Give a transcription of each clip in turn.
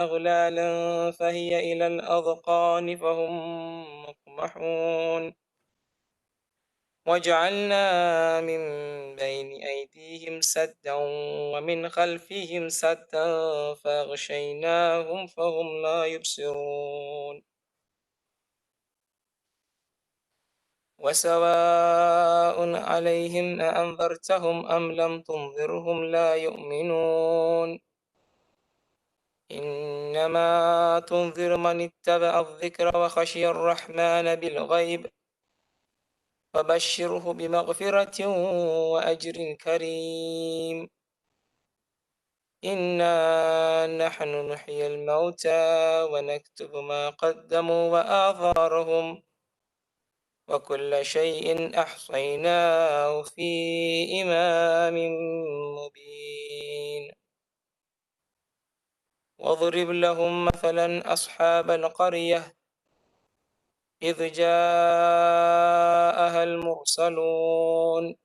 أغلالا فهي إلى الأذقان فهم مقمحون وجعلنا من بين أيديهم سدا ومن خلفهم سدا فأغشيناهم فهم لا يبصرون وسواء عليهم أأنذرتهم أم لم تنذرهم لا يؤمنون إنما تنذر من اتبع الذكر وخشي الرحمن بالغيب فبشره بمغفرة وأجر كريم إنا نحن نحيي الموتى ونكتب ما قدموا وآثارهم وكل شيء أحصيناه في إمام مبين واضرب لهم مثلا أصحاب القرية إذ جاءها المرسلون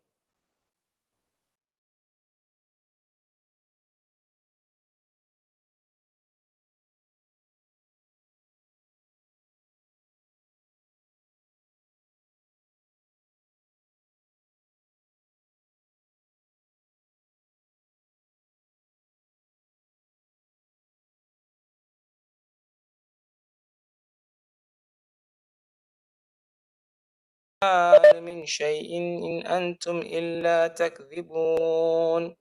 من شيء إن أنتم إلا تكذبون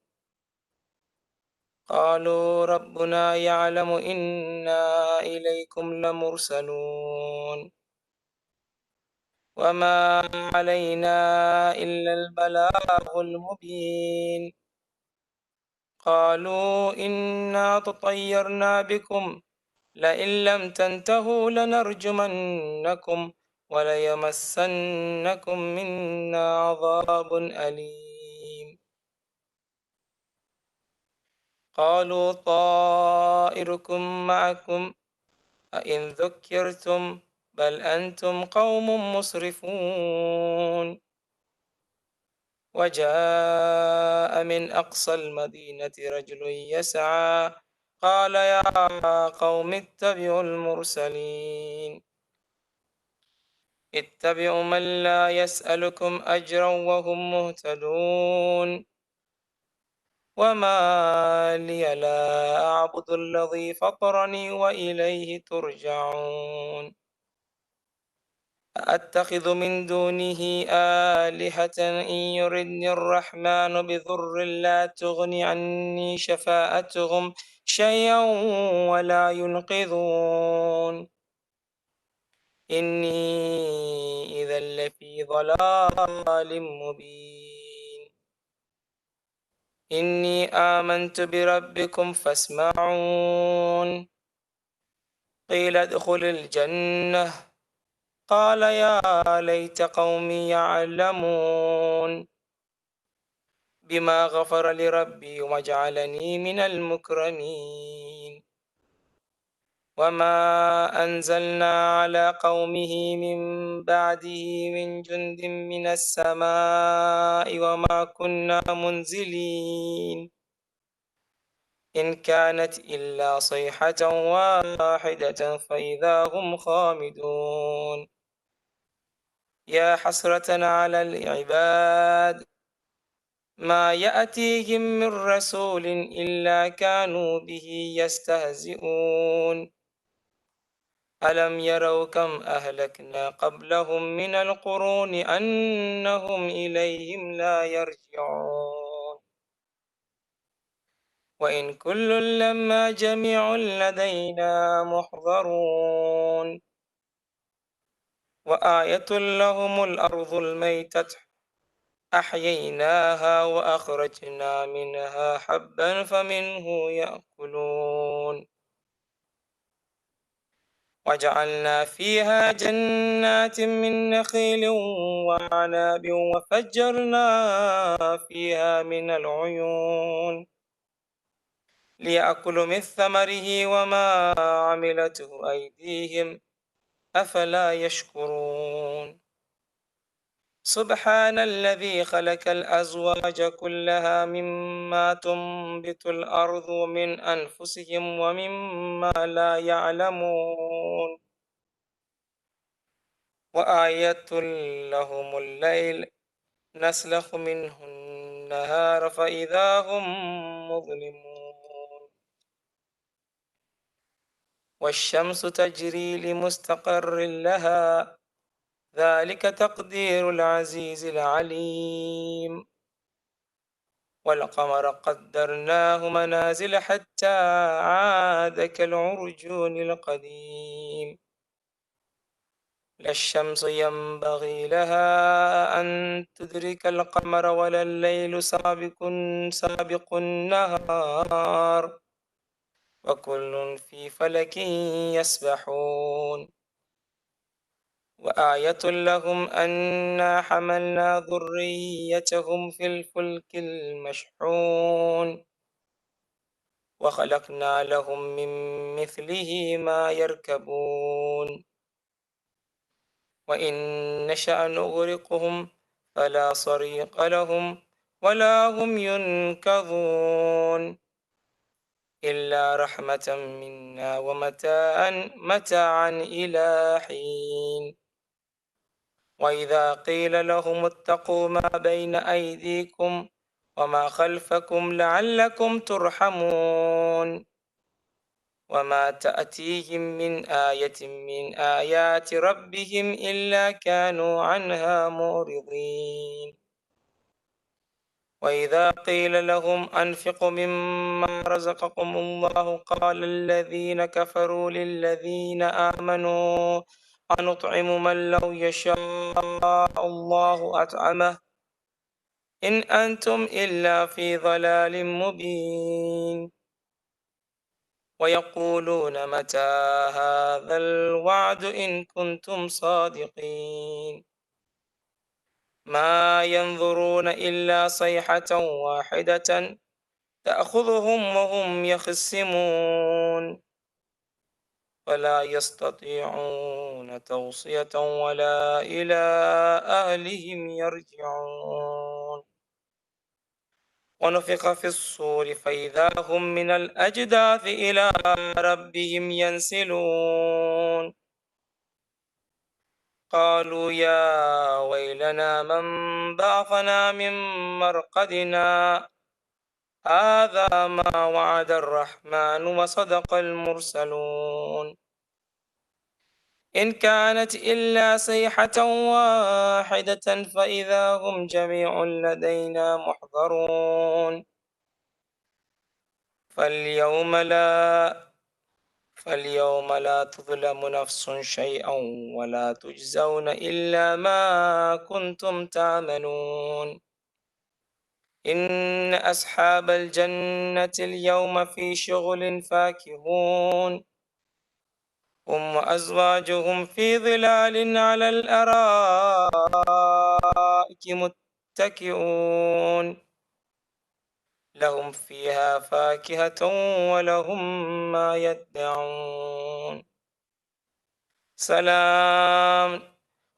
قالوا ربنا يعلم إنا إليكم لمرسلون وما علينا إلا البلاغ المبين قالوا إنا تطيرنا بكم لئن لم تنتهوا لنرجمنكم وليمسنكم منا عذاب أليم قالوا طائركم معكم أئن ذكرتم بل أنتم قوم مسرفون وجاء من أقصى المدينة رجل يسعى قال يا قوم اتبعوا المرسلين اتبعوا من لا يسألكم أجرا وهم مهتدون وما لي لا أعبد الذي فطرني وإليه ترجعون أتخذ من دونه آلهة إن يردني الرحمن بضر لا تغن عني شفاعتهم شيئا ولا ينقذون إني إذا لفي ضلال مبين إني آمنت بربكم فاسمعون قيل ادخل الجنة قال يا ليت قومي يعلمون بما غفر لربي وجعلني من المكرمين وما أنزلنا على قومه من بعده من جند من السماء وما كنا منزلين إن كانت إلا صيحة واحدة فإذا هم خامدون يا حسرة على العباد ما يأتيهم من رسول إلا كانوا به يستهزئون ألم يروا كم أهلكنا قبلهم من القرون أنهم إليهم لا يرجعون وإن كل لما جميع لدينا محضرون وآية لهم الأرض الميتة أحييناها وأخرجنا منها حبا فمنه يأكلون وجعلنا فيها جنات من نخيل وعناب وفجرنا فيها من العيون ليأكلوا من ثمره وما عملته أيديهم أفلا يشكرون سبحان الذي خلق الأزواج كلها مما تنبت الأرض ومن أنفسهم ومما لا يعلمون وآية لهم الليل نسلخ منه النهار فإذا هم مظلمون والشمس تجري لمستقر لها ذلك تقدير العزيز العليم والقمر قدرناه منازل حتى عاد كالعرجون القديم لا الشمس ينبغي لها أن تدرك القمر ولا الليل سابق النهار وكل في فلك يسبحون وآية لهم أنا حملنا ذريتهم في الفلك المشحون وخلقنا لهم من مثله ما يركبون وإن نشأ نغرقهم فلا صريخ لهم ولا هم ينقذون إلا رحمة منا ومتاعا إلى حين وإذا قيل لهم اتقوا ما بين أيديكم وما خلفكم لعلكم ترحمون وما تأتيهم من آية من آيات ربهم إلا كانوا عنها معرضين وإذا قيل لهم أنفقوا مما رزقكم الله قال الذين كفروا للذين آمنوا أنطعم من لو يشاء الله أطعمه إن أنتم إلا في ضلال مبين ويقولون متى هذا الوعد إن كنتم صادقين ما ينظرون إلا صيحة واحدة تأخذهم وهم يخصمون فلا يستطيعون توصية ولا إلى أهلهم يرجعون ونفخ في الصور فإذا هم من الأجداث إلى ربهم ينسلون قالوا يا ويلنا من بعثنا من مرقدنا هذا ما وعد الرحمن وصدق المرسلون إن كانت إلا صيحة واحدة فإذا هم جميع لدينا محضرون فاليوم لا تظلم نفس شيئا ولا تجزون إلا ما كنتم تعملون إن أصحاب الجنة اليوم في شغل فاكهون هم وأزواجهم في ظلال على الأرائك متكئون لهم فيها فاكهة ولهم ما يدعون سلام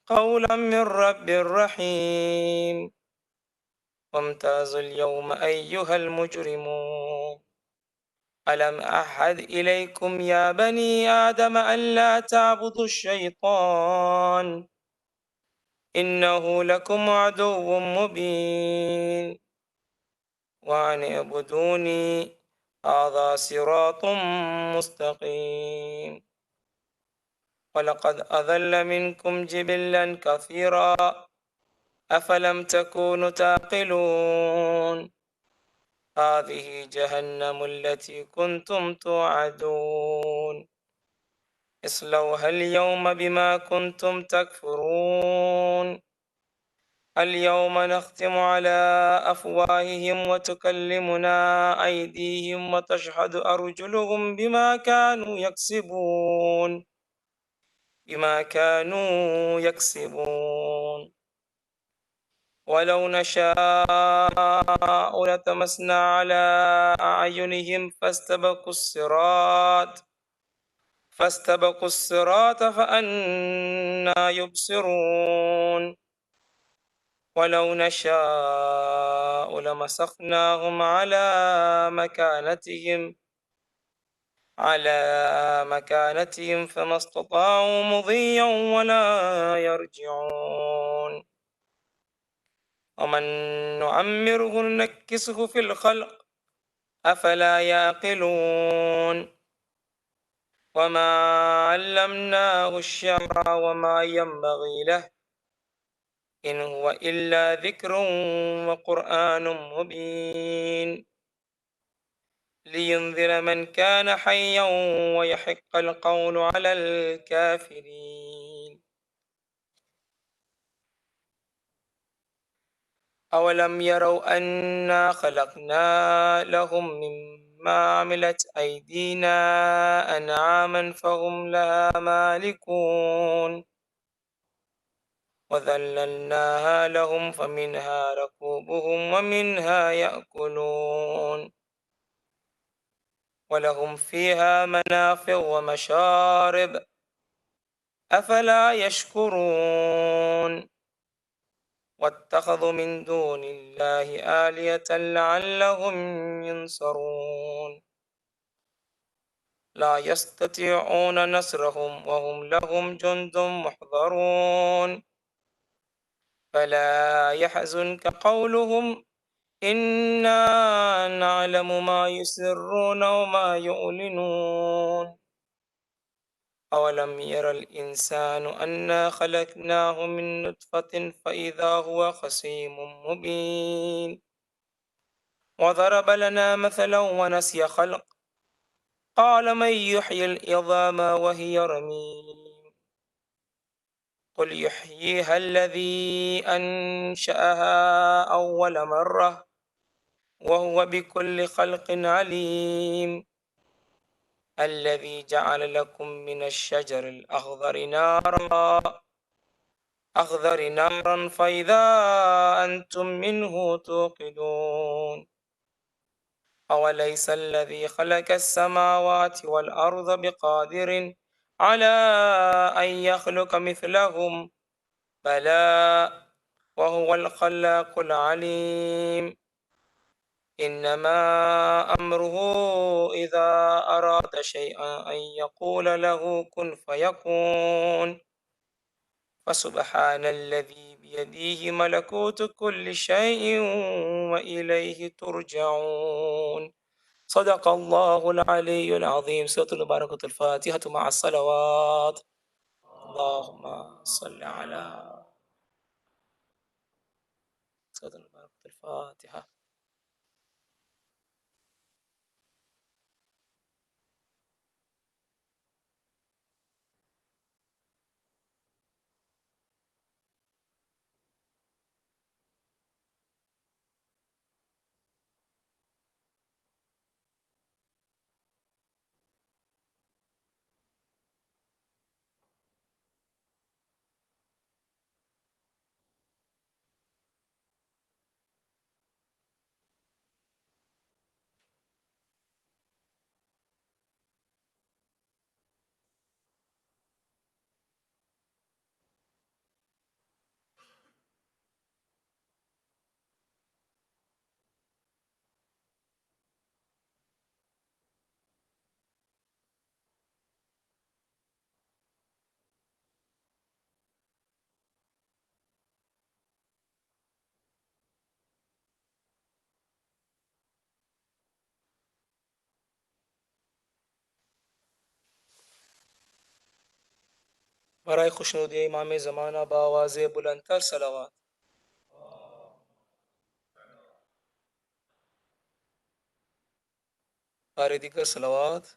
قولا من رب رحيم وامتازوا اليوم أيها المجرمون ألم أعهد إليكم يا بني آدم ألا تعبدوا الشيطان إنه لكم عدو مبين وأن اعبدوني هذا صراط مستقيم ولقد أضل منكم جبلا كثيرا أفلم تكونوا تعقلون هذه جهنم التي كنتم توعدون اصلوها اليوم بما كنتم تكفرون اليوم نختم على أفواههم وتكلمنا أيديهم وتشهد أرجلهم بما كانوا يكسبون ولو نشاء لطمسنا على أعينهم فاستبقوا الصراط فأنى يبصرون ولو نشاء لمسخناهم على مكانتهم فما استطاعوا مضيا ولا يرجعون ومن نعمره ننكسه في الخلق أفلا يعقلون وما علمناه الشعر وما ينبغي له إن هو إلا ذكر وقرآن مبين لينذر من كان حيا ويحق القول على الكافرين أولم يروا أنا خلقنا لهم مما عملت أيدينا أنعاما فهم لها مالكون وذللناها لهم فمنها ركوبهم ومنها يأكلون ولهم فيها منافع ومشارب أفلا يشكرون واتخذوا من دون الله آلهة لعلهم ينصرون لا يستطيعون نصرهم وهم لهم جند محضرون فلا يحزنك قولهم إنا نعلم ما يسرون وما يعلنون أولم ير الإنسان أنا خلقناه من نطفة فإذا هو خصيم مبين وضرب لنا مثلا ونسي خلق قال من يحيي العظام وهي رميم قل يحييها الذي أنشأها أول مرة وهو بكل خلق عليم الذي جعل لكم من الشجر الأخضر نارا فإذا أنتم منه توقدون أوليس الذي خلق السماوات والأرض بقادر على أن يخلق مثلهم بلى وهو الخلاق العليم إنما أمره إذا أراد شيئا أن يقول له كن فيكون فسبحان الذي بيده ملكوت كل شيء وإليه ترجعون صدق الله العلي العظيم. سورة المباركة الفاتحة مع الصلوات. اللهم صل على سورة المباركة الفاتحة. برای خوشنودی امام زمانه با آواز بلندتر صلوات. بار دیگر صلوات.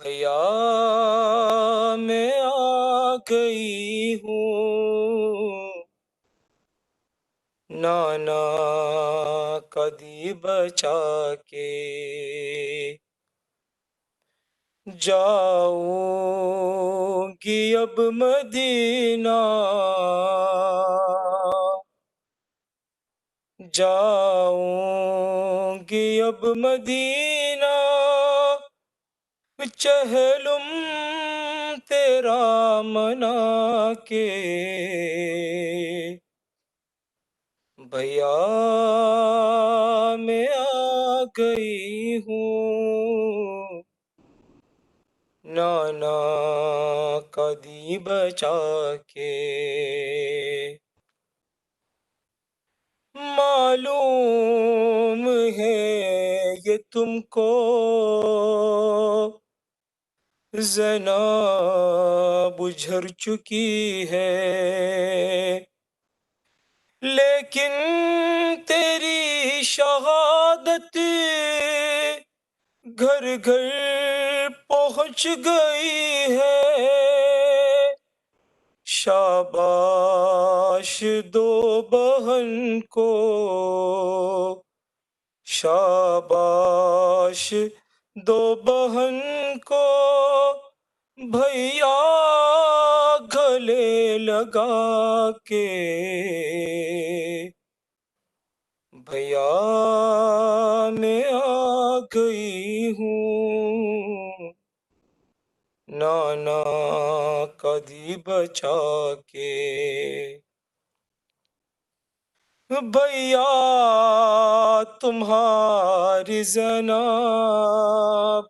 بھیا میں آ گئی ہوں، نانا کدی بچا کے جاؤں گی اب مدینہ، جاؤں گی اب مدینہ، چہلم تیرا منا کے، بھیا میں آ گئی ہوں، نانا کدی بچا کے، معلوم ہے یہ تم کو زینب جھر چکی ہے، لیکن تیری شہادت گھر گھر پہنچ گئی ہے، شاباش دو بہن کو، شاباش دو بہن کو، بھیا گلے لگا کے، بھیا میں آ گئی ہوں، نانا کدی بچا کے، بھیا تمہاری زینب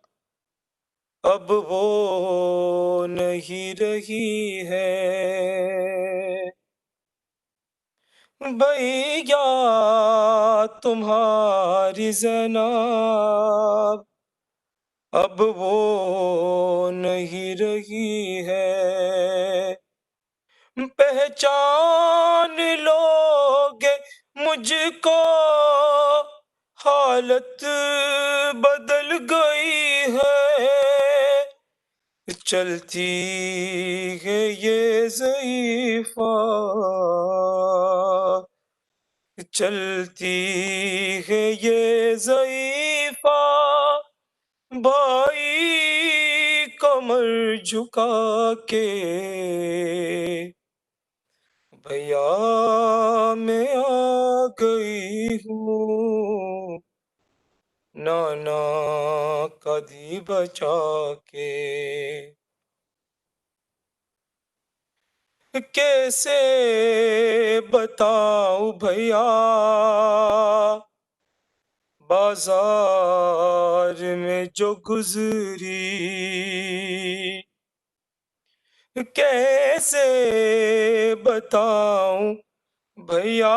اب وہ نہیں رہی ہے، بھیا تمہاری زینب اب وہ نہیں رہی ہے، پہچان لوگے مجھ کو، حالت بدل گئی ہے، چلتی ہے یہ ضعیفہ، چلتی ہے یہ ضعیفہ، بھائی کمر جھکا کے، بھیا میں آ گئی ہوں، نانا کدی بچا کے، کیسے بتاؤں بھیا بازار میں جو گزری، کیسے بتاؤں بھیا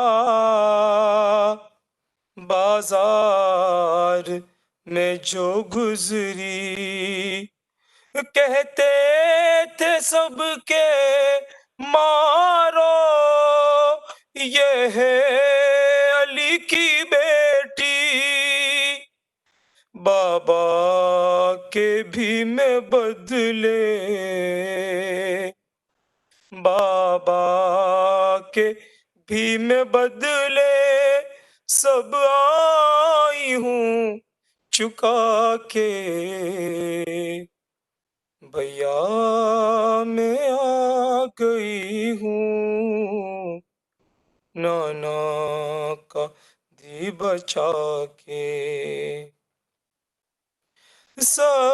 بازار میں جو گزری، کہتے تھے سب کے مارو یہ ہے علی کی بیٹی، بابا کے بھی میں بدلے، بابا کے بھی میں بدلے سب آئی ہوں چکا کے، بھیا میں آ گئی ہوں، نانا کا دی بچا کے، سجاد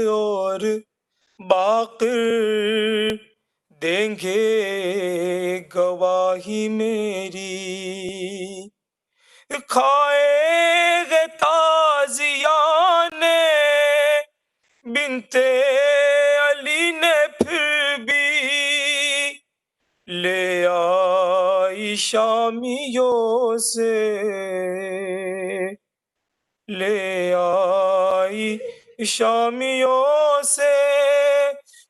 اور باقر دیں گے گواہی میری، کھائے گے تازیانے بنتے علی نے پھر بھی، لے آئی شامیوں سے، لے آئی شامیوں سے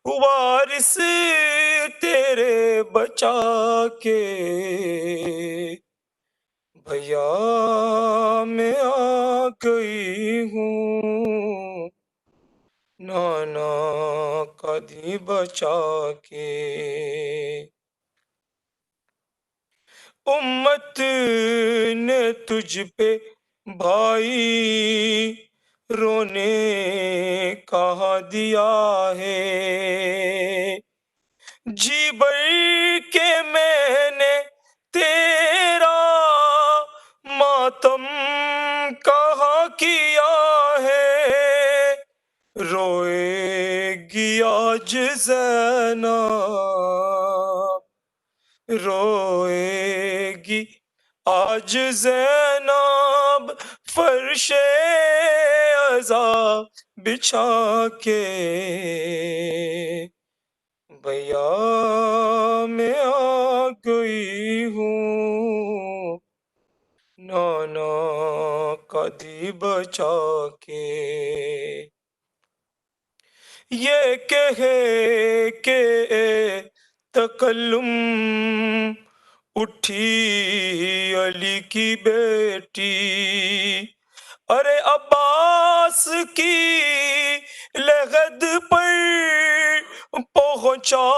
وارث تیرے بچا کے، بھیا میں آ گئی ہوں، نانا کا دی بچا کے، امت نے تجھ پہ بھائی رونے کہا دیا ہے، جی بھر کے میں نے تیرا ماتم کہاں کیا ہے، روئے گی آج زینب، روئے گی آج زینب فرش عزا بچھا کے، بھیا میں آ گئی ہوں نانا کا دی بچا کے، یہ کہے کہ تکلم اٹھی علی کی بیٹی، ارے عباس کی لحد پر پہنچا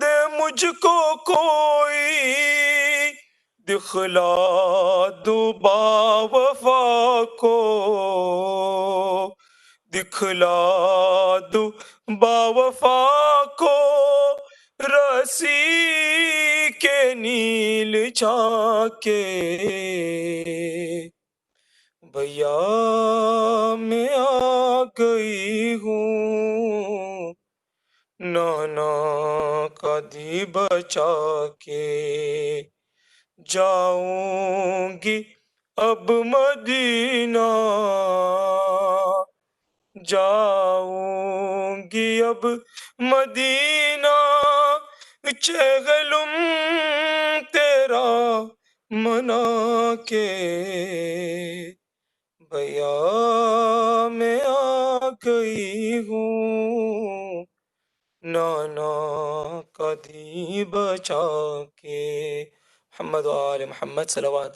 دے مجھ کو کوئی، دکھلا دو باوفا کو، دکھلا دو باوفا کو رسی کے نیل چھا کے، بھیا میں آ گئی ہوں نانا کا دی بچا کے، جاؤں گی اب مدینہ، جاؤں گی اب مدینہ، چہلم تیرا منا کے، بھیا میں آ گئی ہوں نانا کا دی بچا کے، محمد و آل محمد صلوات۔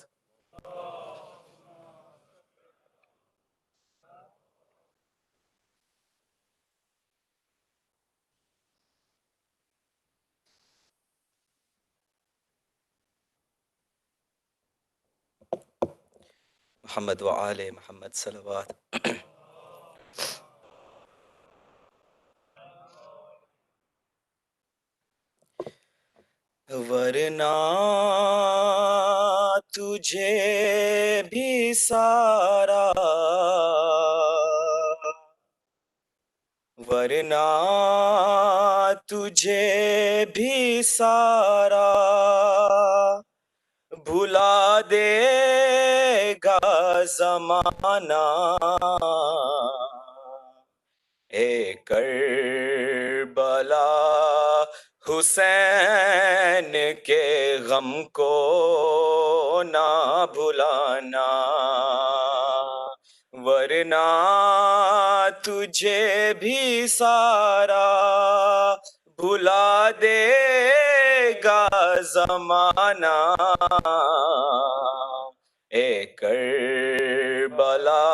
محمد و آل محمد صلوات۔ ورنہ تجھے بھی سارا، ورنہ تجھے بھی سارا بھلا دے گا زمانہ، اے کربلا حسین کے غم کو نہ بھلانا، ورنہ تجھے بھی سارا بھلا دے گا زمانہ، اے کربلا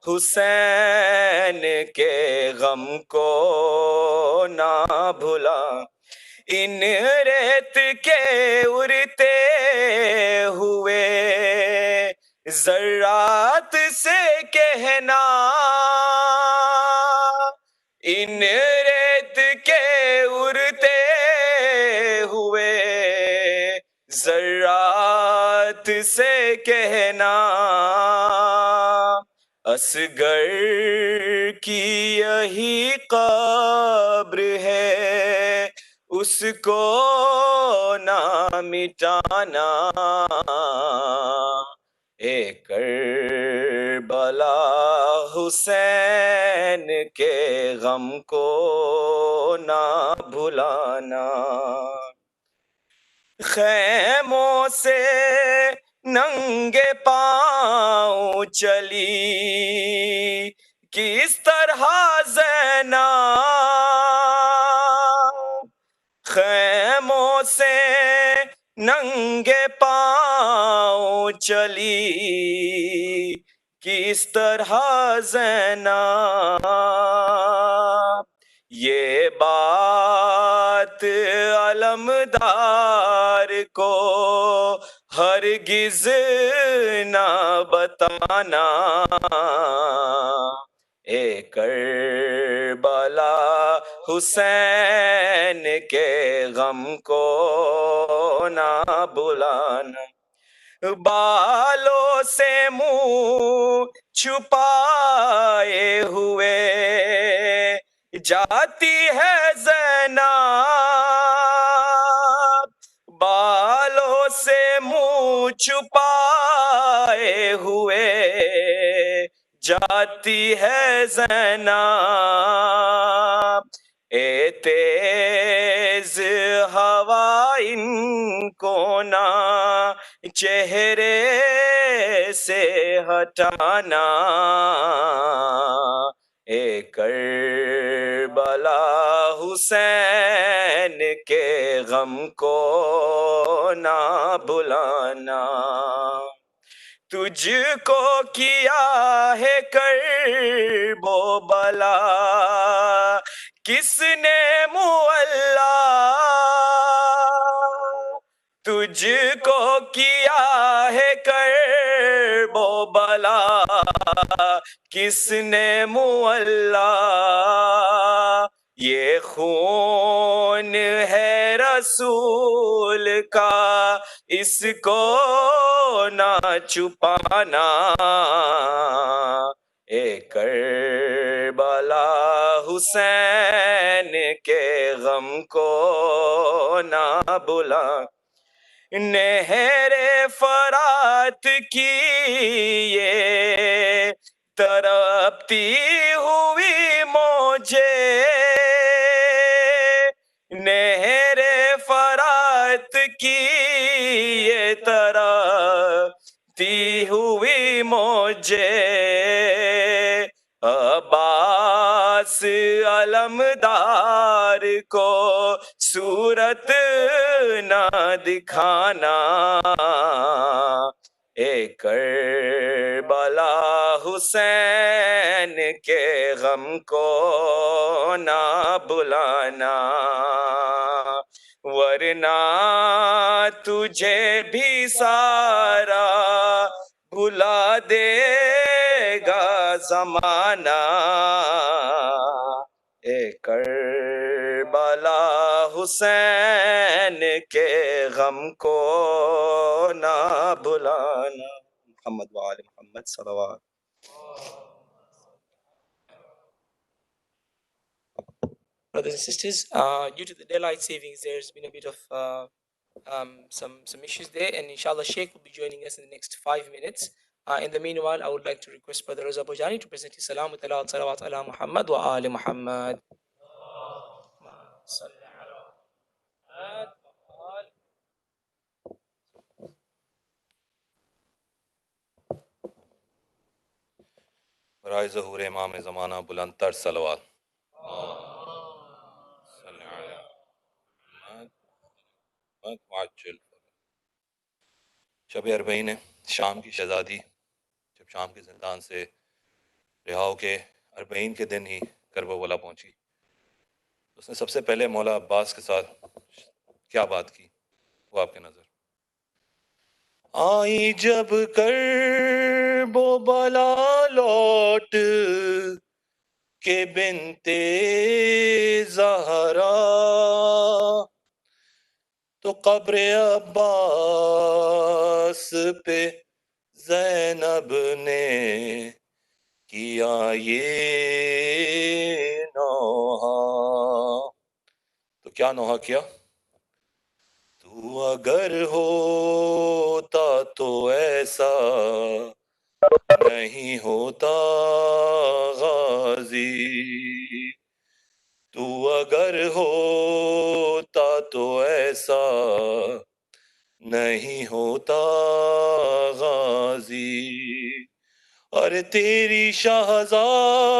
حسین کے غم کو نہ بھلا، ان ریت کے اڑتے ہوئے ذرات سے کہنا، ان ریت کے اڑتے ہوئے ذرات سے کہنا، اصغر کی یہی قبر ہے اس کو نہ مٹانا، اے کربلا حسین کے غم کو نہ بھلانا، خیموں سے ننگے پاؤں چلی کس طرح زینب، خیموں سے ننگے پاؤں چلی کس طرح زینب یہ بات علمدار کو ہرگز نہ بتانا، اے کربلا حسین کے غم کو نہ بلانا، بالوں سے منہ چھپائے ہوئے جاتی ہے زینب، بالوں سے منہ چھپائے ہوئے جاتی ہے زینب، اے تیز ہوا ان کو نہ چہرے سے ہٹانا، اے کربلا حسین کے غم کو نہ بلانا، تجھ کو کیا ہے کرب و بلا کس نے معلا، تجھ کو کیا ہے کرب و بلا کس نے معلا، یہ خون ہے رسول کا اس کو نہ چھپانا، اے کربلا حسین کے غم کو نہ بلانا، نہر فرات کی یہ تڑپتی ہوئی موجیں، نہر فرات کی یہ تڑپتی ہوئی موجیں، عباس علمدار کو صورت نہ دکھانا، اے کربلا حسین کے غم کو نہ بلانا، ورنہ تجھے بھی سارا بھلا دے گا زمانہ، اے کربلا حسین کے غم کو نہ بلانا، محمد وآل محمد صلوات۔ Brothers and sisters, due to the daylight savings, there's been a bit of some issues there, and inshallah Sheikh will be joining us in the next 5 minutes. In the meanwhile, I would like to request Brother Raza Bojani to present his salam with salawat ala Muhammad wa ali Muhammad. برائے ظہور امام زمانہ بلند تر صلوات۔ شب اربعین ہے، شام کی شہزادی جب شام کے زندان سے رہا ہو کے اربعین کے دن ہی کربلا پہنچی، اس نے سب سے پہلے مولا عباس کے ساتھ کیا بات کی وہ آپ کے نظر۔ آئی جب کرب و بلا لوٹ کے بنتے زہرا، تو قبر عباس پہ زینب نے کیا یہ نوحہ، تو کیا نوحہ کیا؟ تو اگر ہوتا تو ایسا نہیں ہوتا غازی، تو اگر ہوتا تو ایسا نہیں ہوتا غازی، اور تیری شہزادیوں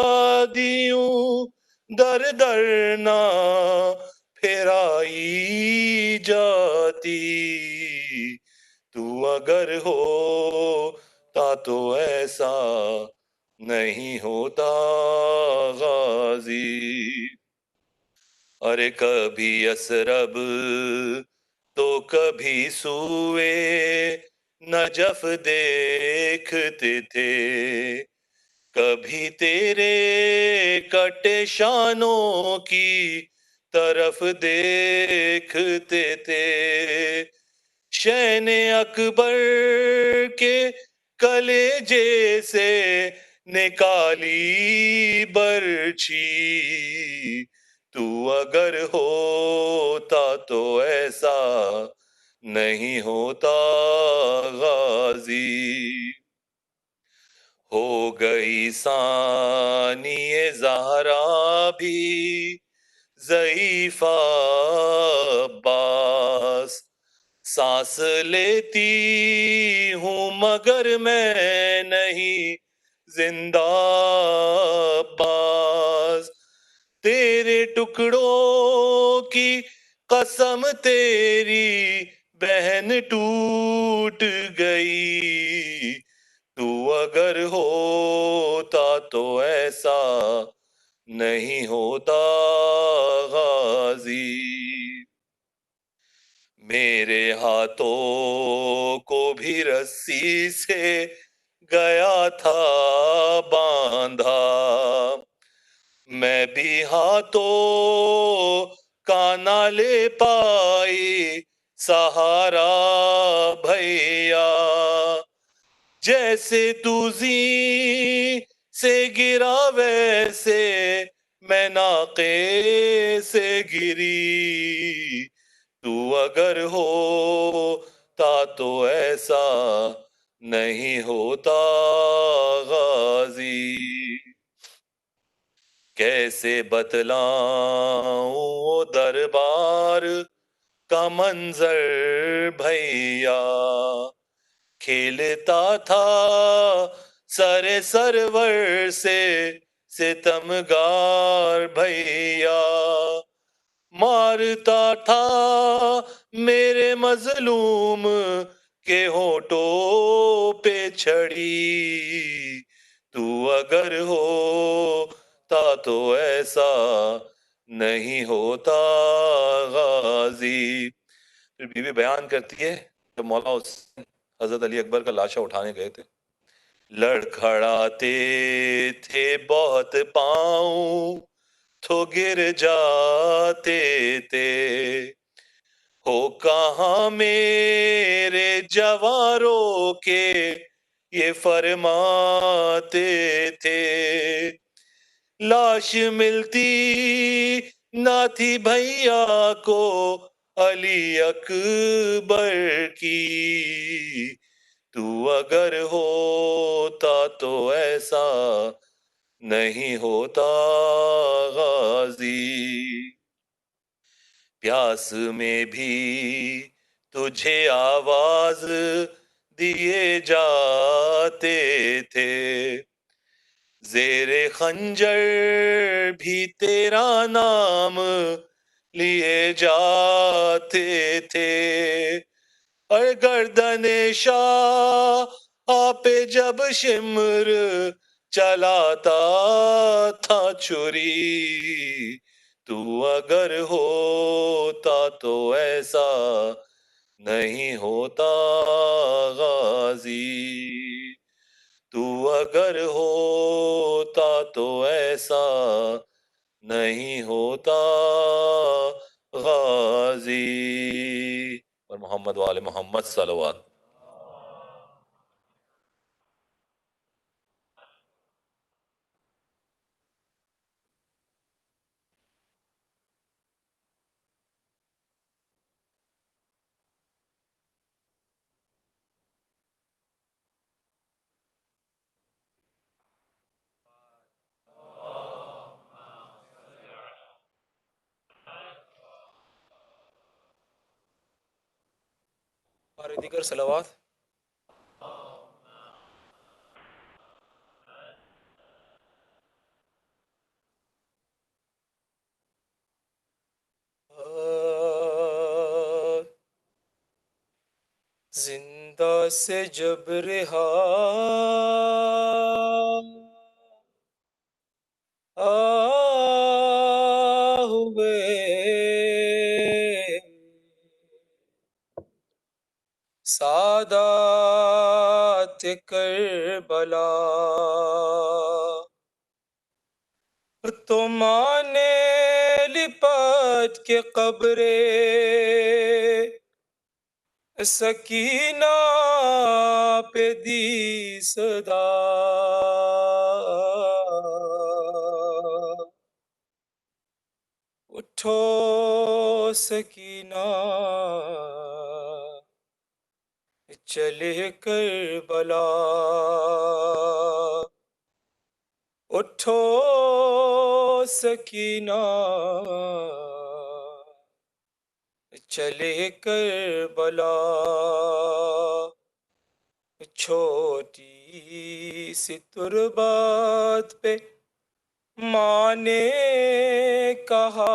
در در نہ پھرائی جاتی، تو اگر ہوتا تو ایسا ایسا نہیں ہوتا غازی. ارے کبھی اسرب تو کبھی سوئے نجف دیکھتے تھے, کبھی تیرے کٹے شانوں کی طرف دیکھتے تھے. شین اکبر کے کلیجے سے نکالی برچھی, تو اگر ہوتا تو ایسا نہیں ہوتا غازی. ہو گئی ثانی زہرا بھی ضعیف عباس, سانس لیتی ہوں مگر میں نہیں زندہ عباس. تیرے ٹکڑوں کی قسم تیری بہن ٹوٹ گئی, تو اگر ہوتا تو ایسا نہیں ہوتا غازی. میرے ہاتھوں کو بھی رسی سے گیا تھا باندھا, میں بھی ہاتھوں کا نہ لے پائی سہارا بھیا. جیسے تو زین سے گرا ویسے میں ناقے سے گری, تو اگر ہوتا تو ایسا نہیں ہوتا غازی. کیسے بتلاؤں وہ دربار کا منظر بھیا, کھیلتا تھا سر سرور سے ستمگار بھیا, مارتا تھا میرے مظلوم کے ہونٹوں پہ چھڑی, تو اگر ہوتا تو ایسا نہیں ہوتا غازی. پھر بیوی بیان کرتی ہے جب مولا حسین حضرت علی اکبر کا لاشا اٹھانے گئے تھے, لڑکھڑاتے تھے بہت پاؤں تو گر جاتے تھے, ہو کہاں میرے جواروں کے یہ فرماتے تھے. لاش ملتی نہ تھی بھیا کو علی اکبر کی, تو اگر ہوتا تو ایسا نہیں ہوتا غازی. پیاس میں بھی تجھے آواز دیے جاتے تھے, زیر خنجر بھی تیرا نام لیے جاتے تھے, اور گردن شاہ پہ جب شمر چلاتا تھا چھری, تو اگر ہوتا تو ایسا نہیں ہوتا غازی. تو اگر ہوتا تو ایسا نہیں ہوتا غازی. اور محمد وآل محمد صلوات. اور دیگر صلوات. بندہ سے جب رہا ہوئے سادات کربلا تو ماں نے لپٹ کے قبر سکینہ پہ دی صدا اٹھو سکینہ چلے کربلا اٹھو سکینہ چلے کربلا چھوٹی سی تربت پہ ماں نے کہا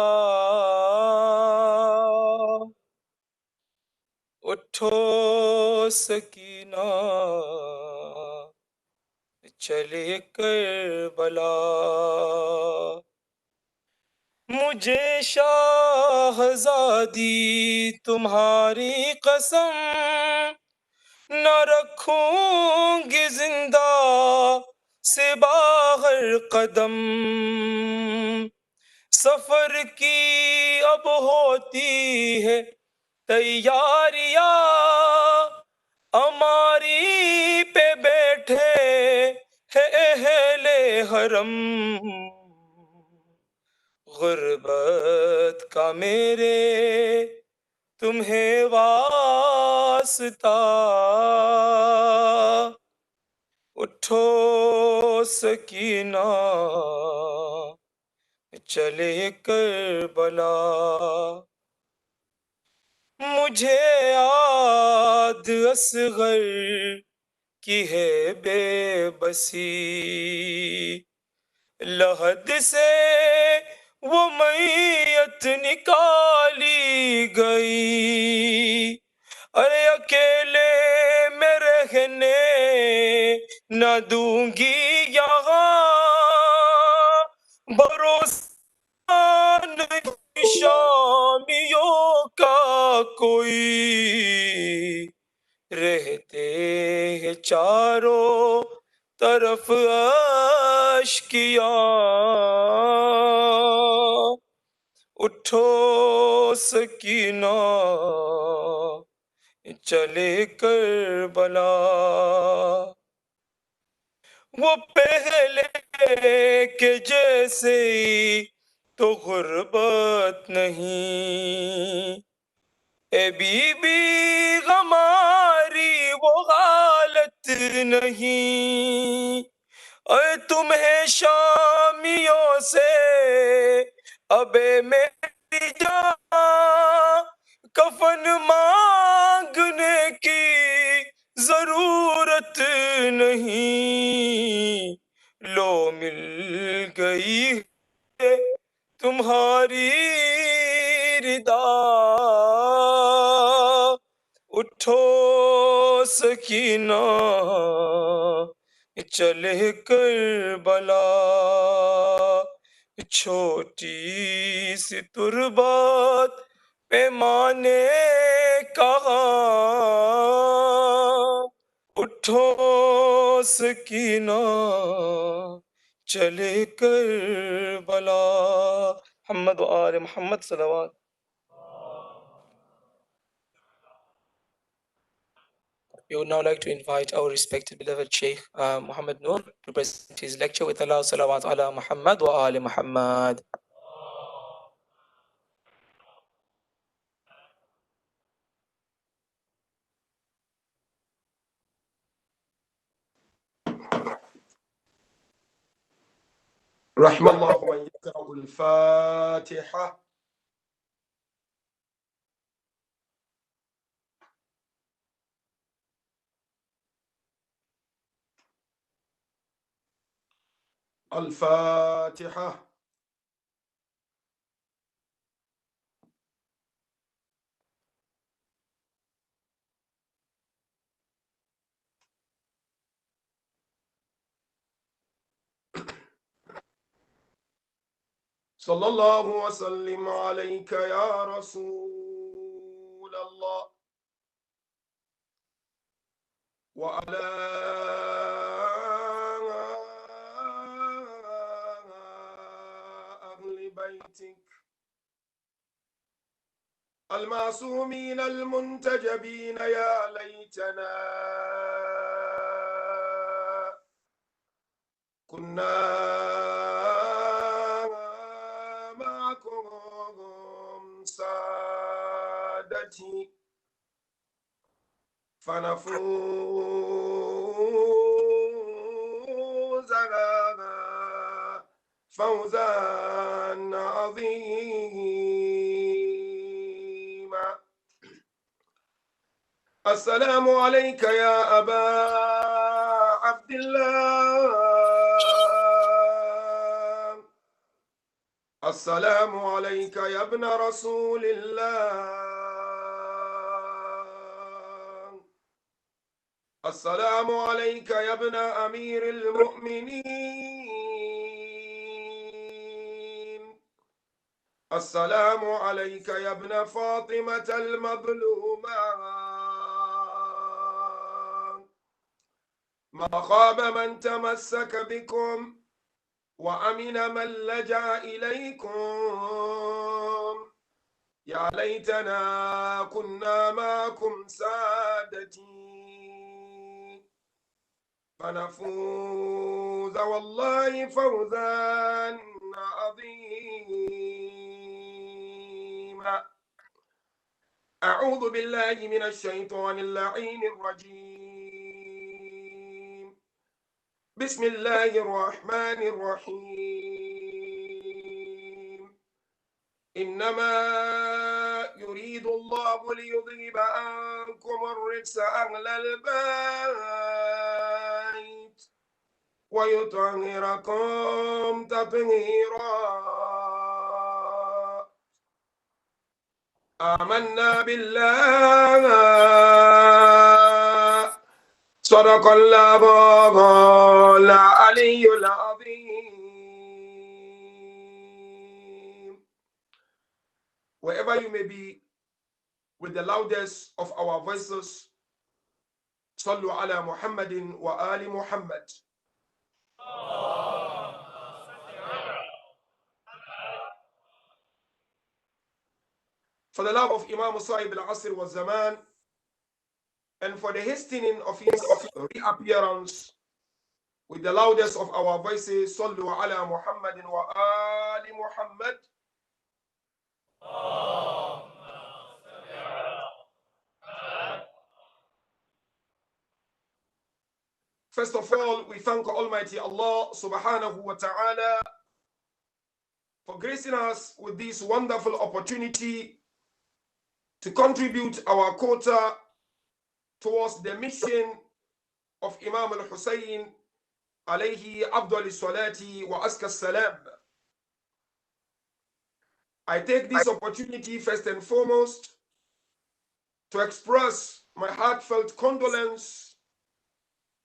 اٹھو سکینہ چلے کربلا مجھے شاہزادی تمہاری قسم نہ رکھوں گی زندہ سے باہر قدم سفر کی اب ہوتی ہے تیاریاں ہماری پہ بیٹھے ہے اہل حرم غربت کا میرے تمہیں واسطہ اٹھو سکینہ چلے کربلا مجھے یاد اصغر کی ہے بے بسی لحد سے وہ میت نکالی گئی ارے اکیلے میں رہنے نہ دوں گی یہاں بھروسہ نہیں شامیوں کا کوئی رہتے ہیں چاروں طرف اشکیاں اٹھو سکینہ چلے کربلا وہ پہلے کے جیسے تو غربت نہیں اے بی بی ہماری وہ حالت نہیں اے تمہیں شامیوں سے ابے میری جان کفن مانگنے کی ضرورت نہیں لو مل گئی ہے تمہاری ردا اٹھو سکینہ چلے کربلا چھوٹی سی تربت پہ ماں نے کہا اٹھو سکینہ چلے کربلا محمد و آل محمد صلوات. We would now like to invite our respected beloved Sheikh Muhammad Nur to present his lecture with Allah salawat ala Muhammad wa ali Muhammad. رحم الله من يقرأ الفاتحة. الفاتحة. صلى الله وسلم عليك يا رسول الله وعلى أهل بيتك المعصومين المنتجبين. يا ليتنا كنا معكم سادتي فنفوز فوزا عظيما. السلام عليك يا أبا عبد الله. السلام عليك يا ابن رسول الله. السلام عليك يا ابن أمير المؤمنين. السلام عليك يا ابن فاطمة المظلومة. ما خاب من تمسك بكم وأمن من لجأ إليكم. يا ليتنا كنا معكم سادتي فنفوز والله فوزا عظيما. أعوذ بالله من الشيطان اللعين الرجيم. بسم الله الرحمن الرحيم. إنما يريد الله ليذهب عنكم الرجس أهل البيت ويطهركم تطهيرا. آمنا بالله صدق الله العلي العظيم. Wherever you may be, with the loudest of our voices, صلوا على محمد وآل محمد. For the love of Imam Sahib al-Asr wa Zaman, and for the hastening of his reappearance, with the loudest of our voices, صلوا على محمد وآل محمد. First of all, we thank Almighty Allah subhanahu wa ta'ala for gracing us with this wonderful opportunity to contribute our quota towards the mission of Imam al-Hussein alayhi afdal salati wa aska salam. I take this opportunity first and foremost to express my heartfelt condolence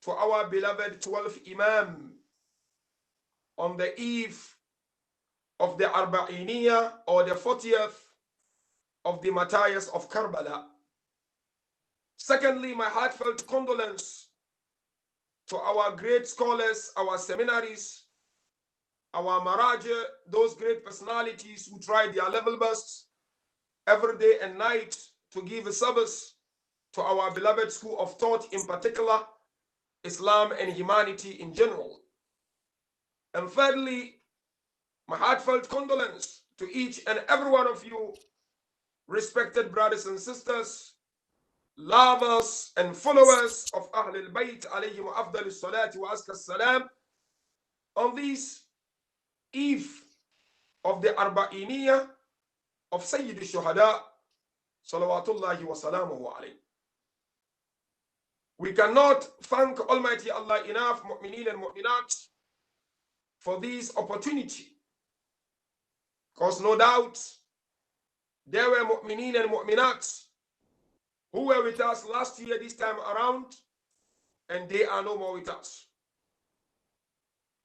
to our beloved 12th Imam on the eve of the Arbaeeniyah, or the 40th of the martyrs of Karbala. Secondly, my heartfelt condolence to our great scholars, our seminaries, our maraja, those great personalities who try their level best every day and night to give a service to our beloved school of thought, in particular, Islam and humanity in general. And thirdly, my heartfelt condolence to each and every one of you, respected brothers and sisters, lovers and followers of Ahl al-Bayt alayhim afdal salati wa aska salam, on this eve of the Arbaeeniyah of Sayyid al-Shuhada salawatullahi wa salamuhu alayhi. We cannot thank Almighty Allah enough, mu'mineen and mu'minat, for this opportunity, because no doubt there were mu'mineen and mu'minat who were with us last year this time around, and they are no more with us.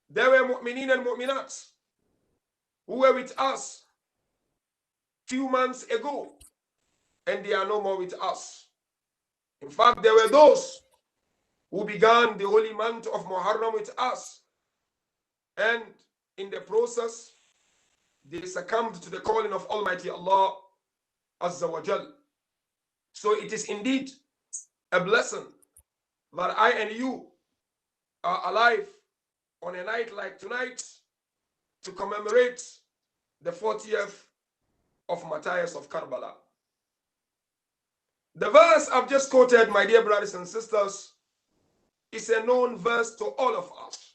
There were mu'mineen and mu'minat who were with us few months ago, and they are no more with us. In fact, there were those who began the holy month of Muharram with us, and in the process, they succumbed to the calling of Almighty Allah Azza wa Jal. So it is indeed a blessing that I and you are alive on a night like tonight to commemorate the 40th of Matthias of Karbala. The verse I've just quoted, my dear brothers and sisters, is a known verse to all of us.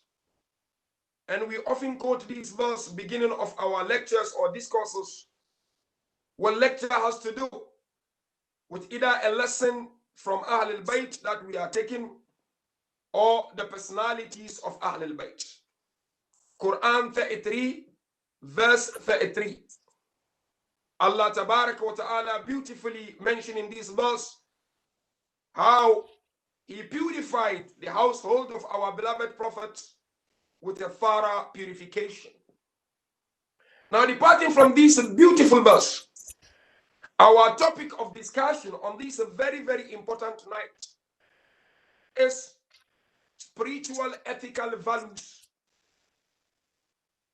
And we often quote this verse beginning of our lectures or discourses. What lecture has to do with either a lesson from Ahlul Bayt that we are taking or the personalities of Ahlul Bayt. Quran 33, verse 33. Allah Tabarak wa Ta'ala beautifully mentioned in this verse how He purified the household of our beloved Prophet with a thorough purification. Now, departing from this beautiful verse, our topic of discussion on this very, very important night is spiritual ethical values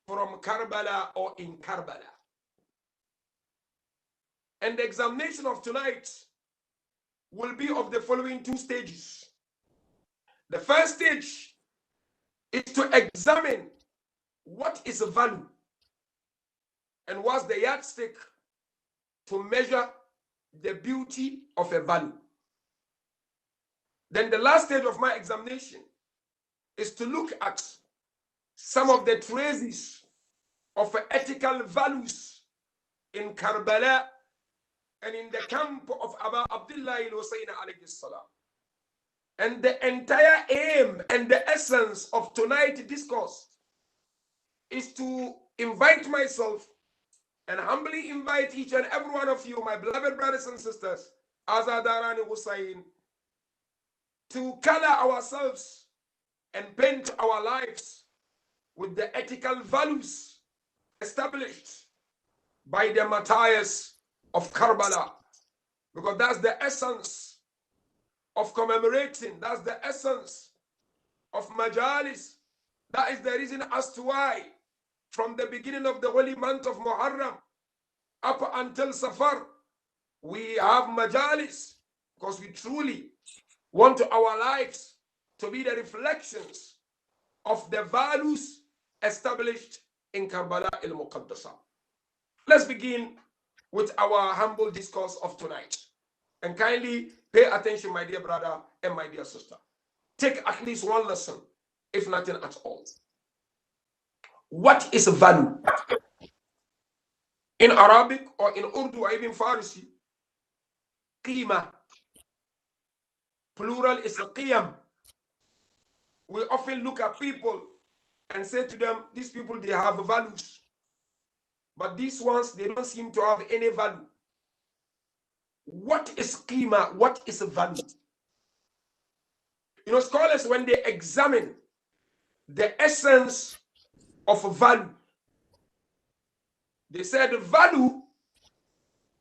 from Karbala or in Karbala. And the examination of tonight will be of the following two stages. The first stage is to examine what is a value and what's the yardstick to measure the beauty of a value. Then the last stage of my examination is to look at some of the traces of ethical values in Karbala and in the camp of Abu Abdullah al-Husayn alayhi salam. And the entire aim and the essence of tonight's discourse is to invite myself and humbly invite each and every one of you, my beloved brothers and sisters, Azadarani Hussein, to color ourselves and paint our lives with the ethical values established by the martyrs of Karbala, because that's the essence of commemorating, that's the essence of majalis. That is the reason as to why from the beginning of the holy month of Muharram up until Safar we have majalis, because we truly want our lives to be the reflections of the values established in Karbala al-Muqaddasa. Let's begin with our humble discourse of tonight. And kindly pay attention, my dear brother and my dear sister. Take at least one lesson, if nothing at all. What is a value? In Arabic or in Urdu or even Farsi, qima. Plural is a qiyam. We often look at people and say to them, these people, they have values. But these ones, they don't seem to have any value. What is qima? What is a value? You know, scholars, when they examine the essence of value, they said value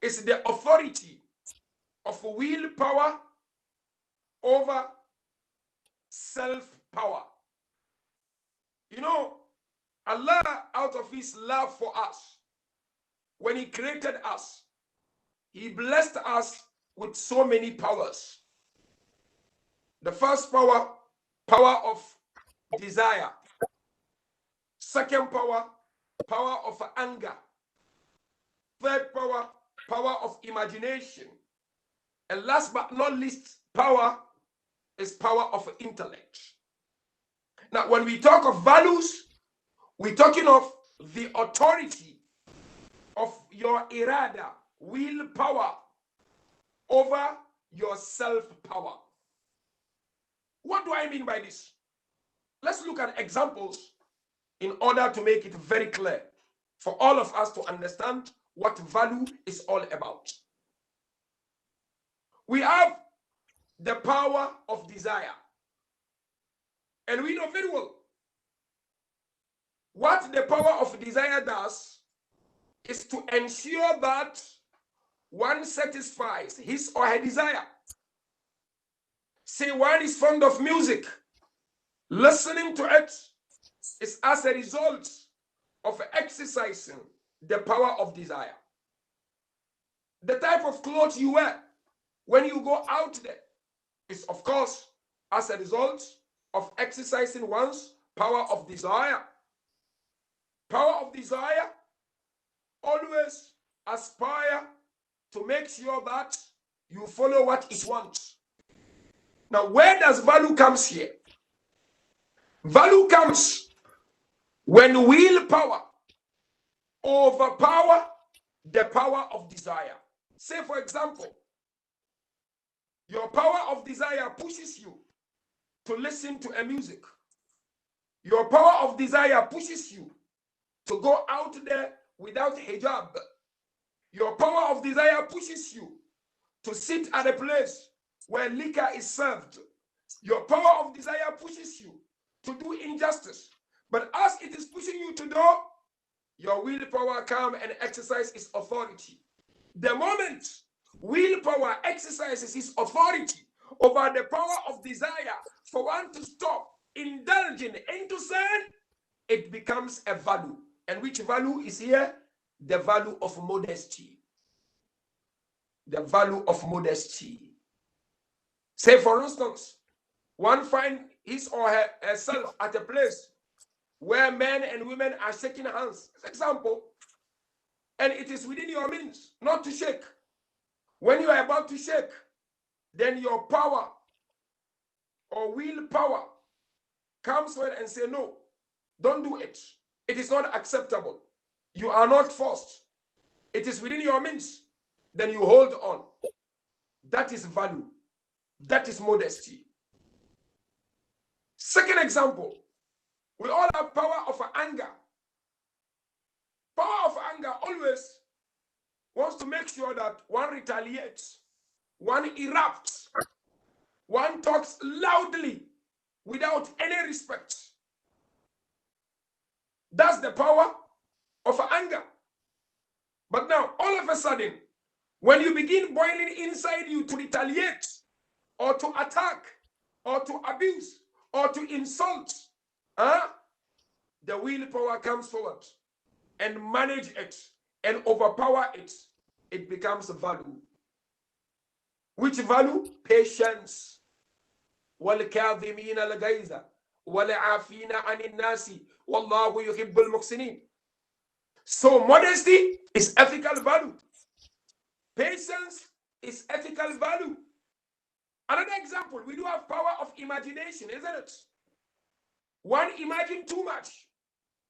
is the authority of willpower over self-power. You know, Allah, out of His love for us, when He created us, He blessed us with so many powers. The first power, power of desire. Second power, power of anger. Third power, power of imagination. And last but not least, power is power of intellect. Now, when we talk of values, we're talking of the authority of your irada, willpower, over your self-power. What do I mean by this? Let's look at examples in order to make it very clear for all of us to understand what value is all about. We have the power of desire. And we know very well what the power of desire does is to ensure that one satisfies his or her desire. Say one is fond of music. Listening to it is as a result of exercising the power of desire. The type of clothes you wear when you go out there is, of course, as a result of exercising one's power of desire. Power of desire always aspire to make sure that you follow what it wants. Now, where does value comes here? Value comes when willpower overpower the power of desire. Say, for example, your power of desire pushes you to listen to a music. Your power of desire pushes you to go out there without hijab. Your power of desire pushes you to sit at a place where liquor is served. Your power of desire pushes you to do injustice. But as it is pushing you to do, your willpower come and exercise its authority. The moment willpower exercises its authority over the power of desire for one to stop indulging into sin, it becomes a value. And which value is here? The value of modesty. The value of modesty. Say, for instance, one finds his or herself at a place where men and women are shaking hands, for example, and it is within your means not to shake. When you are about to shake, then your power or willpower comes forward and say, no, don't do it. It is not acceptable. You are not forced. It is within your means. Then you hold on. That is value. That is modesty. Second example, we all have power of anger. Power of anger always wants to make sure that one retaliates, one erupts, one talks loudly without any respect. That's the power of anger. But now, all of a sudden, when you begin boiling inside you to retaliate, or to attack, or to abuse, or to insult, the willpower comes forward and manage it and overpower it. It becomes a value. Which value? Patience. وَالْكَاظِمِينَ الْغَيْظَ وَالْعَافِينَ عَنِ النَّاسِ وَاللَّهُ يُحِبُّ الْمُحْسِنِينَ. So modesty is ethical value. Patience is ethical value. Another example, we do have power of imagination, isn't it? One imagine too much,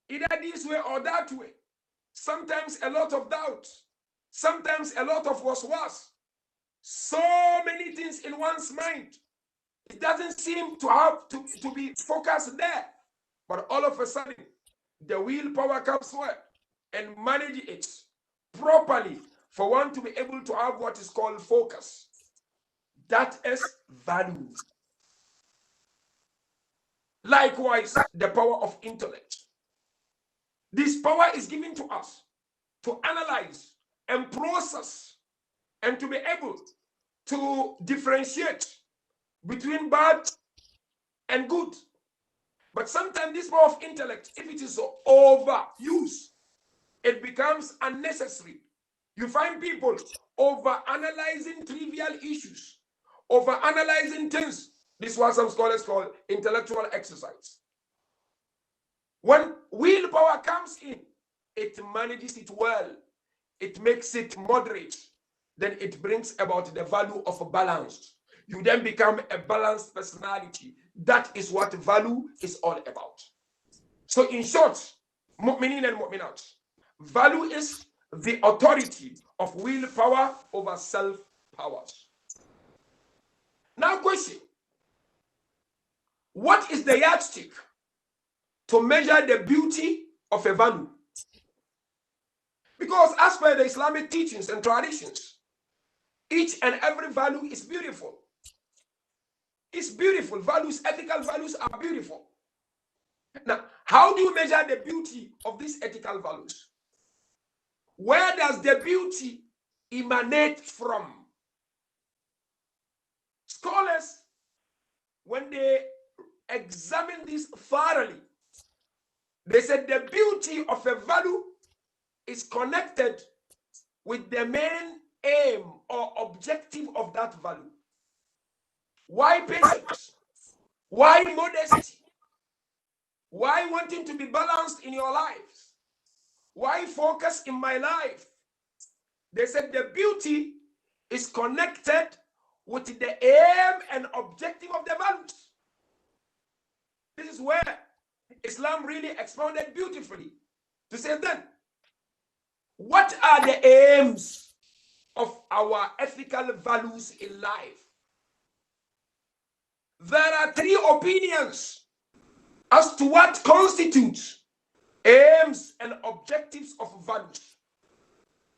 either this way or that way. Sometimes a lot of doubt, sometimes a lot of was. So many things in one's mind. It doesn't seem to have to be focused there. But all of a sudden, the willpower comes forward and manage it properly for one to be able to have what is called focus. That is value. Likewise, the power of intellect. This power is given to us to analyze and process and to be able to differentiate between bad and good. But sometimes this power of intellect, if it is overused, it becomes unnecessary. You find people over-analyzing trivial issues, over-analyzing things. This is what some scholars call intellectual exercise. When willpower comes in, it manages it well. It makes it moderate. Then it brings about the value of balance. You then become a balanced personality. That is what value is all about. So in short, mu'minin and mu'minat, value is the authority of willpower over self-powers. Now question, what is the yardstick to measure the beauty of a value? Because as per the Islamic teachings and traditions, each and every value is beautiful. It's beautiful. Values, ethical values are beautiful. Now, how do you measure the beauty of these ethical values? Where does the beauty emanate from? Scholars, when they examine this thoroughly, they said the beauty of a value is connected with the main aim or objective of that value. Why patience? Why modesty? Why wanting to be balanced in your lives? Why focus in my life? They said the beauty is connected with the aim and objective of the values. This is where Islam really expounded beautifully to say then, what are the aims of our ethical values in life? There are three opinions as to what constitutes aims and objectives of values.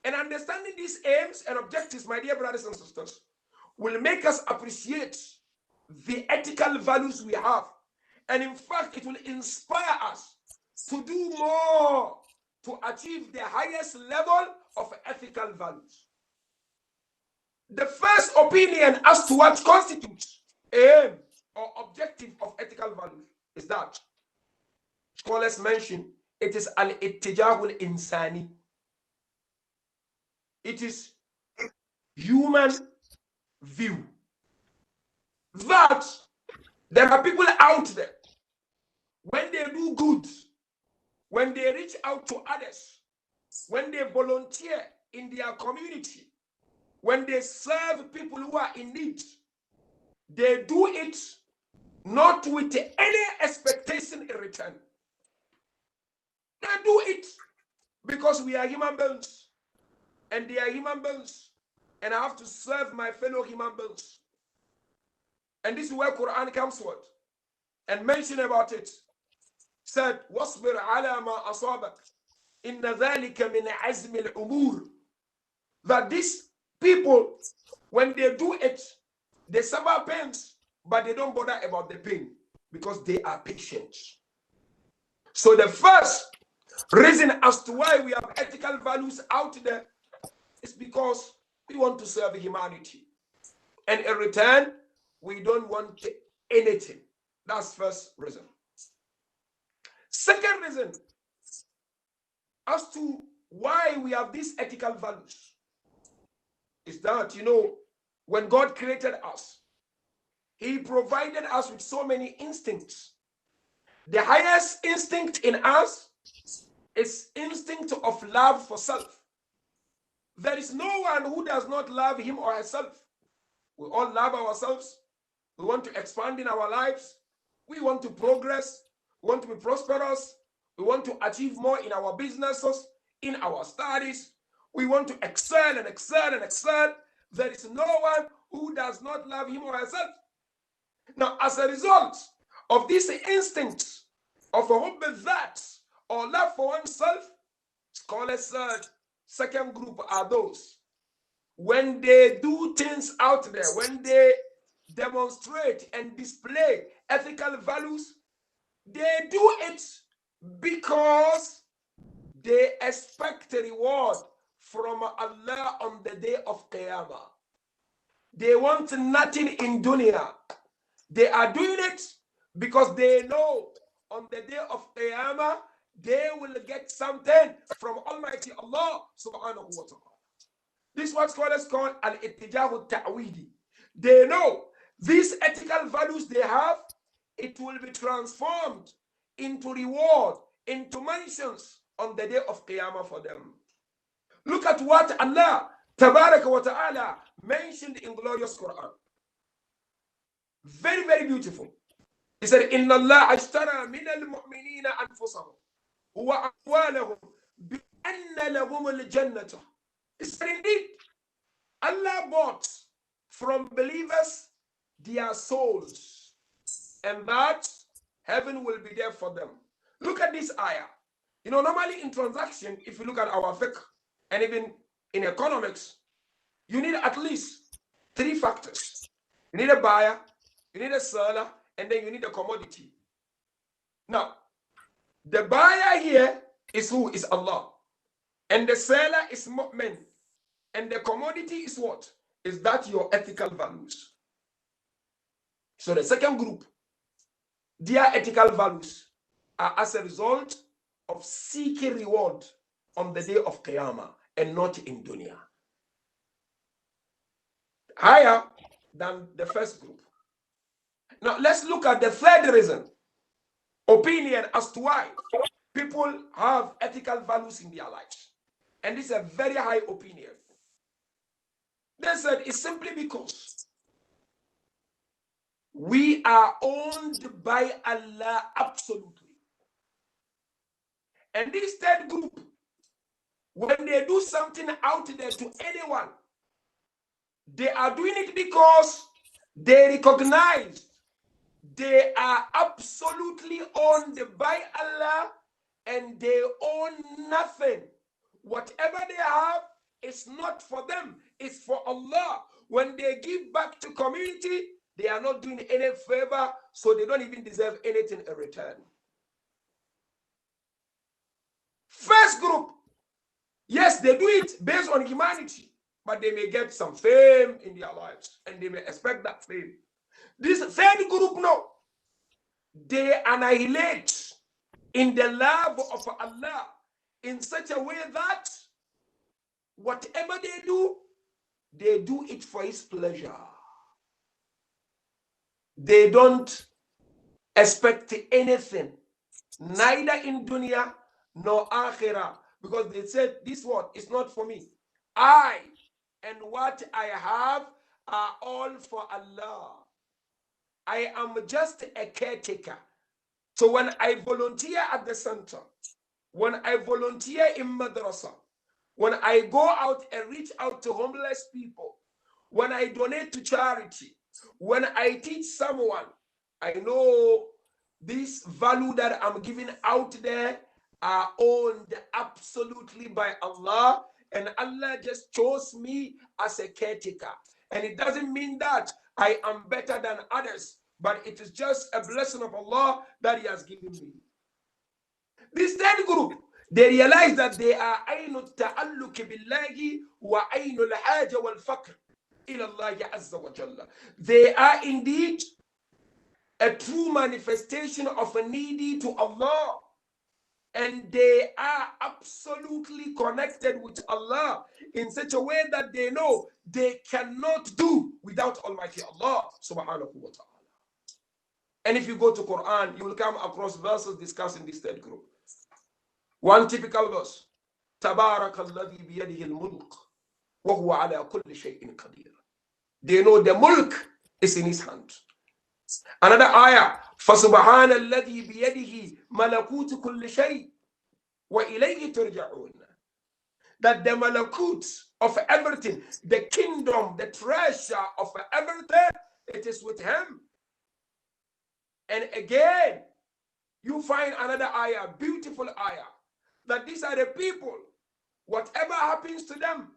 And understanding these aims and objectives, my dear brothers and sisters, will make us appreciate the ethical values we have. And in fact, it will inspire us to do more to achieve the highest level of ethical values. The first opinion as to what constitutes aim or objective of ethical values is that scholars mention it is al-ittijahul insani. It is human view. That there are people out there, when they do good, when they reach out to others, when they volunteer in their community, when they serve people who are in need, they do it not with any expectation in return. They do it because we are human beings and they are human beings, and I have to serve my fellow human beings. And this is where Quran comes with and mention about it. Said, "Wasbir ala ma asabak, inna dhalika min azmi al-umur." That these people, when they do it, they suffer pains, but they don't bother about the pain because they are patient. So the first reason as to why we have ethical values out there is because we want to serve humanity. And in return, we don't want anything. That's first reason. Second reason as to why we have these ethical values is that, when God created us, He provided us with so many instincts. The highest instinct in us is instinct of love for self. There is no one who does not love him or herself. We all love ourselves. We want to expand in our lives. We want to progress. We want to be prosperous. We want to achieve more in our businesses, in our studies. We want to excel and excel and excel. There is no one who does not love him or herself. Now, as a result of this instinct of a hubb that or love for oneself, scholars said, second group are those when they do things out there, when they demonstrate and display ethical values, they do it because they expect a reward from Allah on the day of Qiyamah. They want nothing in dunya. They are doing it because they know on the day of Qiyamah they will get something from Almighty Allah subhanahu wa ta'ala. This is what scholars call al-ittijahu ta'widi. They know these ethical values they have, it will be transformed into reward, into mansions on the day of Qiyamah for them. Look at what Allah Tabaraka wa ta'ala mentioned in glorious Quran. Very, very beautiful. He said, Inna Allah ashtara min al-mu'minina anfusahum wa amwalahum bi anna lahum al-jannata. He said, indeed, Allah bought from believers their souls, and that heaven will be there for them. Look at this ayah. Normally in transaction, if you look at our fiqh, and even in economics, you need at least 3 factors. You need a buyer, you need a seller, and then you need a commodity. Now, the buyer here is who? Is Allah. And the seller is mu'min. And the commodity is what? Is that your ethical values? So the second group, their ethical values are as a result of seeking reward on the day of Qiyamah and not in dunya. Higher than the first group. Now let's look at the third reason, opinion as to why people have ethical values in their lives. And this is a very high opinion. They said it's simply because we are owned by Allah absolutely. And this third group, when they do something out there to anyone, they are doing it because they recognize they are absolutely owned by Allah and they own nothing. Whatever they have is not for them, it's for Allah. When they give back to community, they are not doing any favor, so they don't even deserve anything in return. First group, yes, they do it based on humanity, but they may get some fame in their lives and they may expect that fame. This third group, no, they annihilate in the love of Allah in such a way that whatever they do it for His pleasure. They don't expect anything, neither in dunya nor akhirah, because they said this word is not for me. I and what I have are all for Allah. I am just a caretaker. So when I volunteer at the center, when I volunteer in madrasa, when I go out and reach out to homeless people, when I donate to charity, when I teach someone, I know this value that I'm giving out there are owned absolutely by Allah, and Allah just chose me as a caretaker. And it doesn't mean that I am better than others, but it is just a blessing of Allah that He has given me. This third group, they realize that they are عين التعلق بالله وعين الحاجة والفقر إلى الله عز وجل. They are indeed a true manifestation of a needy to Allah, and they are absolutely connected with Allah in such a way that they know they cannot do without Almighty Allah subhanahu wa ta'ala. And if you go to Quran, you will come across verses discussing this third group. One typical verse, تبارك الذي بيده الملك وهو على كل شيء قدير. They know the mulk is in His hand. Another ayah, فسبحان الذي بيده ملكوت كل شيء وإليه ترجعون. That the malakut of everything, the kingdom, the treasure of everything, it is with Him. And again, you find another ayah, beautiful ayah, that these are the people, whatever happens to them,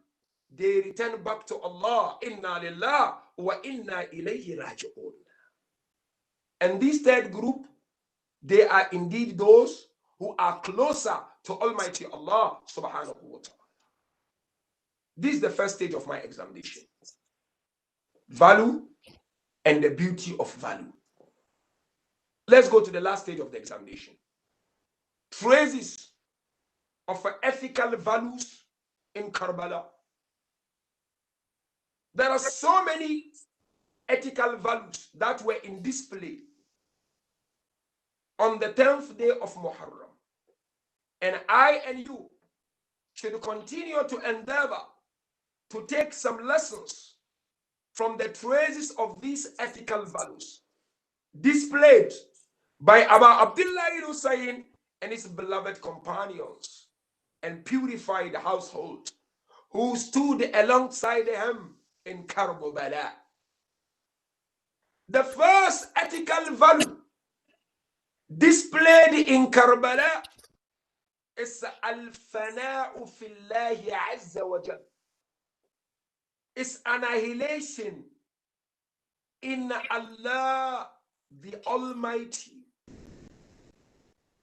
they return back to Allah. Inna lillah wa inna ilayhi raji'un. And this third group, they are indeed those who are closer to Almighty Allah subhanahu wa ta'ala. This is the first stage of my examination. Value and the beauty of value. Let's go to the last stage of the examination. Traces of ethical values in Karbala. There are so many ethical values that were in display on the 10th day of Muharram. And I and you should continue to endeavor to take some lessons from the traces of these ethical values displayed by Abu Abdullah Hussein and his beloved companions and purified household who stood alongside him in Karbala. The first ethical value displayed in Karbala is al-fana'u fillahi azza wa jal. It's annihilation in Allah the Almighty.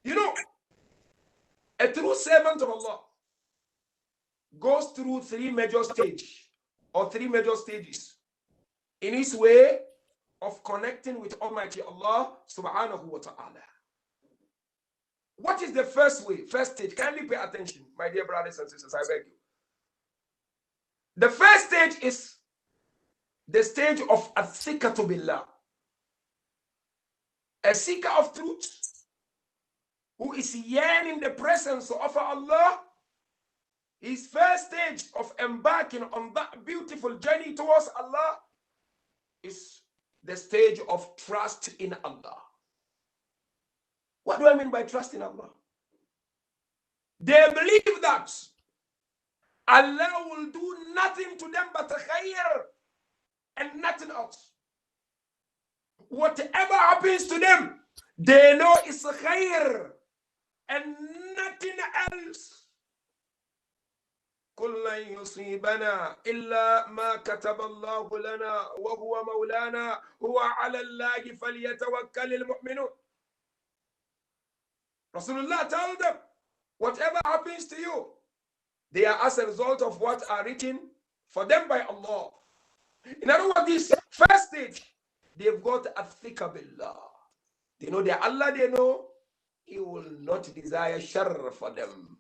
You know, a true servant of Allah, goes through three major stages in his way of connecting with Almighty Allah subhanahu wa ta'ala. What is the first way, first stage? Kindly pay attention, my dear brothers and sisters, I beg you. The first stage is the stage of as-sikatu billah. A seeker of truth who is yearning the presence of Allah. His first stage of embarking on that beautiful journey towards Allah is the stage of trust in Allah. What do I mean by trust in Allah? They believe that Allah will do nothing to them but khair and nothing else. Whatever happens to them, they know it's khair and nothing else. قل لن يصيبنا إلا ما كتب الله لنا وهو مولانا هو على الله فليتوكل المؤمنون. Rasulullah told them, whatever happens to you, they are as a result of what are written for them by Allah. In other words, this first stage, they've got athika billah. They know that Allah, they know He will not desire shar for them.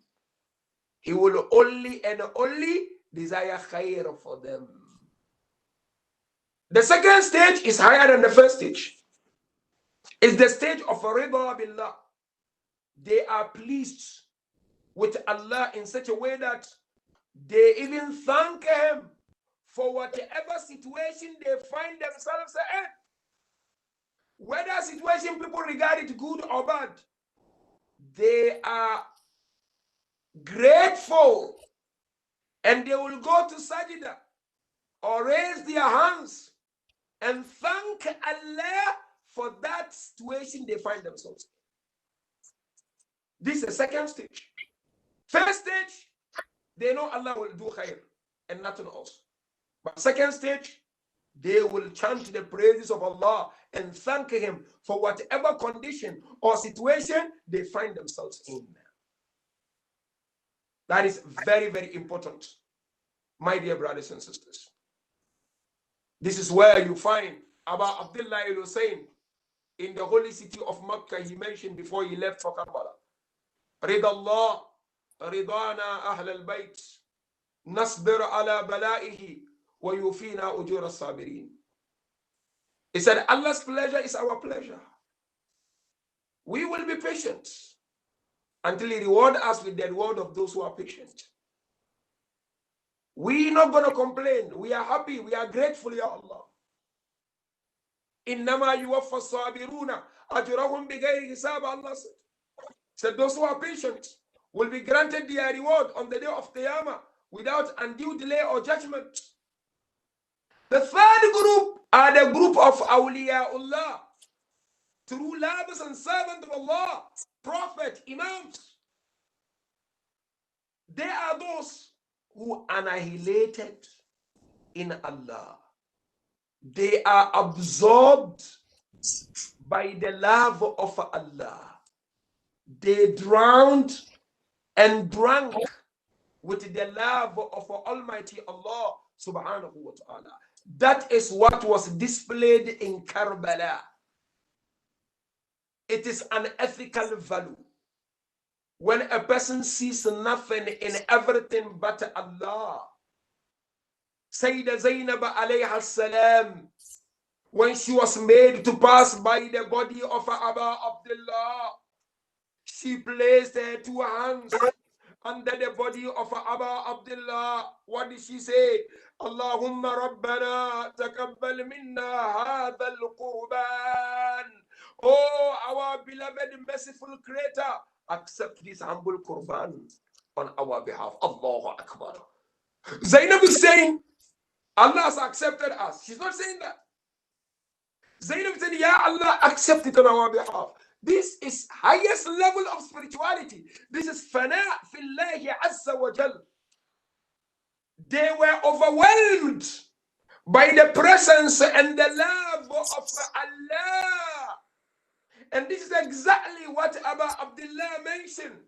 He will only and only desire khair for them. The second stage is higher than the first stage. It's the stage of rida billah. They are pleased with Allah in such a way that they even thank Him for whatever situation they find themselves in. Whether situation people regard it good or bad, they are grateful and they will go to sajda or raise their hands and thank Allah for that situation they find themselves in. This is the second stage. First stage, they know Allah will do khair and nothing else. But second stage, they will chant the praises of Allah and thank Him for whatever condition or situation they find themselves in. That is very, very important, my dear brothers and sisters. This is where you find Abu Abdullah al-Hussein in the holy city of Makkah. He mentioned before he left for Karbala, Ridallah, Ridana Ahl al-Bayt, Nasbir ala balaihi, wa yufina ujur as-sabirin. He said, Allah's pleasure is our pleasure. We will be patient until He reward us with the reward of those who are patient. We're not going to complain. We are happy. We are grateful, Ya Allah. Innama yuwaffa sabiruna ajrahum bighayri hisab, Allah said, those who are patient will be granted their reward on the day of Qiyamah without undue delay or judgment. The third group are the group of awliyaullah, true lovers and servants of Allah, prophet, imams. They are those who annihilated in Allah. They are absorbed by the love of Allah. They drowned and drank with the love of Almighty Allah subhanahu wa ta'ala. That is what was displayed in Karbala. It is an ethical value. When a person sees nothing in everything but Allah. Sayyidah Zainab alayha salam, when she was made to pass by the body of Abu Abdullah, she placed her two hands under the body of Abu Abdullah. What did she say? Allahumma Rabbana taqabbal minna hadha al-qurban. Oh, our beloved merciful Creator, accept this humble qurban on our behalf. Allahu Akbar. Zainab is saying, Allah has accepted us. She's not saying that. Zainab said, Ya Allah, accept it on our behalf. This is highest level of spirituality. This is fana fillahi azza wa jal. They were overwhelmed by the presence and the love of Allah. And this is exactly what Abu Abdullah mentioned.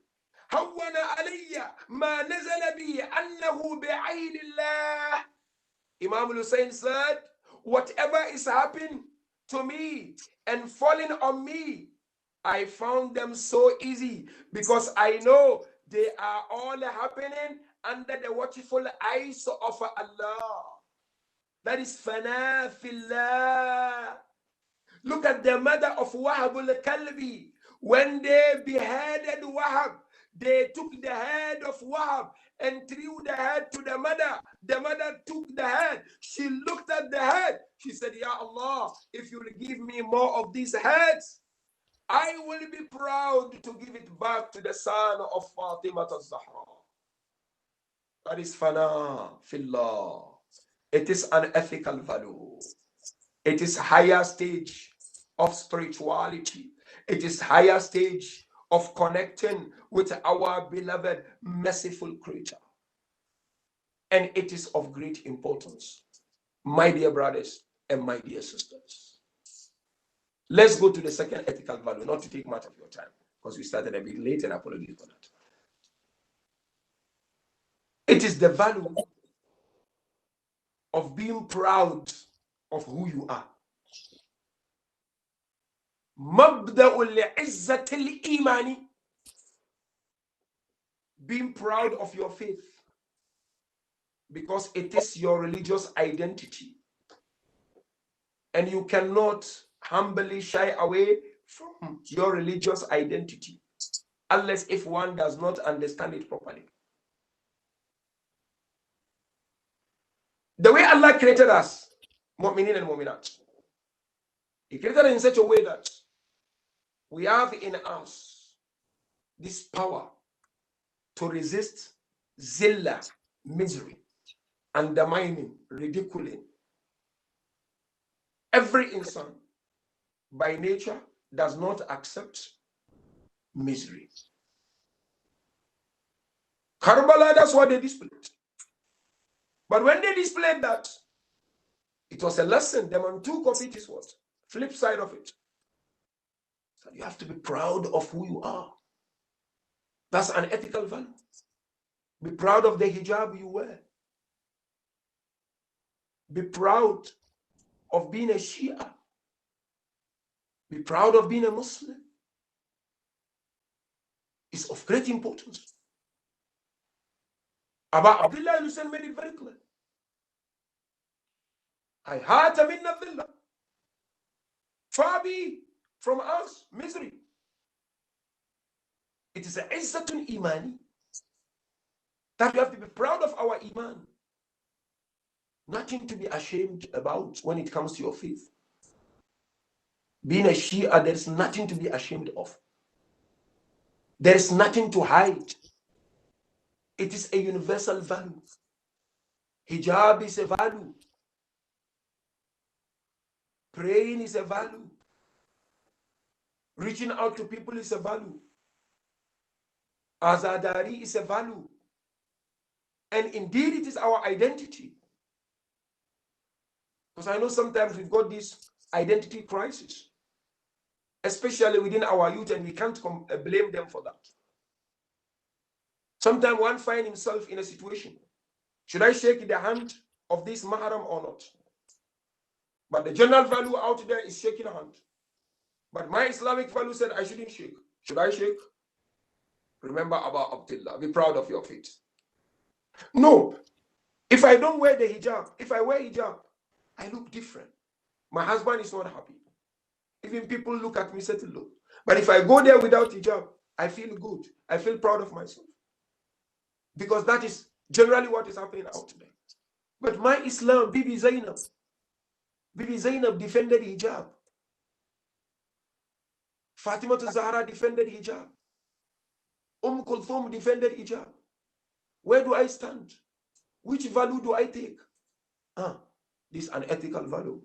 هون علي ما نزل بي أنه بعين الله. Imam Hussein said, whatever is happening to me and falling on me, I found them so easy because I know they are all happening under the watchful eyes of Allah. That is fana fillah. Look at the mother of Wahab al-Kalbi. When they beheaded Wahab, they took the head of Wahab and threw the head to the mother. The mother took the head. She looked at the head. She said, Ya Allah, if you will give me more of these heads, I will be proud to give it back to the son of Fatima al-Zahra. That is fana fillah. It is an ethical value. It is higher stage of spirituality. It is higher stage of connecting with our beloved merciful creator. And it is of great importance, my dear brothers and my dear sisters. Let's go to the second ethical value, not to take much of your time, because we started a bit late and apologies for that. It is the value of being proud of who you are. مبدأ العزة الإيماني. Being proud of your faith, because it is your religious identity. And you cannot humbly shy away from your religious identity unless if one does not understand it properly. The way Allah created us, mu'minin and mu'minat, He created us in such a way that we have in us this power to resist zillah, misery, undermining, ridiculing. Every insan by nature does not accept misery. Karbala, that's what they displayed. But when they displayed that, it was a lesson. The man took of it is what? Flip side of it. So you have to be proud of who you are. That's an ethical value. Be proud of the hijab you wear. Be proud of being a Shia. Be proud of being a Muslim. It's of great importance. About Abdullah Hussein made it very clear. I had a minna billah. Far be from us misery. It is a izzatun imani that we have to be proud of our iman. Nothing to be ashamed about when it comes to your faith. Being a Shia, there's nothing to be ashamed of. There's nothing to hide. It is a universal value. Hijab is a value. Praying is a value. Reaching out to people is a value. Azadari is a value. And indeed, it is our identity. Because I know sometimes we've got this identity crisis, especially within our youth, and we can't blame them for that. Sometimes one finds himself in a situation. Should I shake the hand of this mahram or not? But the general value out there is shaking a hand. But my Islamic value said I shouldn't shake. Should I shake? Remember about Abdullah. Be proud of your faith. No. If I don't wear the hijab, if I wear hijab, I look different. My husband is not happy. Even people look at me and say, look. But if I go there without hijab, I feel good. I feel proud of myself. Because that is generally what is happening out there. But my Islam, Bibi Zainab defended hijab. Fatima Zahra defended hijab. Kulthum defended hijab. Where do I stand? Which value do I take? This is an ethical value,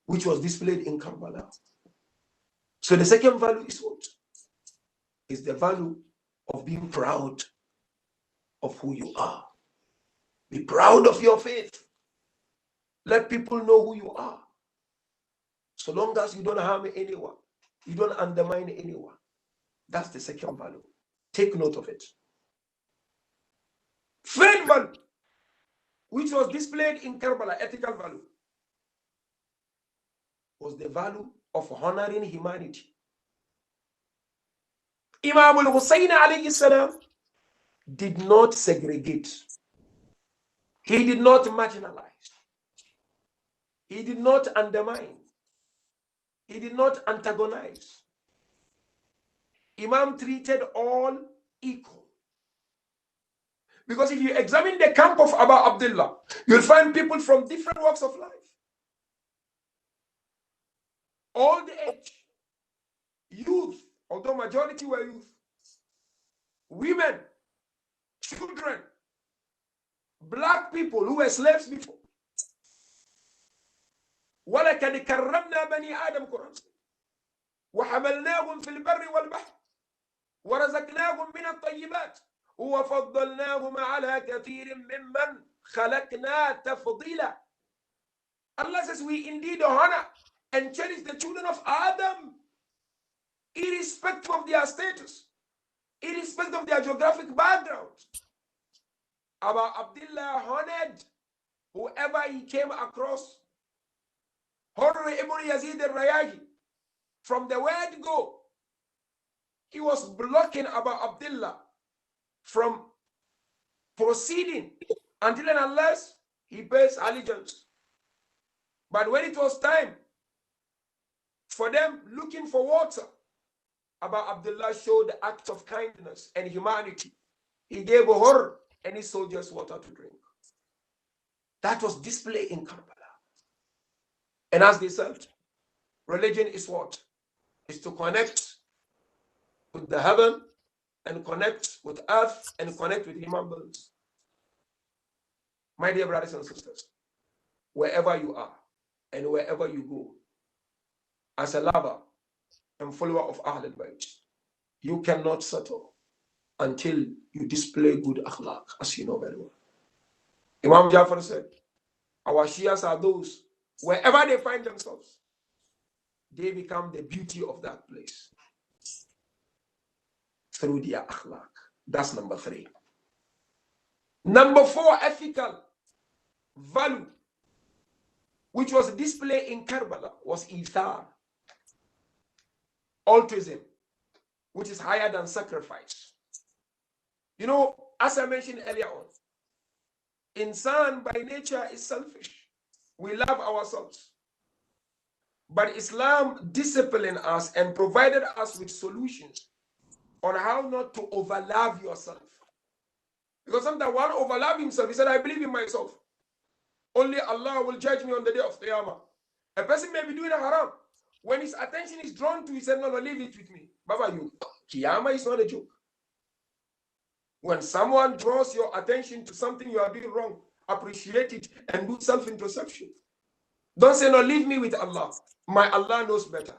which was displayed in Karbala. So the second value is what? Is the value of being proud of who you are. Be proud of your faith. Let people know who you are. So long as you don't harm anyone, you don't undermine anyone. That's the second value. Take note of it. Third value, which was displayed in Karbala, ethical value, was the value of honoring humanity. Imam al-Hussein alayhi salam did not segregate. He did not marginalize. He did not undermine. He did not antagonize. Imam treated all equal. Because if you examine the camp of Abu Abdullah, you'll find people from different walks of life. All the age, youth, although majority were youth, women, children, black people who were slaves before. وَلَكَدْ كَرَّمْنَا بَنِي آدَمَ قرآن وَحَمَلْنَاهُمْ فِي الْبَرِّ وَالْبَحْرِ وَرَزَقْنَاهُم مِّنَ الطَّيِّبَاتِ وَفَضَّلْنَاهُمْ عَلَى كَثِيرٍ مِّمَّنْ خَلَقْنَا تَفْضِيلًا. Allah says, we indeed honor and cherish the children of Adam, irrespective of their status, irrespective of their geographic background. Abu Abdullah honored whoever he came across. Hurr ibn Yazid al-Rayahi, from the word go, he was blocking Abu Abdullah from proceeding until and unless he pays allegiance. But when it was time for them looking for water, Abu Abdullah showed the act of kindness and humanity. He gave Hurr and his soldiers water to drink. That was displayed in Karbala. And as they said, religion is what? Is to connect with the heaven and connect with earth and connect with human beings. My dear brothers and sisters, wherever you are and wherever you go, as a lover and follower of Ahl al-Bayt, you cannot settle until you display good akhlaq, as you know very well. Imam Jafar said, our Shias are those, wherever they find themselves, they become the beauty of that place through their akhlaq. That's number 3. Number 4, ethical value, which was displayed in Karbala, was ithar, altruism, which is higher than sacrifice. You know, as I mentioned earlier on, insan by nature is selfish. We love ourselves. But Islam disciplined us and provided us with solutions on how not to overlove yourself. Because sometimes one overlove himself. He said, I believe in myself. Only Allah will judge me on the day of Qiyamah. A person may be doing a haram. When his attention is drawn to, he said, no, leave it with me. Baba, you, Qiyamah is not a joke. When someone draws your attention to something you are doing wrong, appreciate it and do self-introspection. Don't say, no, leave me with Allah. My Allah knows better.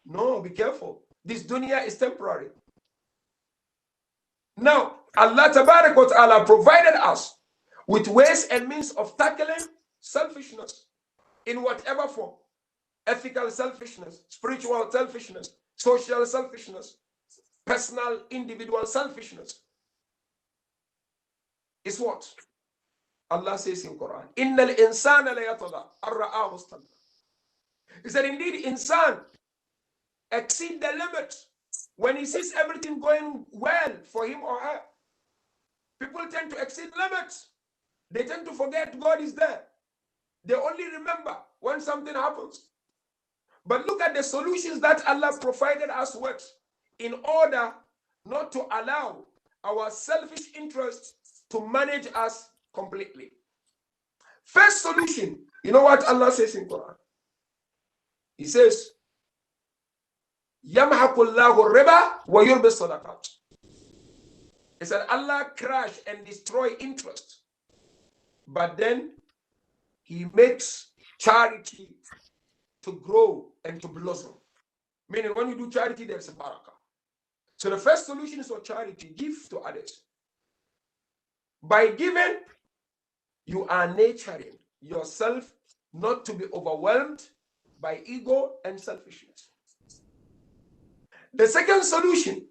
No, be careful. This dunya is temporary. Now, Allah Tabarak wa Ta'ala provided us with ways and means of tackling selfishness in whatever form. Ethical selfishness, spiritual selfishness, social selfishness, personal, individual selfishness. Is what? Allah says in Quran, Innal insana la yatgha an ra'ahu istagna. He said, indeed, insan exceed the limit when he sees everything going well for him or her. People tend to exceed limits. They tend to forget God is there. They only remember when something happens. But look at the solutions that Allah provided us with in order not to allow our selfish interests to manage us completely. First solution, you know what Allah says in Quran? He says, Yamhaqullahu riba wa yurbi sadaqat. He said, Allah crush and destroy interest. But then he makes charity to grow and to blossom. Meaning when you do charity, there's a barakah. So the first solution is for charity, give to others. By giving, you are nurturing yourself not to be overwhelmed by ego and selfishness. The second solution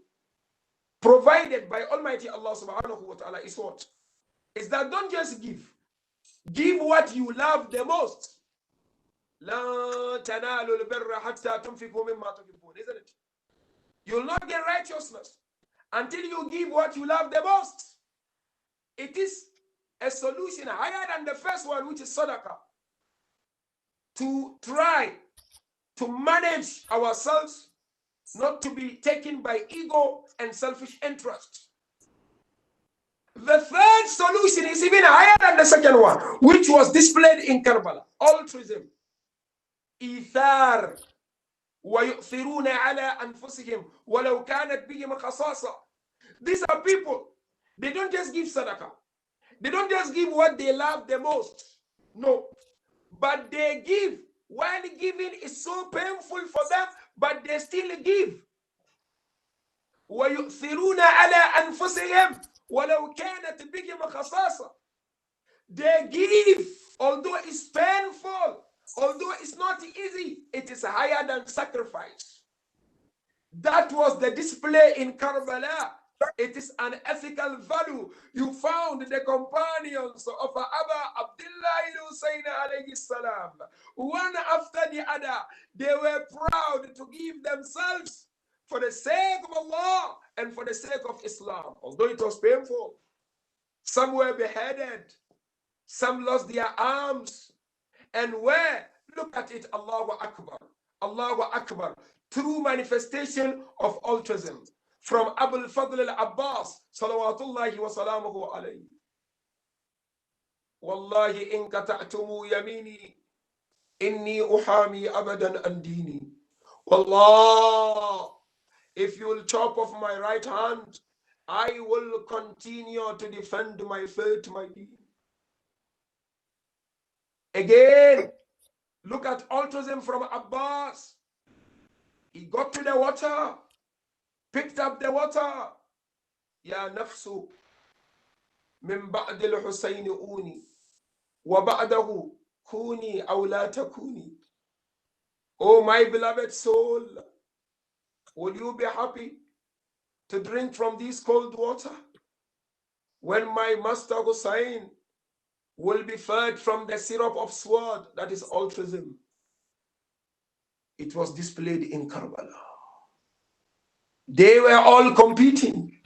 provided by Almighty Allah subhanahu wa ta'ala is what? Is that don't just give. Give what you love the most. لا تنالوا البر حتى تنفقوا مما تحبون, isn't it? You'll not get righteousness until you give what you love the most. It is a solution higher than the first one, which is sadaqah, to try to manage ourselves not to be taken by ego and selfish interest. The third solution is even higher than the second one, which was displayed in Karbala. Altruism. إيثار ويؤثرون على أنفسهم ولو كانت بهم خصاصة. These are people, they don't just give sadaqah. They don't just give what they love the most. No. But they give. While giving is so painful for them, but they still give. ويؤثرون على أنفسهم ولو كانت بهم خصاصة. They give, although it's painful, although it's not easy, it is higher than sacrifice. That was the display in Karbala. It is an ethical value. You found the companions of Abba Abdullah Hussein alayhi salam. One after the other, they were proud to give themselves for the sake of Allah and for the sake of Islam. Although it was painful. Some were beheaded. Some lost their arms. And where? Look at it, Allahu Akbar. Allahu Akbar. True manifestation of altruism. From Abul Fadl al-Abbas, salawatullahi wa salamuhu alayhi. Wallahi in kata'tumu yamini, inni uhami abadan an dini. Wallah, if you will chop off my right hand, I will continue to defend my faith, my deen. Again, look at altruism from Abbas. He got to the water, picked up the water. Ya nafsu min ba'd al-Husayn uni wa ba'dahu kuni aw la takuni. Oh my beloved soul, will you be happy to drink from this cold water when my master Hussein will be fed from the syrup of sword? That is altruism. It was displayed in Karbala. They were all competing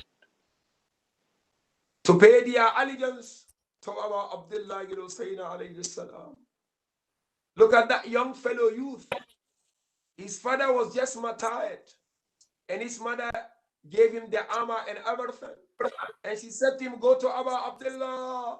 to pay their allegiance to our Abdullah Hussein alayhi salam. Look at that young fellow youth. His father was just martyred, and his mother gave him the armor and everything. And she said to him, go to Abu Abdullah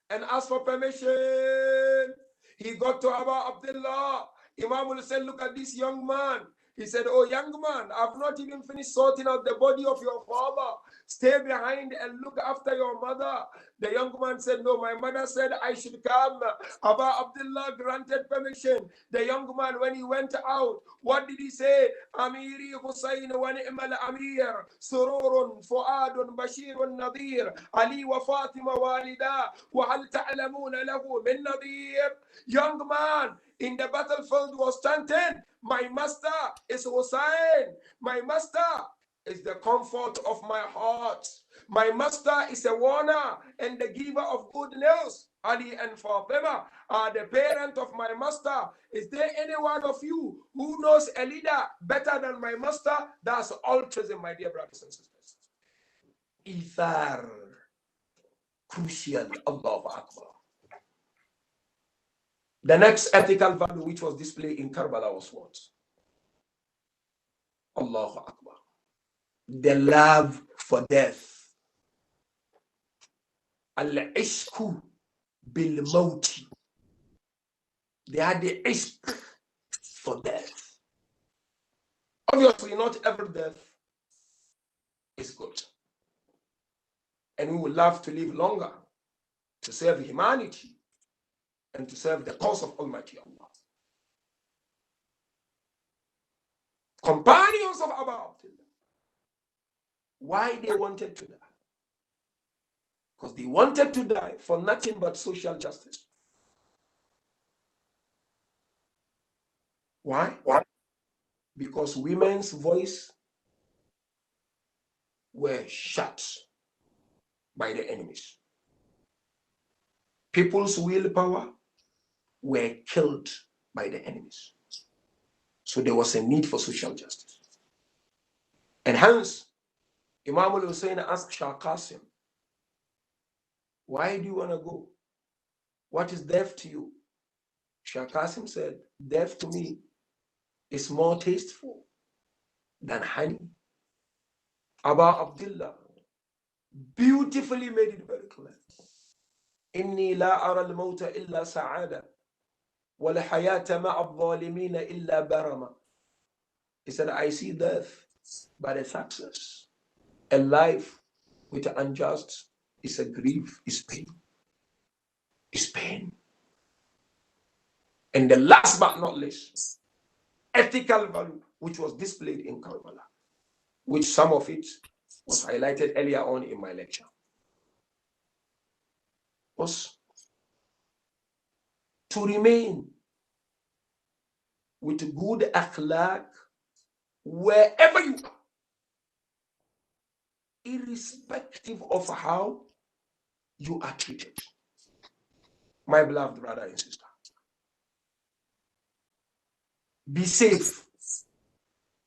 and ask for permission. He got to Abu Abdullah. Imam will say, look at this young man. He said, oh, young man, I've not even finished sorting out the body of your father. Stay behind and look after your mother. The young man said, no, my mother said I should come. Abu Abdullah granted permission. The young man, when he went out, what did he say? Amiri Hussein wa ni'mal amir, sururun, fuadun, bashirun, nadir, Ali wa Fatima walida, wa hal ta'lamuna lahu min nadir. Young man in the battlefield was chanting, my master is Hussein. My master is the comfort of my heart. My master is a warner and the giver of good news. Ali and Fatima are the parent of my master. Is there any one of you who knows a leader better than my master? That's altruism, my dear brothers and sisters. Ithar. Crucial. Allahu Akbar. The next ethical value which was displayed in Karbala was what? Allahu Akbar. The love for death. Al-ishku bil-mawti. They had the ishq for death. Obviously, not every death is good. And we would love to live longer to serve humanity and to serve the cause of Almighty Allah. Companions of Abu Abdullah, why they wanted to die? Because they wanted to die for nothing but social justice. Why? Because women's voice were shot by the enemies. People's willpower were killed by the enemies. So there was a need for social justice. And hence, Imam al-Hussein asked Shah Qasim, why do you want to go? What is death to you? Shah Qasim said, death to me is more tasteful than honey. Aba Abdullah beautifully made it very clear. Inni la ara al-mawta illa sa'ada wa la hayata ma'a al-zalimina illa barama. He said, I see death but a success. A life with the unjust is a grief, is pain. Is pain. And the last but not least, ethical value, which was displayed in Karbala, which some of it was highlighted earlier on in my lecture, was to remain with good akhlaq wherever you are, irrespective of how you are treated. My beloved brother and sister, be safe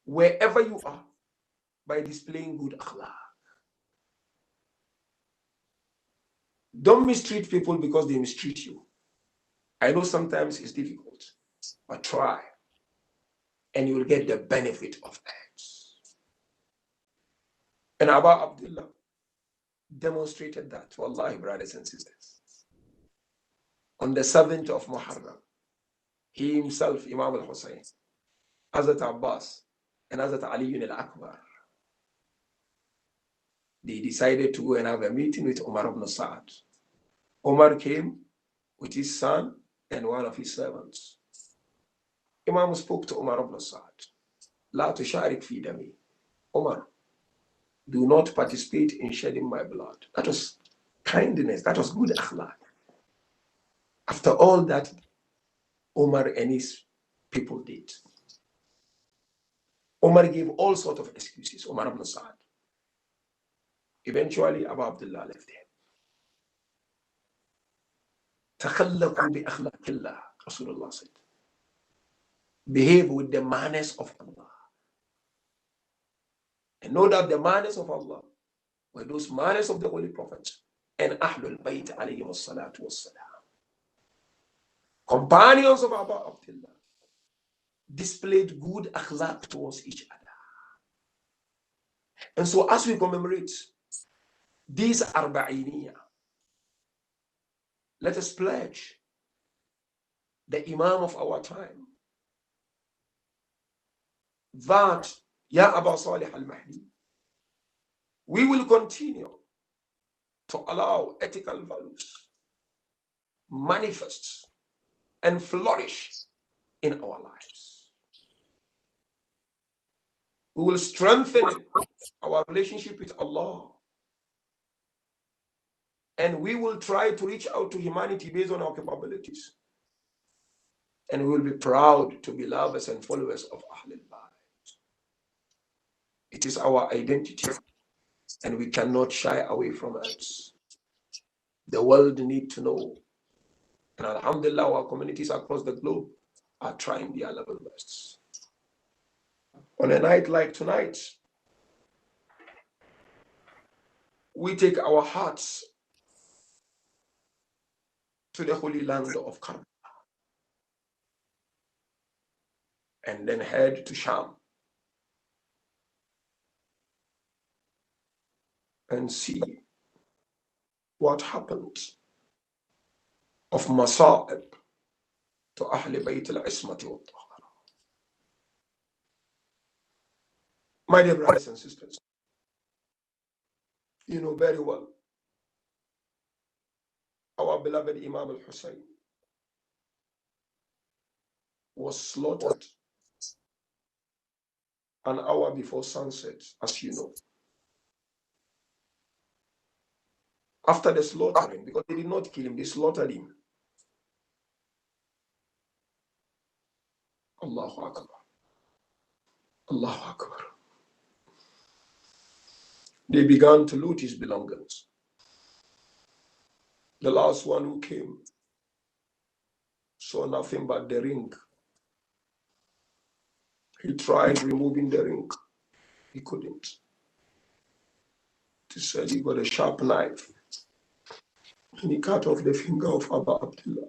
wherever you are by displaying good akhlaq. Don't mistreat people because they mistreat you. I know sometimes it's difficult, but try, and you will get the benefit of that. And Abu Abdullah demonstrated that, wallahi, brothers and sisters. On the 7th of Muharram, he himself, Imam al-Hussein, Hazrat Abbas, and Hazrat Ali al-Akbar, they decided to go and have a meeting with Umar ibn Sa'ad. Umar came with his son and one of his servants. Imam spoke to Umar ibn Sa'ad. La tusharik fi dami. Umar, do not participate in shedding my blood. That was kindness. That was good akhlaq. After all that Umar and his people did, Umar gave all sorts of excuses, Umar ibn Sa'ad. Eventually, Abu Abdullah left him. تَخَلَّقُوا بِأَخْلَاقِ اللَّهِ, Rasulullah said. Behave with the manners of Allah. And know that the manners of Allah were those manners of the Holy Prophets and Ahlul Bayt alayhi wassalatu wassalam. Companions of Abu Abdullah displayed good akhlaq towards each other. And so as we commemorate these Arbaeeniyah, let us pledge the Imam of our time that, Ya Aba Salih al-Mahdi, we will continue to allow ethical values manifest and flourish in our lives. We will strengthen our relationship with Allah, and we will try to reach out to humanity based on our capabilities. And we will be proud to be lovers and followers of Ahlul Bayt. It is our identity, and we cannot shy away from it. The world needs to know. And alhamdulillah, our communities across the globe are trying their level best. On a night like tonight, we take our hearts to the holy land of Karbala and then head to Sham and see what happened of Masa'ib to Ahl Bayt al-Ismati wa Tahara. My dear brothers and sisters, you know very well our beloved Imam al-Hussein was slaughtered an hour before sunset, as you know. After the slaughtering, because they did not kill him, they slaughtered him. Allahu Akbar. Allahu Akbar. They began to loot his belongings. The last one who came saw nothing but the ring. He tried removing the ring. He couldn't. He said he got a sharp knife and he cut off the finger of Abu Abdullah.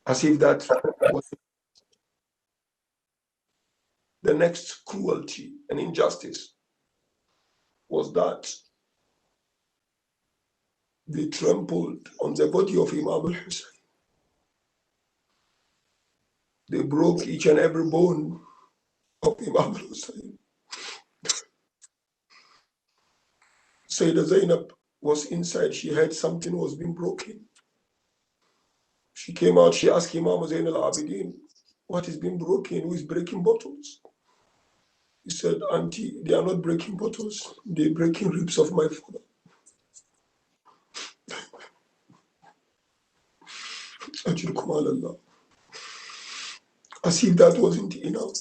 As if that was the next cruelty and injustice was that they trampled on the body of Imam al-Hussein. They broke each and every bone of Imam al-Hussein. Sayyidah Zainab was inside. She heard something was being broken. She came out. She asked Imam Zain al-Abidin, what is being broken? Who is breaking bottles? He said, Auntie, they are not breaking bottles. They're breaking ribs of my father. As if that wasn't enough.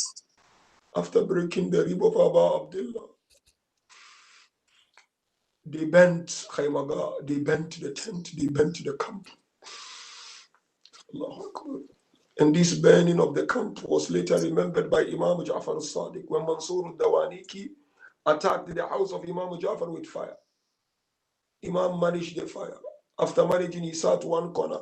After breaking the rib of Abu Abdullah, they bent Khaymaga, they bent the tent, they bent the camp. Allahu Akbar. And this burning of the camp was later remembered by Imam Ja'far al-Sadiq when Mansur al-Dawaniki attacked the house of Imam Ja'far with fire. Imam managed the fire. After managing, he sat one corner.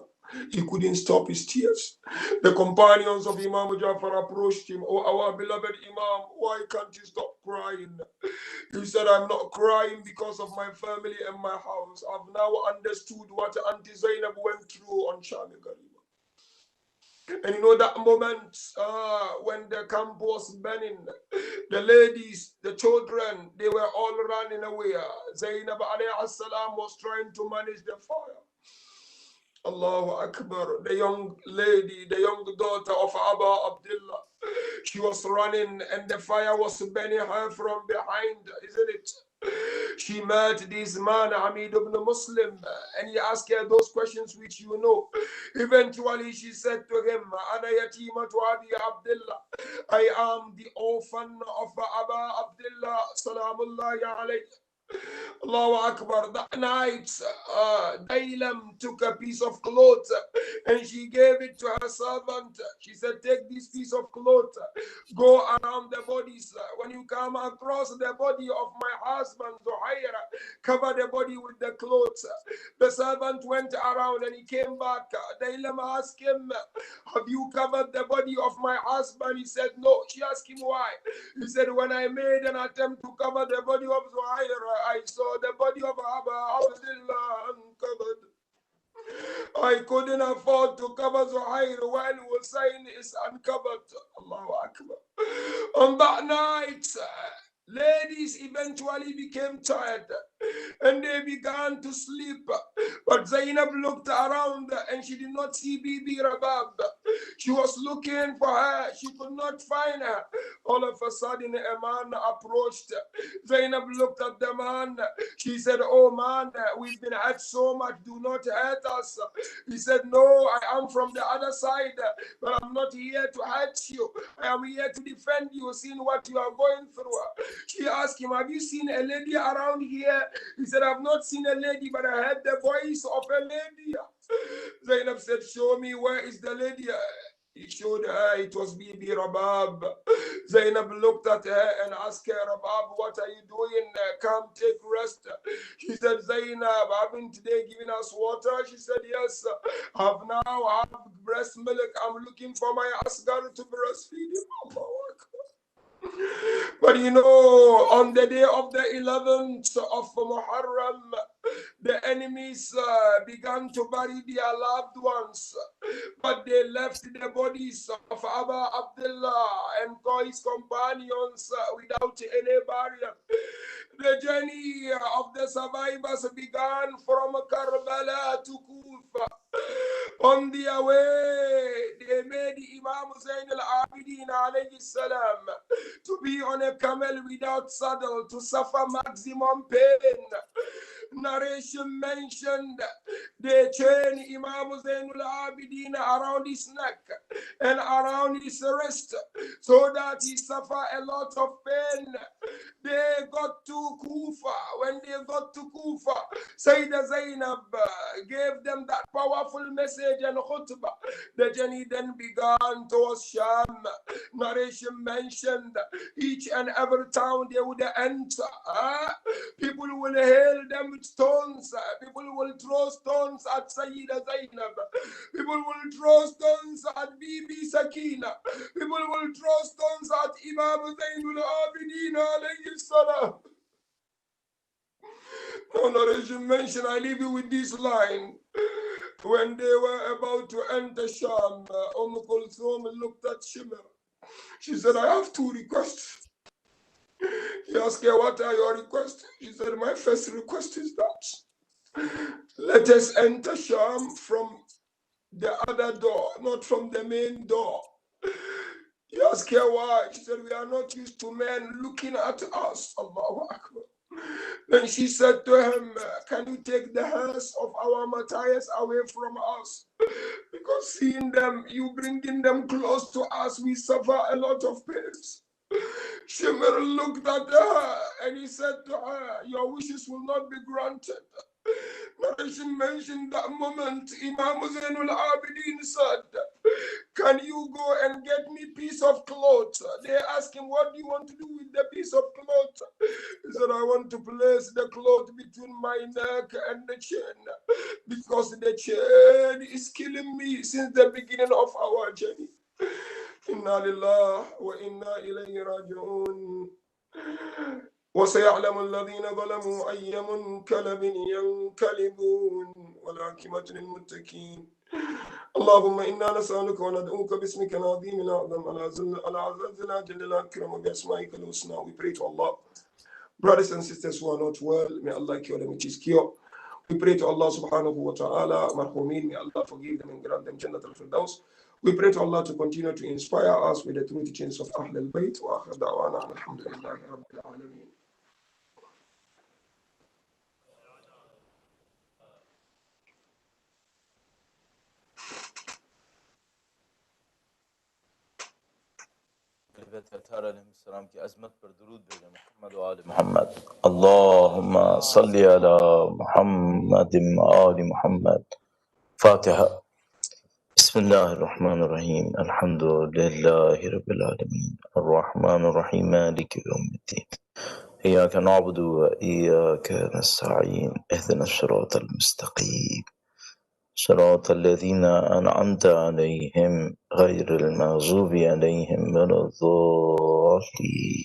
He couldn't stop his tears. The companions of Imam Ja'far approached him. Oh, our beloved Imam, why can't you stop crying? He said, I'm not crying because of my family and my house. I've now understood what Auntie Zainab went through on Shami Garima. And you know that moment when the camp was burning, the ladies, the children, they were all running away. Zainab alayhi salam was trying to manage the fire. Allahu Akbar, the young lady, the young daughter of Abu Abdullah, she was running and the fire was burning her from behind, isn't it? She met this man, Hamid ibn Muslim, and he asked her those questions which you know. Eventually, she said to him, Ana yatimatu Abi Abdullah, I am the orphan of Abu Abdullah, salamullahi alayhi. Allahu Akbar. That night, Dailam took a piece of cloth and she gave it to her servant. She said, take this piece of cloth, go around the bodies. When you come across the body of my husband, Zuhaira, cover the body with the clothes. The servant went around and he came back. Dailam asked him, have you covered the body of my husband? He said, no. She asked him why. He said, when I made an attempt to cover the body of Zuhaira, I saw the body of Abu Abdullah uncovered. I couldn't afford to cover Zuhair while Hussein is uncovered. Allahu Akbar. On that night, ladies eventually became tired and they began to sleep. But Zainab looked around and she did not see Bibi Rabab. She was looking for her. She could not find her. All of a sudden, a man approached. Zainab looked at the man. She said, oh man, we've been hurt so much. Do not hurt us. He said, no, I am from the other side, but I'm not here to hurt you. I am here to defend you, seeing what you are going through. She asked him, have you seen a lady around here? He said, I've not seen a lady, but I heard the voice of a lady. Zainab said, show me, where is the lady? He showed her, it was Bibi Rabab. Zainab looked at her and asked her, Rabab, what are you doing? Come take rest. She said, Zainab, haven't they given us water? She said, yes. I've now have breast milk. I'm looking for my asgar to breastfeed him. But you know, on the day of the 11th of Muharram, the enemies began to bury their loved ones, but they left the bodies of Abu Abdullah and his companions without any barrier. The journey of the survivors began from Karbala to Kufa. On their way, they made Imam Zain al-Abidin alayhi salam to be on a camel without saddle, to suffer maximum pain. Narration narration mentioned they chain Imam Zainul Abidin around his neck and around his wrist so that he suffer a lot of pain. They got to Kufa. When they got to Kufa, Sayyidah Zainab gave them that powerful message and khutbah. The journey then began towards Sham. Narration mentioned each and every town they would enter. People will hail them with stones. People will throw stones at Sayyidah Zainab. People will throw stones at Bibi Sakina. People will throw stones at Imam Zainul Abidin alayhi salam. No narration mentioned, I leave you with this line. When they were about to enter Sham, Kulthum looked at Shimmer. She said, I have 2 requests. He asked her, what are your requests? She said, my first request is that let us enter Sham from the other door, not from the main door. He asked her why. She said, we are not used to men looking at us. Allahu Akbar. Then she said to him, can you take the hairs of our Matthias away from us? Because seeing them, you bringing them close to us, we suffer a lot of pains. Shimmer looked at her and he said to her, your wishes will not be granted. Narration mentioned that moment, Imam Zainul Abidin said, can you go and get me piece of cloth? They asked him, what do you want to do with the piece of cloth? He said, I want to place the cloth between my neck and the chain because the chain is killing me since the beginning of our journey. Inna lillahi wa inna ilayhi raji'un. وسيعلم الذين ظلموا أي منقلب ينقلبون والعاقبة للمتقين. اللهم إنا نسألك وندعوك باسمك العظيم الأعظم على جل الأكرم وبأسمائك الحسنى. We pray to Allah. Brothers and sisters who are not well, may Allah cure them with His cure. We pray to Allah subhanahu wa ta'ala, marhumin, may Allah forgive them and grant them Jannat al-Firdaus. We pray to Allah to continue to inspire us with the true teachings of Ahl al-Bayt. Wa akhir da'wana alhamdulillahi rabbil alameen. محمد اللهم صل على محمد وآل محمد. فاتحة. بسم الله الرحمن الرحيم. الحمد لله رب العالمين الرحمن الرحيم مالك يوم الدين إياك نعبد وإياك نستعين اهدنا الصراط المستقيم صراط الذين أنعمت عليهم غير المغضوب عليهم ولا الضالين.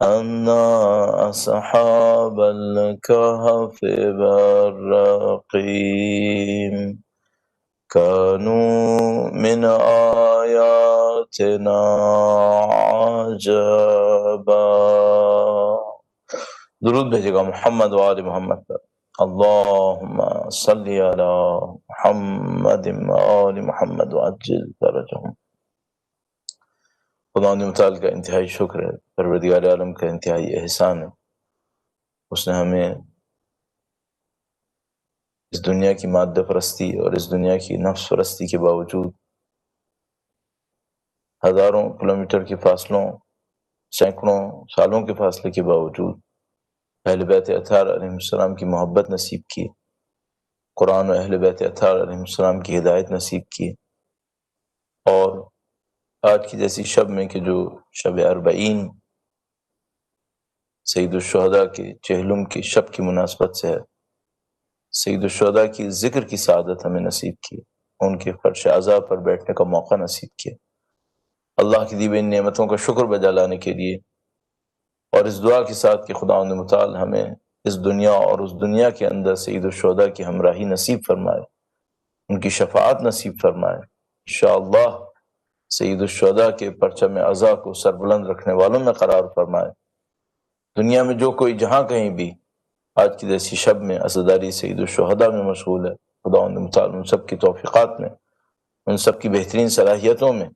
أنا أصحاب الكهف والرقيم كانوا من آياتنا عجبا. درود بھیجے گا محمد و آل محمد پر. اللہم صلی علی محمد و آل محمد وعجل فرجہم. خدا متعال کا انتہائی شکر ہے، پروردگار عالم کا انتہائی احسان ہے، اس نے ہمیں اس دنیا کی مادہ پرستی اور اس دنیا کی نفس پرستی کے باوجود ہزاروں کلومیٹر کے فاصلوں، سینکڑوں سالوں کے فاصلے کے باوجود اہل بیت اطہار علیہ السلام کی محبت نصیب کی، قرآن و اہل بیت اطہار علیہ السلام کی ہدایت نصیب کی، اور آج کی جیسی شب میں کہ جو شب اربعین سید الشہداء کے چہلم کی شب کی مناسبت سے ہے، سید الشہداء کی ذکر کی سعادت ہمیں نصیب کی، ان کے فرش عزا پر بیٹھنے کا موقع نصیب کیا. اللہ کی دی ہوئی ان نعمتوں کا شکر بجا لانے کے لیے اور اس دعا کے ساتھ کہ خداوند متعال ہمیں اس دنیا اور اس دنیا کے اندر سید الشہداء کی ہمراہی نصیب فرمائے، ان کی شفاعت نصیب فرمائے. انشاءاللہ سید الشہداء کے پرچم عزا کو سربلند رکھنے والوں میں قرار فرمائے. دنیا میں جو کوئی جہاں کہیں بھی آج کی جیسی شب میں عزاداری سید الشہداء میں مشغول ہے، خداوند متعال ان سب کی توفیقات میں، ان سب کی بہترین صلاحیتوں میں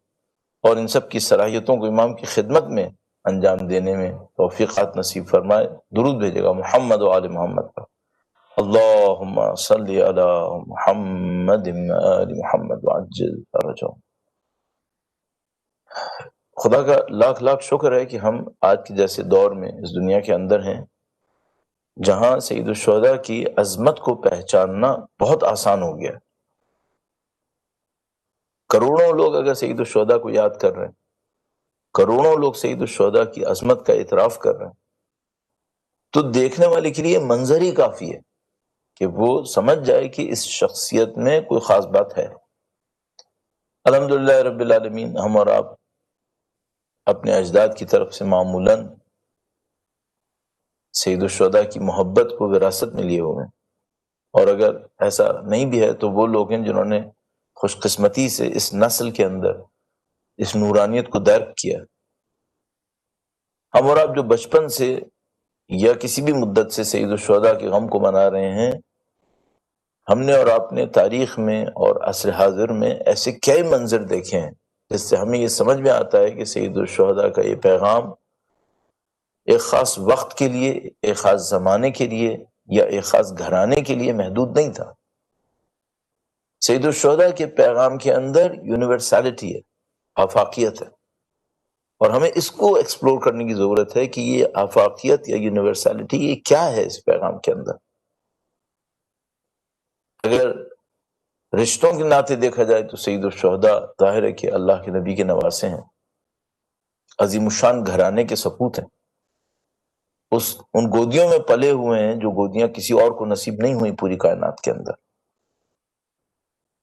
اور ان سب کی صلاحیتوں کو امام کی خدمت میں انجام دینے میں توفیقات نصیب فرمائے. درود بھیجے گا محمد و آل محمد پر. اللہم صلی علی محمد و آل محمد وعجل فرجہم. خدا کا لاکھ لاکھ شکر ہے کہ ہم آج کے جیسے دور میں اس دنیا کے اندر ہیں جہاں سید الشہداء کی عظمت کو پہچاننا بہت آسان ہو گیا. کروڑوں لوگ اگر سید الشہداء کو یاد کر رہے ہیں، کروڑوں لوگ سید الشہداء کی عظمت کا اعتراف کر رہے ہیں، تو دیکھنے والے کے لیے منظر ہی کافی ہے کہ وہ سمجھ جائے کہ اس شخصیت میں کوئی خاص بات ہے. الحمدللہ رب العالمین، ہم اور آپ اپنے اجداد کی طرف سے معمولاً سید الشہداء کی محبت کو وراثت میں لیے ہوئے ہیں، اور اگر ایسا نہیں بھی ہے تو وہ لوگ ہیں جنہوں نے خوش قسمتی سے اس نسل کے اندر اس نورانیت کو درک کیا. ہم اور آپ جو بچپن سے یا کسی بھی مدت سے سید الشہداء کے غم کو منا رہے ہیں، ہم نے اور آپ نے تاریخ میں اور عصر حاضر میں ایسے کئی منظر دیکھے ہیں جس سے ہمیں یہ سمجھ میں آتا ہے کہ سید الشہداء کا یہ پیغام ایک خاص وقت کے لیے، ایک خاص زمانے کے لیے یا ایک خاص گھرانے کے لیے محدود نہیں تھا. سید الشہداء کے پیغام کے اندر یونیورسلٹی ہے، آفاقیت ہے، اور ہمیں اس کو ایکسپلور کرنے کی ضرورت ہے کہ یہ آفاقیت یا یونیورسلٹی یہ کیا ہے اس پیغام کے اندر. اگر رشتوں کے ناطے دیکھا جائے تو سید الشہداء ظاہر ہے کہ اللہ کے نبی کے نواسے ہیں، عظیم الشان گھرانے کے سپوت ہیں، ان گودیوں میں پلے ہوئے ہیں جو گودیاں کسی اور کو نصیب نہیں ہوئی پوری کائنات کے اندر.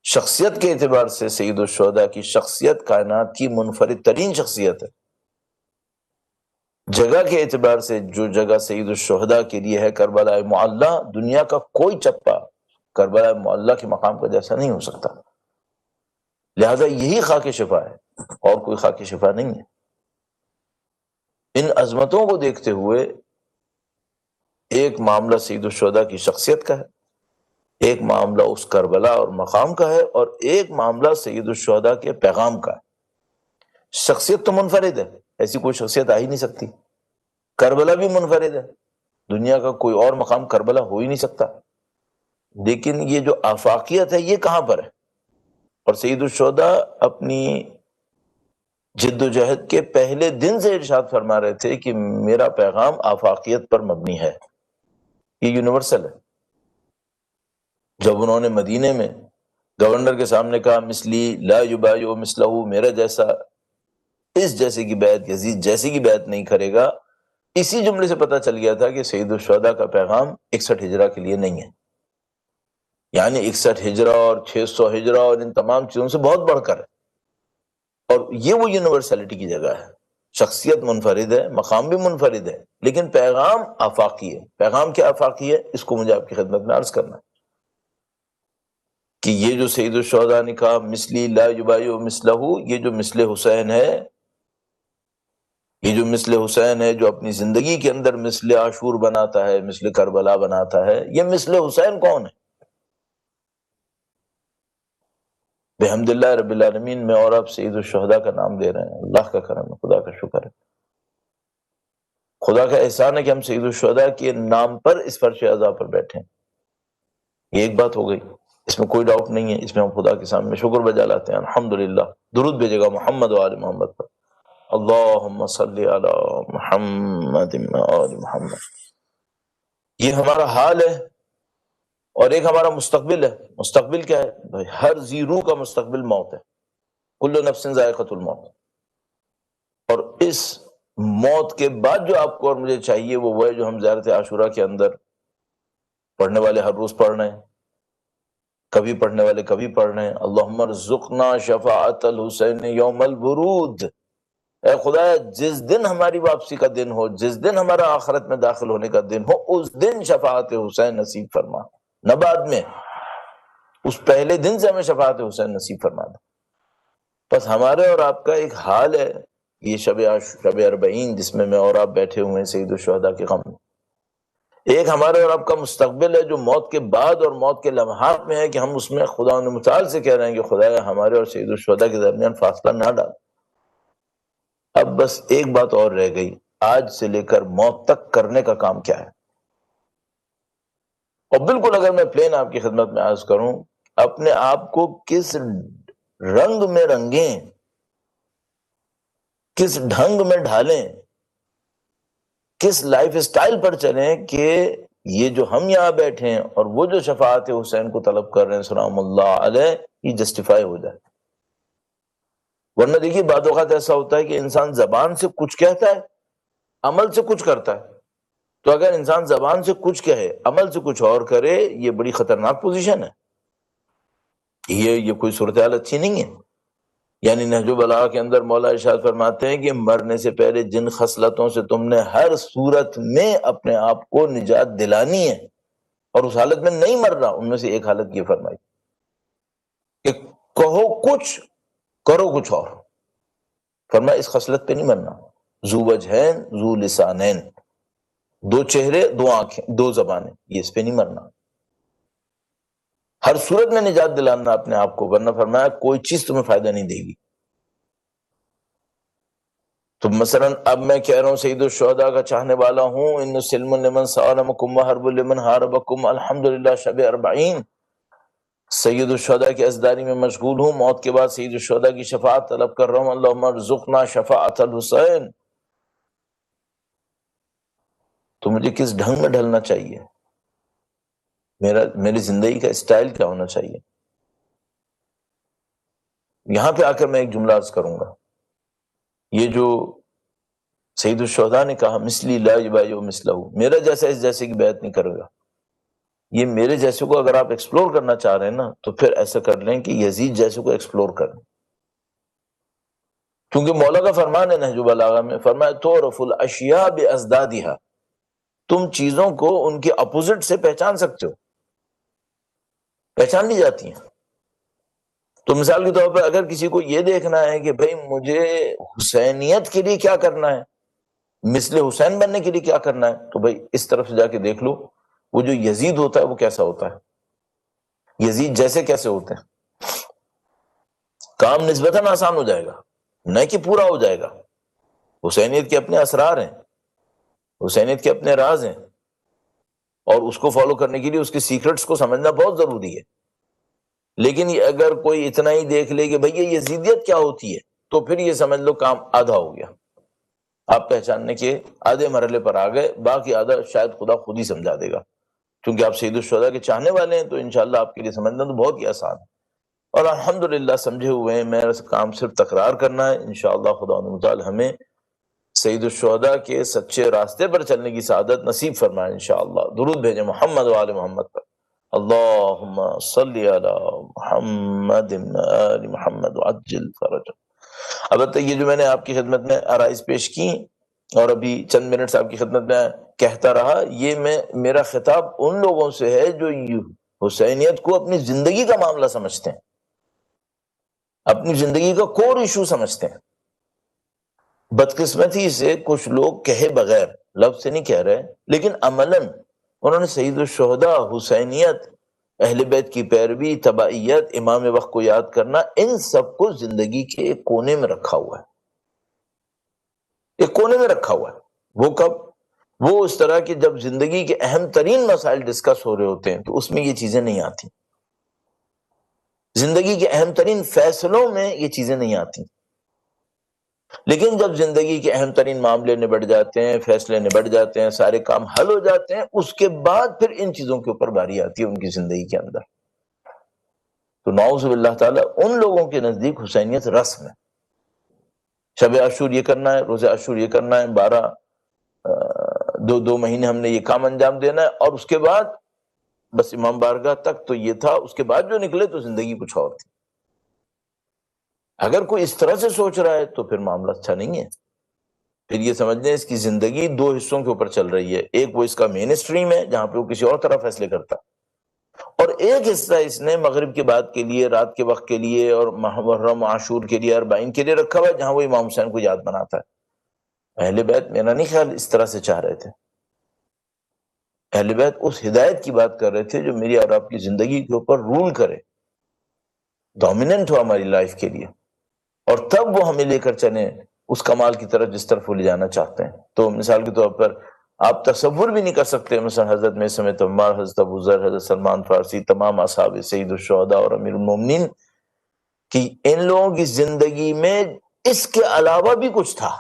شخصیت کے اعتبار سے سید الشہداء کی شخصیت کائنات کی منفرد ترین شخصیت ہے. جگہ کے اعتبار سے جو جگہ سید الشہداء کے لیے ہے کربلا معلی، دنیا کا کوئی چپا کربلا معلی کے مقام کا جیسا نہیں ہو سکتا. لہذا یہی خاک شفا ہے اور کوئی خاک شفا نہیں ہے. ان عظمتوں کو دیکھتے ہوئے ایک معاملہ سید الشہداء کی شخصیت کا ہے، ایک معاملہ اس کربلا اور مقام کا ہے، اور ایک معاملہ سید الشہداء کے پیغام کا ہے. شخصیت تو منفرد ہے، ایسی کوئی شخصیت آ ہی نہیں سکتی. کربلا بھی منفرد ہے، دنیا کا کوئی اور مقام کربلا ہو ہی نہیں سکتا. لیکن یہ جو آفاقیت ہے یہ کہاں پر ہے؟ اور سید الشہداء اپنی جد و جہد کے پہلے دن سے ارشاد فرما رہے تھے کہ میرا پیغام آفاقیت پر مبنی ہے، یہ یونیورسل ہے. جب انہوں نے مدینے میں گورنر کے سامنے کہا مثلی لا یبایع مثلہ، میرا جیسا اس جیسے کی بیعت یزید جیسے کی بیعت نہیں کرے گا، اسی جملے سے پتہ چل گیا تھا کہ سید الشہداء کا پیغام 61 ہجرہ کے لیے نہیں ہے. یعنی 61 ہجرہ اور 600 ہجرہ اور ان تمام چیزوں سے بہت بڑھ کر ہے، اور یہ وہ یونیورسلٹی کی جگہ ہے. شخصیت منفرد ہے، مقام بھی منفرد ہے، لیکن پیغام آفاقی ہے۔ پیغام کیا آفاقی ہے، اس کو مجھے آپ کی خدمت میں عرض کرنا ہے کہ یہ جو سید الشہداء نے کہا مثلی لا یبایع مثلہ، یہ جو مثل حسین ہے، یہ جو مثل حسین ہے جو اپنی زندگی کے اندر مثل عاشور بناتا ہے، مثل کربلا بناتا ہے، یہ مثل حسین کون ہے؟ بحمد اللہ رب العالمین میں اور آپ سید الشہداء کا نام دے رہے ہیں، اللہ کا کرم ہے، خدا کا شکر ہے، خدا کا احسان ہے کہ ہم سید الشہداء کے نام پر اس فرش عزا پر بیٹھے ہیں۔ یہ ایک بات ہو گئی، اس میں کوئی ڈاؤٹ نہیں ہے، اس میں ہم خدا کے سامنے شکر بجا لاتے ہیں، الحمدللہ۔ درود بھیجے گا محمد و آل محمد پر، اللہم صلی علی محمد و آل محمد۔ یہ ہمارا حال ہے اور ایک ہمارا مستقبل ہے۔ مستقبل کیا ہے بھائی؟ ہر ذی روح کا مستقبل موت ہے، کل نفس ذائقۃ الموت، اور اس موت کے بعد جو آپ کو اور مجھے چاہیے وہ ہے جو ہم زیارت عاشورہ کے اندر پڑھنے والے ہر روز پڑھ رہے ہیں، کبھی پڑھنے والے کبھی پڑھ رہے ہیں، اللہم ارزقنا شفاعت الحسین یوم الورود۔ اے خدا، جس دن ہماری واپسی کا دن ہو، جس دن ہمارا آخرت میں داخل ہونے کا دن ہو، اس دن شفاعت حسین نصیب فرما، نہ بعد میں، اس پہلے دن سے ہمیں شفاعت حسین نصیب فرما دے۔ بس ہمارے اور آپ کا ایک حال ہے، یہ شب اربعین جس میں اور آپ بیٹھے ہوئے ہیں سید الشہداء کے غم میں، ایک ہمارے اور آپ کا مستقبل ہے جو موت کے بعد اور موت کے لمحات میں ہے، کہ ہم اس میں خدا متعال سے کہہ رہے ہیں کہ خدایا ہمارے اور سید الشہداء کے درمیان فاصلہ نہ ڈال۔ اب بس ایک بات اور رہ گئی، آج سے لے کر موت تک کرنے کا کام کیا ہے؟ اور بالکل اگر میں پلین آپ کی خدمت میں عرض کروں، اپنے آپ کو کس رنگ میں رنگیں، کس ڈھنگ میں ڈھالیں، کس لائف اسٹائل پر چلیں کہ یہ جو ہم یہاں بیٹھے ہیں اور وہ جو شفاعت حسین کو طلب کر رہے ہیں سلام اللہ علیہ، یہ جسٹیفائی ہو جائے۔ ورنہ دیکھیے بعض اوقات ایسا ہوتا ہے کہ انسان زبان سے کچھ کہتا ہے، عمل سے کچھ کرتا ہے۔ تو اگر انسان زبان سے کچھ کہے، عمل سے کچھ اور کرے، یہ بڑی خطرناک پوزیشن ہے، یہ کوئی صورتحال اچھی نہیں ہے۔ یعنی نہج البلاغہ کے اندر مولا ارشاد فرماتے ہیں کہ مرنے سے پہلے جن خصلتوں سے تم نے ہر صورت میں اپنے آپ کو نجات دلانی ہے اور اس حالت میں نہیں مر رہا، ان میں سے ایک حالت یہ فرمائی کہ کہو کچھ کرو کچھ اور۔ فرمایا اس خصلت پہ نہیں مرنا، ذو وجہین ذو لسانین، دو چہرے، دو آنکھیں، دو زبانیں، یہ اس پہ نہیں مرنا، ہر صورت میں نجات دلانا اپنے آپ کو، ورنہ فرمایا کوئی چیز تمہیں فائدہ نہیں دے گی۔ تو مثلا اب میں کہہ رہا ہوں سید الشہداء کا چاہنے والا ہوں، ان سلم لمن سالمکم وحرب لمن حاربکم، الحمدللہ شب اربعین سید الشہداء کی ازداری میں مشغول ہوں، موت کے بعد سید الشہداء کی شفاعت طلب کر رہا ہوں، اللہم ارزقنا شفاعت الحسین۔ تو مجھے کس ڈھنگ میں ڈھلنا چاہیے، میری زندگی کا اسٹائل کیا ہونا چاہیے؟ یہاں پہ آ کر میں ایک جملہ عرض کروں گا، یہ جو سید الشہداء نے کہا مثلی لا یبایع مثلہ، میرا جیسا اس جیسے کی بیعت نہیں کرے گا، یہ میرے جیسے کو اگر آپ ایکسپلور کرنا چاہ رہے ہیں نا تو پھر ایسا کر لیں کہ یزید جیسے کو ایکسپلور کریں، کیونکہ مولا کا فرمان ہے نہج البلاغہ میں، فرمایا تعرف الاشیاء بازدادها، تم چیزوں کو ان کے اپوزٹ سے پہچان سکتے ہو، پہچان لی جاتی ہیں۔ تو مثال کے طور پر اگر کسی کو یہ دیکھنا ہے کہ بھئی مجھے حسینیت کے لیے کیا کرنا ہے، مثل حسین بننے کے لیے کیا کرنا ہے، تو بھئی اس طرف سے جا کے دیکھ لو، وہ جو یزید ہوتا ہے وہ کیسا ہوتا ہے، یزید جیسے کیسے ہوتے ہیں۔ کام نسبتاً آسان ہو جائے گا، نہ کہ پورا ہو جائے گا، حسینیت کے اپنے اسرار ہیں، حسینیت کے اپنے راز ہیں، اور اس کو فالو کرنے کے لیے اس کے سیکرٹس کو سمجھنا بہت ضروری ہے۔ لیکن اگر کوئی اتنا ہی دیکھ لے کہ بھئی یہ یزیدیت کیا ہوتی ہے، تو پھر یہ سمجھ لو کام آدھا ہو گیا، آپ پہچاننے کے آدھے مرحلے پر آ گئے، باقی آدھا شاید خدا خود ہی سمجھا دے گا، کیونکہ آپ سید الشہداء کے چاہنے والے ہیں، تو انشاءاللہ آپ کے لیے سمجھنا تو بہت ہی آسان ہے، اور الحمدللہ سمجھے ہوئے ہیں۔ میرا کام صرف تکرار کرنا ہے، انشاءاللہ خدا متعال ہمیں سید الشہداء کے سچے راستے پر چلنے کی سعادت نصیب فرمائے انشاءاللہ۔ درود بھیجیں محمد و آل محمد پر، اللہم صلی علی محمد آل محمد وعجل فرجہ۔ البتہ یہ جو میں نے آپ کی خدمت میں آرائز پیش کی اور ابھی چند منٹس آپ کی خدمت میں کہتا رہا، یہ میرا خطاب ان لوگوں سے ہے جو حسینیت کو اپنی زندگی کا معاملہ سمجھتے ہیں، اپنی زندگی کا کور ایشو سمجھتے ہیں۔ بدقسمتی سے کچھ لوگ کہے بغیر، لفظ سے نہیں کہہ رہے لیکن عملاً انہوں نے سید الشہداء، حسینیت، اہل بیت کی پیروی، تبعیت، امام وقت کو یاد کرنا، ان سب کو زندگی کے ایک کونے میں رکھا ہوا ہے، ایک کونے میں رکھا ہوا ہے۔ وہ کب؟ وہ اس طرح کہ جب زندگی کے اہم ترین مسائل ڈسکس ہو رہے ہوتے ہیں تو اس میں یہ چیزیں نہیں آتی، زندگی کے اہم ترین فیصلوں میں یہ چیزیں نہیں آتی۔ لیکن جب زندگی کے اہم ترین معاملے نبٹ جاتے ہیں، فیصلے نبٹ جاتے ہیں، سارے کام حل ہو جاتے ہیں، اس کے بعد پھر ان چیزوں کے اوپر باری آتی ہے ان کی زندگی کے اندر۔ تو نعوذ باللہ تعالیٰ ان لوگوں کے نزدیک حسینیت رسم ہے، شب عاشور یہ کرنا ہے، روزہ عاشور یہ کرنا ہے، 2 مہینے ہم نے یہ کام انجام دینا ہے، اور اس کے بعد بس امام بارگاہ تک تو یہ تھا، اس کے بعد جو نکلے تو زندگی کچھ اور تھی۔ اگر کوئی اس طرح سے سوچ رہا ہے تو پھر معاملہ اچھا نہیں ہے، پھر یہ سمجھ لیں اس کی زندگی 2 حصوں کے اوپر چل رہی ہے، ایک وہ اس کا مین اسٹریم ہے جہاں پہ وہ کسی اور طرح فیصلے کرتا ہے، اور ایک حصہ اس نے مغرب کے بعد کے لیے، رات کے وقت کے لیے، اور محرم عاشور کے لیے، اربعین کے لیے رکھا ہوا ہے، جہاں وہ امام حسین کو یاد بناتا ہے۔ اہل بیت میرا نہیں خیال اس طرح سے چاہ رہے تھے، اہل بیت اس ہدایت کی بات کر رہے تھے جو میری اور آپ کی زندگی کے اوپر رول کرے، ڈومیننٹ ہو ہماری لائف کے لیے، اور تب وہ ہمیں لے کر چلیں اس کمال کی طرف جس طرف وہ لے جانا چاہتے ہیں۔ تو مثال کے طور پر آپ تصور بھی نہیں کر سکتے، مثلا حضرت میں سمیت عمار، حضرت ابو ذر، حضرت سلمان فارسی، تمام اصحاب سید الشہداء اور امیر المومنین کی ان لوگوں کی زندگی میں اس کے علاوہ بھی کچھ تھا،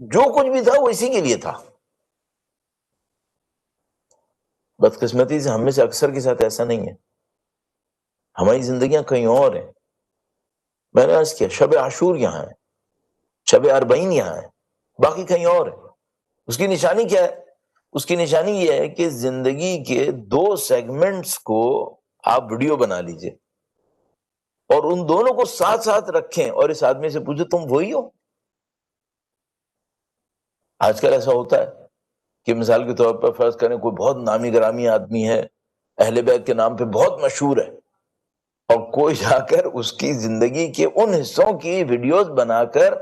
جو کچھ بھی تھا وہ اسی کے لیے تھا۔ بدقسمتی سے ہم میں سے اکثر کے ساتھ ایسا نہیں ہے، ہماری زندگیاں کہیں اور ہیں۔ میں نے عرض کیا شب عاشور یہاں ہے، شب اربعین یہاں ہے، باقی کہیں اور ہے۔ اس کی نشانی کیا ہے؟ اس کی نشانی یہ ہے کہ زندگی کے 2 سیگمنٹس کو آپ ویڈیو بنا لیجئے اور ان دونوں کو ساتھ ساتھ رکھیں اور اس آدمی سے پوچھیں تم وہی ہو؟ آج کل ایسا ہوتا ہے کہ مثال کے طور پر فرض کریں کوئی بہت نامی گرامی آدمی ہے، اہل بیت کے نام پہ بہت مشہور ہے، اور کوئی جا کر اس کی زندگی کے ان حصوں کی ویڈیوز بنا کر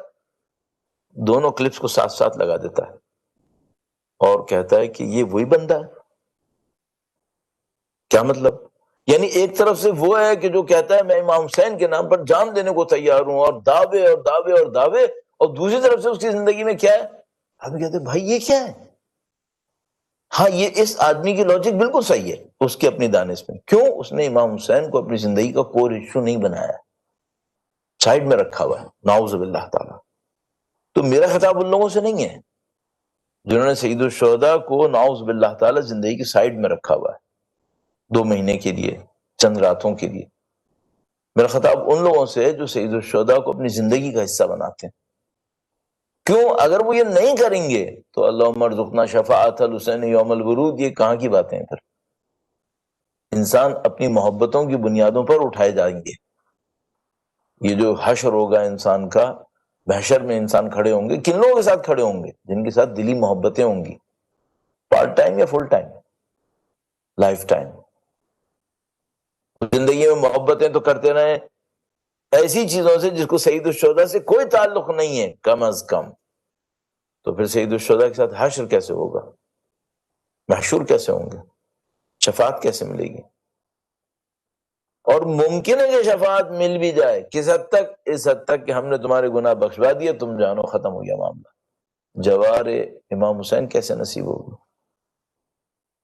دونوں کلپس کو ساتھ ساتھ لگا دیتا ہے اور کہتا ہے کہ یہ وہی بندہ ہے۔ کیا مطلب؟ یعنی ایک طرف سے وہ ہے کہ جو کہتا ہے میں امام حسین کے نام پر جان دینے کو تیار ہوں، اور دعوے اور دعوے اور دعوے، اور دوسری طرف سے اس کی زندگی میں کیا ہے؟ ہم کہتے ہیں بھائی یہ کیا ہے؟ ہاں یہ اس آدمی کی لاجک بالکل صحیح ہے اس کی اپنی دانش میں، کیوں؟ اس نے امام حسین کو اپنی زندگی کا کور ایشو نہیں بنایا، سائڈ میں رکھا ہوا ہے، نعوذ باللہ تعالی۔ تو میرا خطاب ان لوگوں سے نہیں ہے جنہوں نے سید الشہداء کو نعوذ باللہ تعالی زندگی کی سائڈ میں رکھا ہوا ہے 2 مہینے کے لیے، چند راتوں کے لیے۔ میرا خطاب ان لوگوں سے ہے جو سید الشہداء کو اپنی زندگی کا حصہ بناتے ہیں۔ کیوں؟ اگر وہ یہ نہیں کریں گے تو اللہم ارزقنا شفاعت الحسین یوم الورود، یہ کہاں کی باتیں ہیں؟ پھر انسان اپنی محبتوں کی بنیادوں پر اٹھائے جائیں گے۔ یہ جو حشر ہوگا انسان کا، محشر میں انسان کھڑے ہوں گے، کن لوگوں کے ساتھ کھڑے ہوں گے؟ جن کے ساتھ دلی محبتیں ہوں گی، پارٹ ٹائم یا فل ٹائم، لائف ٹائم۔ زندگی میں محبتیں تو کرتے رہیں ایسی چیزوں سے جس کو سید الشہداء سے کوئی تعلق نہیں ہے کم از کم، تو پھر سید الشہداء کے ساتھ حشر کیسے ہوگا؟ محشور کیسے ہوں گے؟ شفاعت کیسے ملے گی؟ اور ممکن ہے کہ شفاعت مل بھی جائے، کس حد تک؟ اس حد تک کہ ہم نے تمہارے گناہ بخشوا دیے، تم جانو ختم ہو گیا معاملہ۔ جوار امام حسین کیسے نصیب ہوگا؟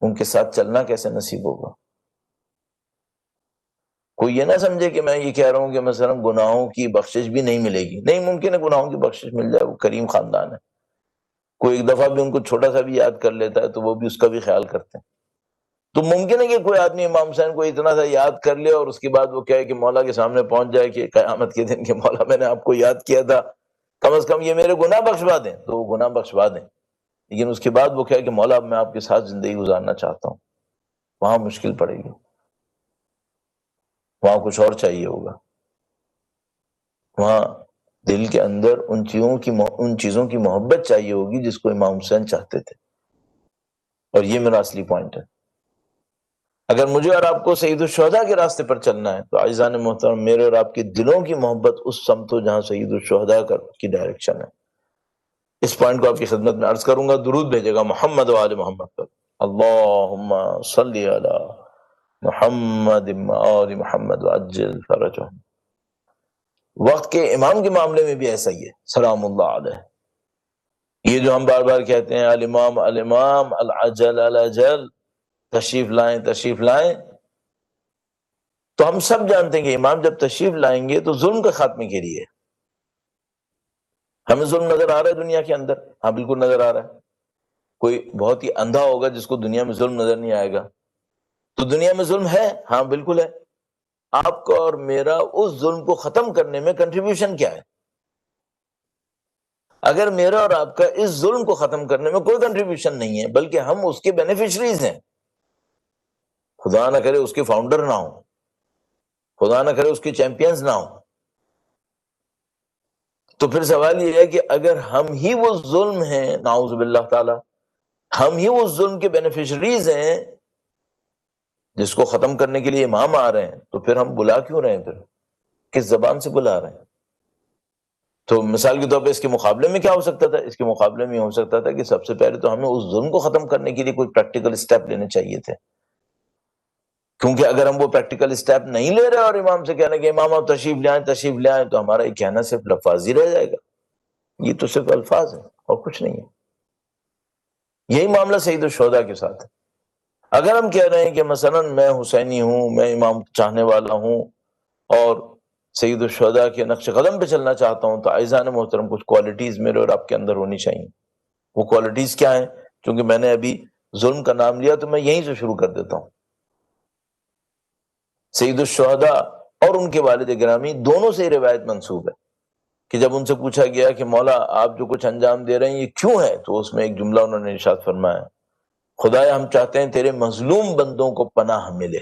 ان کے ساتھ چلنا کیسے نصیب ہوگا؟ کوئی یہ نہ سمجھے کہ میں یہ کہہ رہا ہوں کہ مثلا گناہوں کی بخشش بھی نہیں ملے گی، نہیں، ممکن ہے گناہوں کی بخشش مل جائے، وہ کریم خاندان ہے، کوئی ایک دفعہ بھی ان کو چھوٹا سا بھی یاد کر لیتا ہے تو وہ بھی اس کا بھی خیال کرتے ہیں۔ تو ممکن ہے کہ کوئی آدمی امام حسین کو اتنا سا یاد کر لے اور اس کے بعد وہ کہے کہ مولا کے سامنے پہنچ جائے کہ قیامت کے دن کہ مولا میں نے آپ کو یاد کیا تھا، کم از کم یہ میرے گناہ بخشوا دیں، تو وہ گناہ بخشوا دیں، لیکن اس کے بعد وہ کہے کہ مولا اب میں آپ کے ساتھ زندگی گزارنا چاہتا ہوں، وہاں مشکل پڑے گی، وہاں کچھ اور چاہیے ہوگا، وہاں دل کے اندر ان چیزوں کی محبت چاہیے ہوگی جس کو امام حسین چاہتے تھے. اور یہ میرا اصلی پوائنٹ ہے. اگر مجھے اور آپ کو سید الشہداء کے راستے پر چلنا ہے تو عزیزان محترم، میرے اور آپ کے دلوں کی محبت اس سمت ہو جہاں سید الشہداء کی ڈائریکشن ہے. اس پوائنٹ کو آپ کی خدمت میں عرض کروں گا. درود بھیجے گا محمد و آل محمد پر. اللہم صلی علی محمد و آل محمد وعجل فرجہم. وقت کے امام کے معاملے میں بھی ایسا ہی ہے، سلام اللہ علیہ. یہ جو ہم بار بار کہتے ہیں الامام الامام العجل العجل، تشریف لائیں تشریف لائیں، تو ہم سب جانتے ہیں کہ امام جب تشریف لائیں گے تو ظلم کے خاتمے کے لیے. ہمیں ظلم نظر آ رہا ہے دنیا کے اندر؟ ہاں بالکل نظر آ رہا ہے. کوئی بہت ہی اندھا ہوگا جس کو دنیا میں ظلم نظر نہیں آئے گا. تو دنیا میں ظلم ہے، ہاں بالکل ہے. آپ کا اور میرا اس ظلم کو ختم کرنے میں کنٹریبیوشن کیا ہے؟ اگر میرا اور آپ کا اس ظلم کو ختم کرنے میں کوئی کنٹریبیوشن نہیں ہے بلکہ ہم اس کے بینیفیشریز ہیں، خدا نہ کرے اس کے فاؤنڈر نہ ہوں، خدا نہ کرے اس کے چیمپئنز نہ ہوں، تو پھر سوال یہ ہے کہ اگر ہم ہی وہ ظلم ہیں، نعوذ باللہ تعالی، ہم ہی اس ظلم کے بینیفیشریز ہیں جس کو ختم کرنے کے لیے امام آ رہے ہیں، تو پھر ہم بلا کیوں رہے ہیں؟ پھر کس زبان سے بلا رہے ہیں؟ تو مثال کے طور پہ اس کے مقابلے میں کیا ہو سکتا تھا؟ اس کے مقابلے میں یہ ہو سکتا تھا کہ سب سے پہلے تو ہمیں اس ظلم کو ختم کرنے کے لیے کوئی پریکٹیکل اسٹیپ لینے چاہیے تھے. کیونکہ اگر ہم وہ پریکٹیکل اسٹیپ نہیں لے رہے اور امام سے کہنا کہ امام آپ تشریف تشریف لے آئیں، تو ہمارا یہ کہنا صرف لفاظی رہ جائے گا. یہ تو صرف الفاظ ہیں اور کچھ نہیں ہے. یہی معاملہ سید الشہداء کے ساتھ ہے. اگر ہم کہہ رہے ہیں کہ مثلا میں حسینی ہوں، میں امام چاہنے والا ہوں اور سید الشہداء کے نقش قدم پہ چلنا چاہتا ہوں، تو اعزان محترم کچھ کوالٹیز میرے اور آپ کے اندر ہونی چاہیے. وہ کوالٹیز کیا ہیں؟ چونکہ میں نے ابھی ظلم کا نام لیا تو میں یہیں سے شروع کر دیتا ہوں. سید الشہداء اور ان کے والد گرامی دونوں سے یہ روایت منسوب ہے کہ جب ان سے پوچھا گیا کہ مولا آپ جو کچھ انجام دے رہے ہیں یہ کیوں ہے، تو اس میں ایک جملہ انہوں نے ارشاد فرمایا، خدایا ہم چاہتے ہیں تیرے مظلوم بندوں کو پناہ ملے.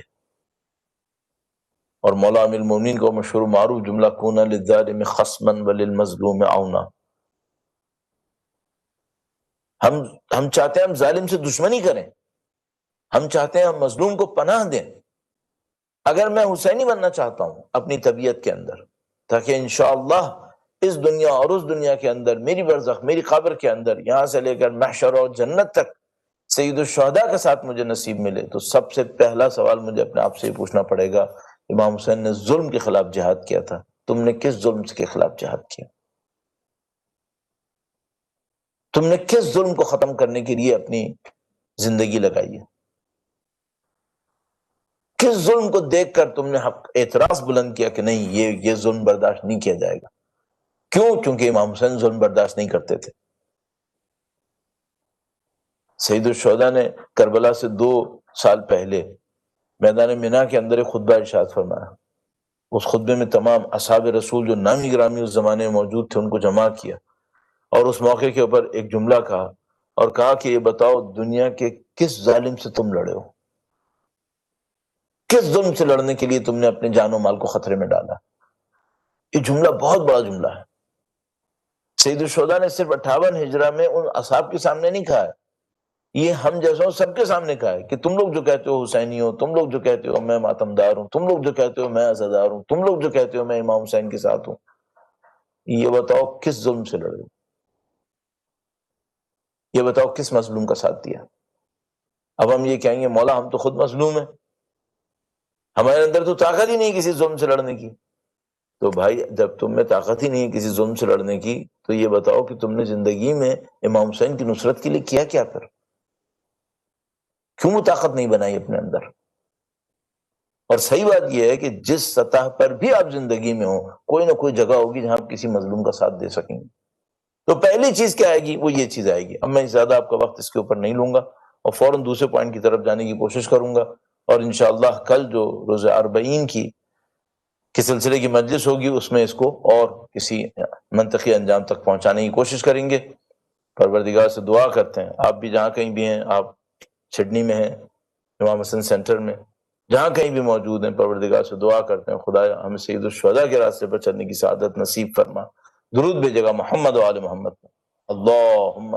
اور مولا امیر المومنین کو مشہور معروف جملہ کون للظالم خصما وللمظلوم عونا. ہم چاہتے ہیں ہم ظالم سے دشمنی کریں، ہم چاہتے ہیں ہم مظلوم کو پناہ دیں. اگر میں حسینی بننا چاہتا ہوں اپنی طبیعت کے اندر، تاکہ انشاءاللہ اس دنیا اور اس دنیا کے اندر، میری برزخ میری قبر کے اندر، یہاں سے لے کر محشر اور جنت تک سید الشہداء کے ساتھ مجھے نصیب ملے، تو سب سے پہلا سوال مجھے اپنے آپ سے پوچھنا پڑے گا، امام حسین نے ظلم کے خلاف جہاد کیا تھا، تم نے کس ظلم کے خلاف جہاد کیا؟ تم نے کس ظلم کو ختم کرنے کے لیے اپنی زندگی لگائی ہے؟ کس ظلم کو دیکھ کر تم نے اعتراض بلند کیا کہ نہیں یہ ظلم برداشت نہیں کیا جائے گا؟ کیوں؟ کیونکہ امام حسین ظلم برداشت نہیں کرتے تھے. سید الشہداء نے کربلا سے 2 سال پہلے میدان مینا کے اندر ایک خطبہ ارشاد فرمایا. اس خطبے میں تمام اصحاب رسول جو نامی گرامی اس زمانے میں موجود تھے ان کو جمع کیا، اور اس موقع کے اوپر ایک جملہ کہا اور کہا کہ یہ بتاؤ دنیا کے کس ظالم سے تم لڑے ہو، کس ظلم سے لڑنے کے لیے تم نے اپنے جان و مال کو خطرے میں ڈالا. یہ جملہ بہت بڑا جملہ ہے. سید الشہداء نے صرف 58 ہجرہ میں ان اصحاب کے سامنے نہیں کہا ہے، یہ ہم جیسوں سب کے سامنے کہا ہے کہ تم لوگ جو کہتے ہو حسینی ہو، تم لوگ جو کہتے ہو میں ماتمدار ہوں، تم لوگ جو کہتے ہو میں عزادار ہوں، تم لوگ جو کہتے ہو میں امام حسین کے ساتھ ہوں، یہ بتاؤ کس ظلم سے لڑے ہو، یہ بتاؤ کس مظلوم کا ساتھ دیا. اب ہم یہ کہیں گے مولا ہم تو خود مظلوم ہیں، ہمارے اندر تو طاقت ہی نہیں کسی ظلم سے لڑنے کی. تو بھائی جب تم میں طاقت ہی نہیں کسی ظلم سے لڑنے کی، تو یہ بتاؤ کہ تم نے زندگی میں امام حسین کی نصرت کے لیے کیا کیا؟ پھر کیوں وہ طاقت نہیں بنائی اپنے اندر؟ اور صحیح بات یہ ہے کہ جس سطح پر بھی آپ زندگی میں ہو، کوئی نہ کوئی جگہ ہوگی جہاں آپ کسی مظلوم کا ساتھ دے سکیں گے. تو پہلی چیز کیا آئے گی؟ وہ یہ چیز آئے گی. اب میں زیادہ آپ کا وقت اس کے اوپر نہیں لوں گا اور فوراً دوسرے پوائنٹ کی طرف جانے کی کوشش کروں گا. اور انشاءاللہ کل جو روز اربعین کی سلسلے کی مجلس ہوگی اس میں اس کو اور کسی منطقی انجام تک پہنچانے کی کوشش کریں گے. پروردگار سے دعا کرتے ہیں آپ بھی جہاں کہیں بھی ہیں، آپ سڈنی میں ہیں، امام حسن سینٹر میں، جہاں کہیں بھی موجود ہیں، پروردگار سے دعا کرتے ہیں خدایا ہمیں سید الشہداء کے راستے پر چلنے کی سعادت نصیب فرما. درود بھیجے گا محمد و آل محمد پر. اللہم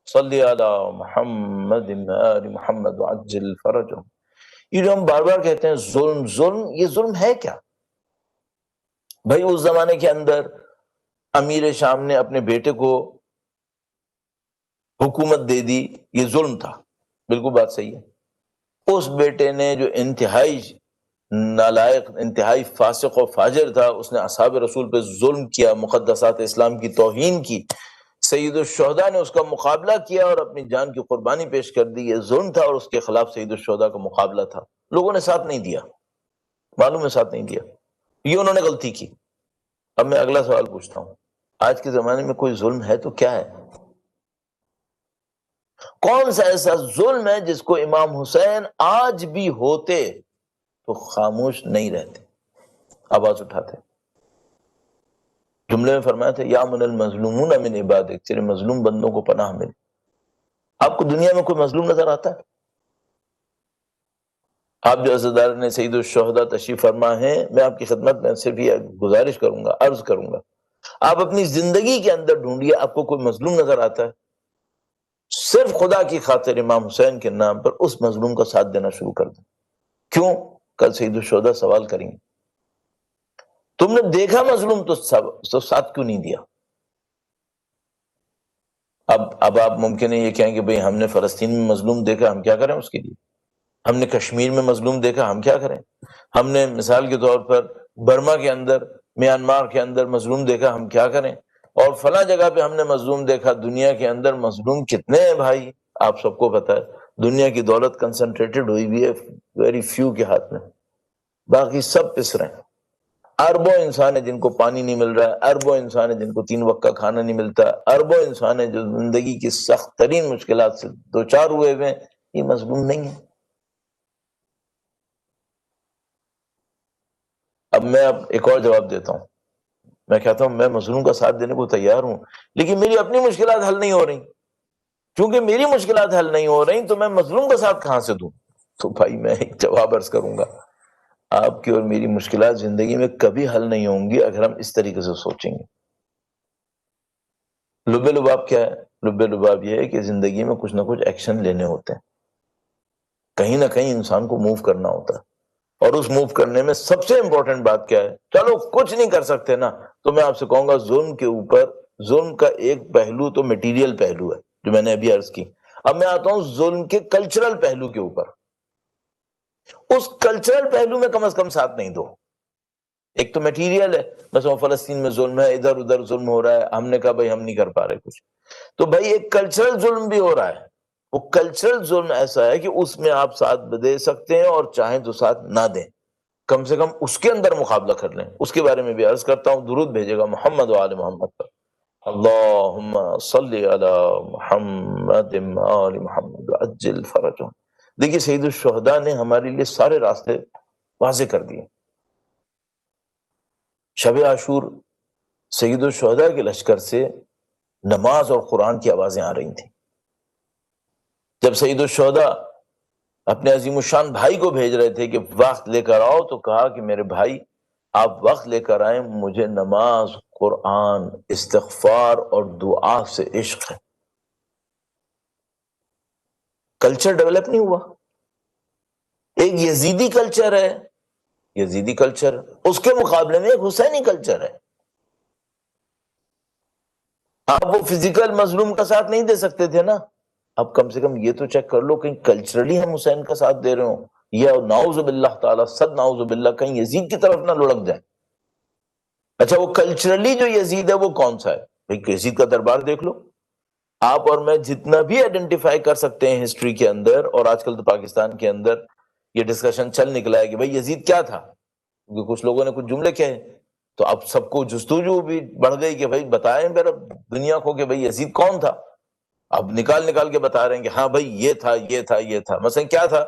صلی علی محمد و آل محمد وعجل فرجہم. یہ جو ہم بار بار کہتے ہیں ظلم ظلم، یہ ظلم ہے کیا؟ بھائی اس زمانے کے اندر امیر شام نے اپنے بیٹے کو حکومت دے دی، یہ ظلم تھا، بالکل بات صحیح ہے. اس بیٹے نے جو انتہائی نالائق، انتہائی فاسق و فاجر تھا، اس نے اصحاب رسول پہ ظلم کیا، مقدسات اسلام کی توہین کی. سید الشہداء نے اس کا مقابلہ کیا اور اپنی جان کی قربانی پیش کر دی. یہ ظلم تھا اور اس کے خلاف سید الشہداء کا مقابلہ تھا. لوگوں نے ساتھ نہیں دیا، معلوم ہے ساتھ نہیں دیا، یہ انہوں نے غلطی کی. اب میں اگلا سوال پوچھتا ہوں، آج کے زمانے میں کوئی ظلم ہے تو کیا ہے؟ کون سا ایسا ظلم ہے جس کو امام حسین آج بھی ہوتے تو خاموش نہیں رہتے، آواز اٹھاتے؟ جملے میں فرمایا تھا یا من المظلومون من عبادک، تیرے مظلوم بندوں کو پناہ ملے. آپ کو دنیا میں کوئی مظلوم نظر آتا ہے؟ آپ جو عزیزدار نے سید الشہداء تشریف فرما ہے، میں آپ کی خدمت میں صرف یہ گزارش کروں گا، عرض کروں گا، آپ اپنی زندگی کے اندر ڈھونڈیے آپ کو کوئی مظلوم نظر آتا ہے؟ صرف خدا کی خاطر امام حسین کے نام پر اس مظلوم کا ساتھ دینا شروع کر دیں. کیوں؟ کل سید الشہداء سوال کریں گے تم نے دیکھا مظلوم تو ساتھ کیوں نہیں دیا؟ اب آپ ممکن ہے یہ کہیں کہ بھئی ہم نے فلسطین میں مظلوم دیکھا، ہم کیا کریں اس کے لیے؟ ہم نے کشمیر میں مظلوم دیکھا، ہم کیا کریں؟ ہم نے مثال کے طور پر برما کے اندر، میانمار کے اندر مظلوم دیکھا، ہم کیا کریں؟ اور فلاں جگہ پہ ہم نے مظلوم دیکھا. دنیا کے اندر مظلوم کتنے ہیں بھائی؟ آپ سب کو پتہ ہے دنیا کی دولت کنسنٹریٹڈ ہوئی ہوئی ہے ویری فیو کے ہاتھ میں، باقی سب پس رہے ہیں. اربوں انسان ہیں جن کو پانی نہیں مل رہا ہے، اربوں انسان ہیں جن کو 3 وقت کا کھانا نہیں ملتا، اربوں انسان ہیں جو زندگی کی سخت ترین مشکلات سے دوچار ہوئے ہوئے ہیں. یہ مظلوم نہیں ہے. اب میں ایک اور جواب دیتا ہوں، میں کہتا ہوں میں مظلوم کا ساتھ دینے کو تیار ہوں، لیکن میری اپنی مشکلات حل نہیں ہو رہی. چونکہ میری مشکلات حل نہیں ہو رہی تو میں مظلوم کا ساتھ کہاں سے دوں؟ تو بھائی میں ایک جواب عرض کروں گا، آپ کی اور میری مشکلات زندگی میں کبھی حل نہیں ہوں گی اگر ہم اس طریقے سے سوچیں گے. لب لباب کیا ہے؟ لب لباب یہ ہے کہ زندگی میں کچھ نہ کچھ ایکشن لینے ہوتے ہیں، کہیں نہ کہیں انسان کو موو کرنا ہوتا ہے. اور اس موو کرنے میں سب سے امپورٹنٹ بات کیا ہے؟ چلو کچھ نہیں کر سکتے نا، تو میں آپ سے کہوں گا ظلم کے اوپر، ظلم کا ایک پہلو تو میٹیریل پہلو ہے جو میں نے ابھی عرض کی. اب میں آتا ہوں ظلم کے کلچرل پہلو کے اوپر. اس کلچرل پہلو میں کم از کم ساتھ نہیں دو. ایک تو میٹیریل ہے، بس وہ فلسطین میں ظلم ہے، ادھر ادھر ظلم ہو رہا ہے، ہم نے کہا بھائی ہم نہیں کر پا رہے کچھ. تو بھائی ایک کلچرل ظلم بھی ہو رہا ہے. وہ کلچرل ظلم ایسا ہے کہ اس میں آپ ساتھ دے سکتے ہیں اور چاہیں تو ساتھ نہ دیں، کم سے کم اس کے اندر مقابلہ کر لیں. اس کے بارے میں بھی عرض کرتا ہوں، درود بھیجے گا محمد و آل محمد پر. اللہم صلی علی محمد و آل محمد عجل فرجہم. دیکھیے سید الشہداء نے ہمارے لیے سارے راستے واضح کر دیے. شب عاشور سید الشہداء کے لشکر سے نماز اور قرآن کی آوازیں آ رہی تھیں. جب سید الشہداء اپنے عظیم الشان بھائی کو بھیج رہے تھے کہ وقت لے کر آؤ، تو کہا کہ میرے بھائی آپ وقت لے کر آئیں، مجھے نماز، قرآن، استغفار اور دعا سے عشق ہے. کلچر ڈیولپ نہیں ہوا. ایک یزیدی کلچر ہے، یزیدی کلچر، اس کے مقابلے میں ایک حسینی کلچر ہے. آپ وہ فزیکل مظلوم کا ساتھ نہیں دے سکتے تھے نا، اب کم سے کم یہ تو چیک کر لو کہیں کلچرلی ہم حسین کا ساتھ دے رہے ہوں، یا نعوذ باللہ تعالیٰ، صد نعوذ باللہ، کہیں یزید کی طرف نہ لڑک جائیں. اچھا وہ کلچرلی جو یزید ہے وہ کون سا ہے؟ بھئی یزید کا دربار دیکھ لو. آپ اور میں جتنا بھی آئیڈینٹیفائی کر سکتے ہیں ہسٹری کے اندر، اور آج کل تو پاکستان کے اندر یہ ڈسکشن چل نکلا ہے کہ بھئی یزید کیا تھا، کیونکہ کچھ لوگوں نے کچھ جملے کہے، تو اب سب کو جستجو بھی بڑھ گئی کہ بھئی بتائیں میرا دنیا کو کہ بھئی یزید کون تھا. اب نکال کے بتا رہے ہیں کہ ہاں بھئی یہ تھا یہ تھا یہ تھا. مثلا کیا تھا؟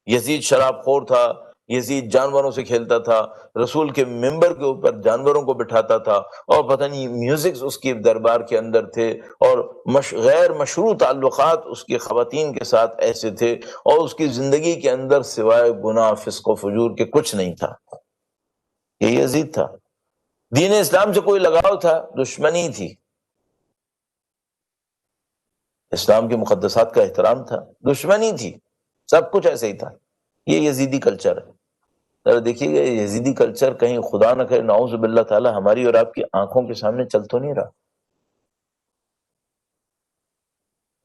یزید شراب خور تھا، یزید جانوروں سے کھیلتا تھا، رسول کے ممبر کے اوپر جانوروں کو بٹھاتا تھا، اور پتہ نہیں میوزک اس کی دربار کے اندر تھے، اور غیر مشروع تعلقات اس کی خواتین کے ساتھ ایسے تھے، اور اس کی زندگی کے اندر سوائے گناہ، فسق و فجور کے کچھ نہیں تھا. یہ یزید تھا. دین اسلام سے کوئی لگاؤ تھا؟ دشمنی تھی. اسلام کے مقدسات کا احترام تھا؟ دشمنی تھی. سب کچھ ایسے ہی تھا. یہ یزیدی کلچر ہے. ذرا دیکھیے گا یزیدی کلچر کہیں خدا نہ کرے نعوذ باللہ تعالی ہماری اور آپ کی آنکھوں کے سامنے چل تو نہیں رہا؟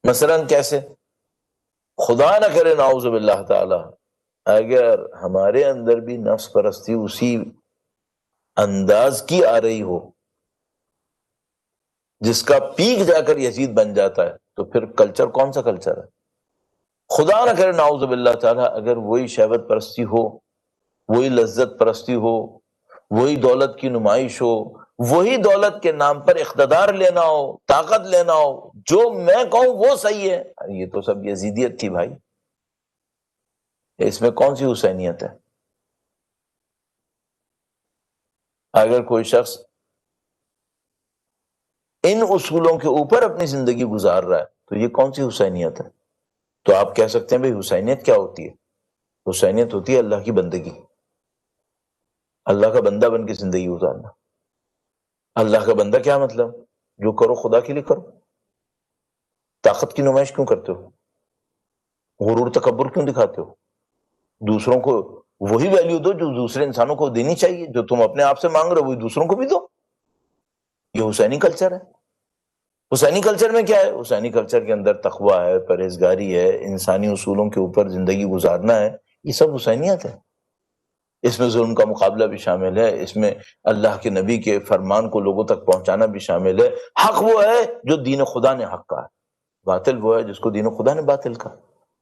مثلاً کیسے؟ خدا نہ کرے نعوذ باللہ تعالی اگر ہمارے اندر بھی نفس پرستی اسی انداز کی آ رہی ہو جس کا پیک جا کر یزید بن جاتا ہے، تو پھر کلچر کون سا کلچر ہے؟ خدا نہ کرے نعوذ باللہ تعالی اگر وہی شہوت پرستی ہو، وہی لذت پرستی ہو، وہی دولت کی نمائش ہو، وہی دولت کے نام پر اقتدار لینا ہو، طاقت لینا ہو، جو میں کہوں وہ صحیح ہے. یہ تو سب یزیدیت تھی بھائی. اس میں کون سی حسینیت ہے؟ اگر کوئی شخص ان اصولوں کے اوپر اپنی زندگی گزار رہا ہے تو یہ کون سی حسینیت ہے؟ تو آپ کہہ سکتے ہیں بھئی حسینیت کیا ہوتی ہے؟ حسینیت ہوتی ہے اللہ کی بندگی، اللہ کا بندہ بن کے زندگی گزارنا. اللہ کا بندہ کیا مطلب؟ جو کرو خدا کے لیے کرو. طاقت کی نمائش کیوں کرتے ہو؟ غرور تکبر کیوں دکھاتے ہو؟ دوسروں کو وہی ویلیو دو جو دوسرے انسانوں کو دینی چاہیے. جو تم اپنے آپ سے مانگ رہے ہو وہی دوسروں کو بھی دو. یہ حسینی کلچر ہے. حسینی کلچر میں کیا ہے؟ حسینی کلچر کے اندر تقویٰ ہے، پرہیزگاری ہے، انسانی اصولوں کے اوپر زندگی گزارنا ہے. یہ سب حسینیت ہے. اس میں ظلم کا مقابلہ بھی شامل ہے، اس میں اللہ کے نبی کے فرمان کو لوگوں تک پہنچانا بھی شامل ہے. حق وہ ہے جو دین خدا نے حق کہا، باطل وہ ہے جس کو دین خدا نے باطل کہا.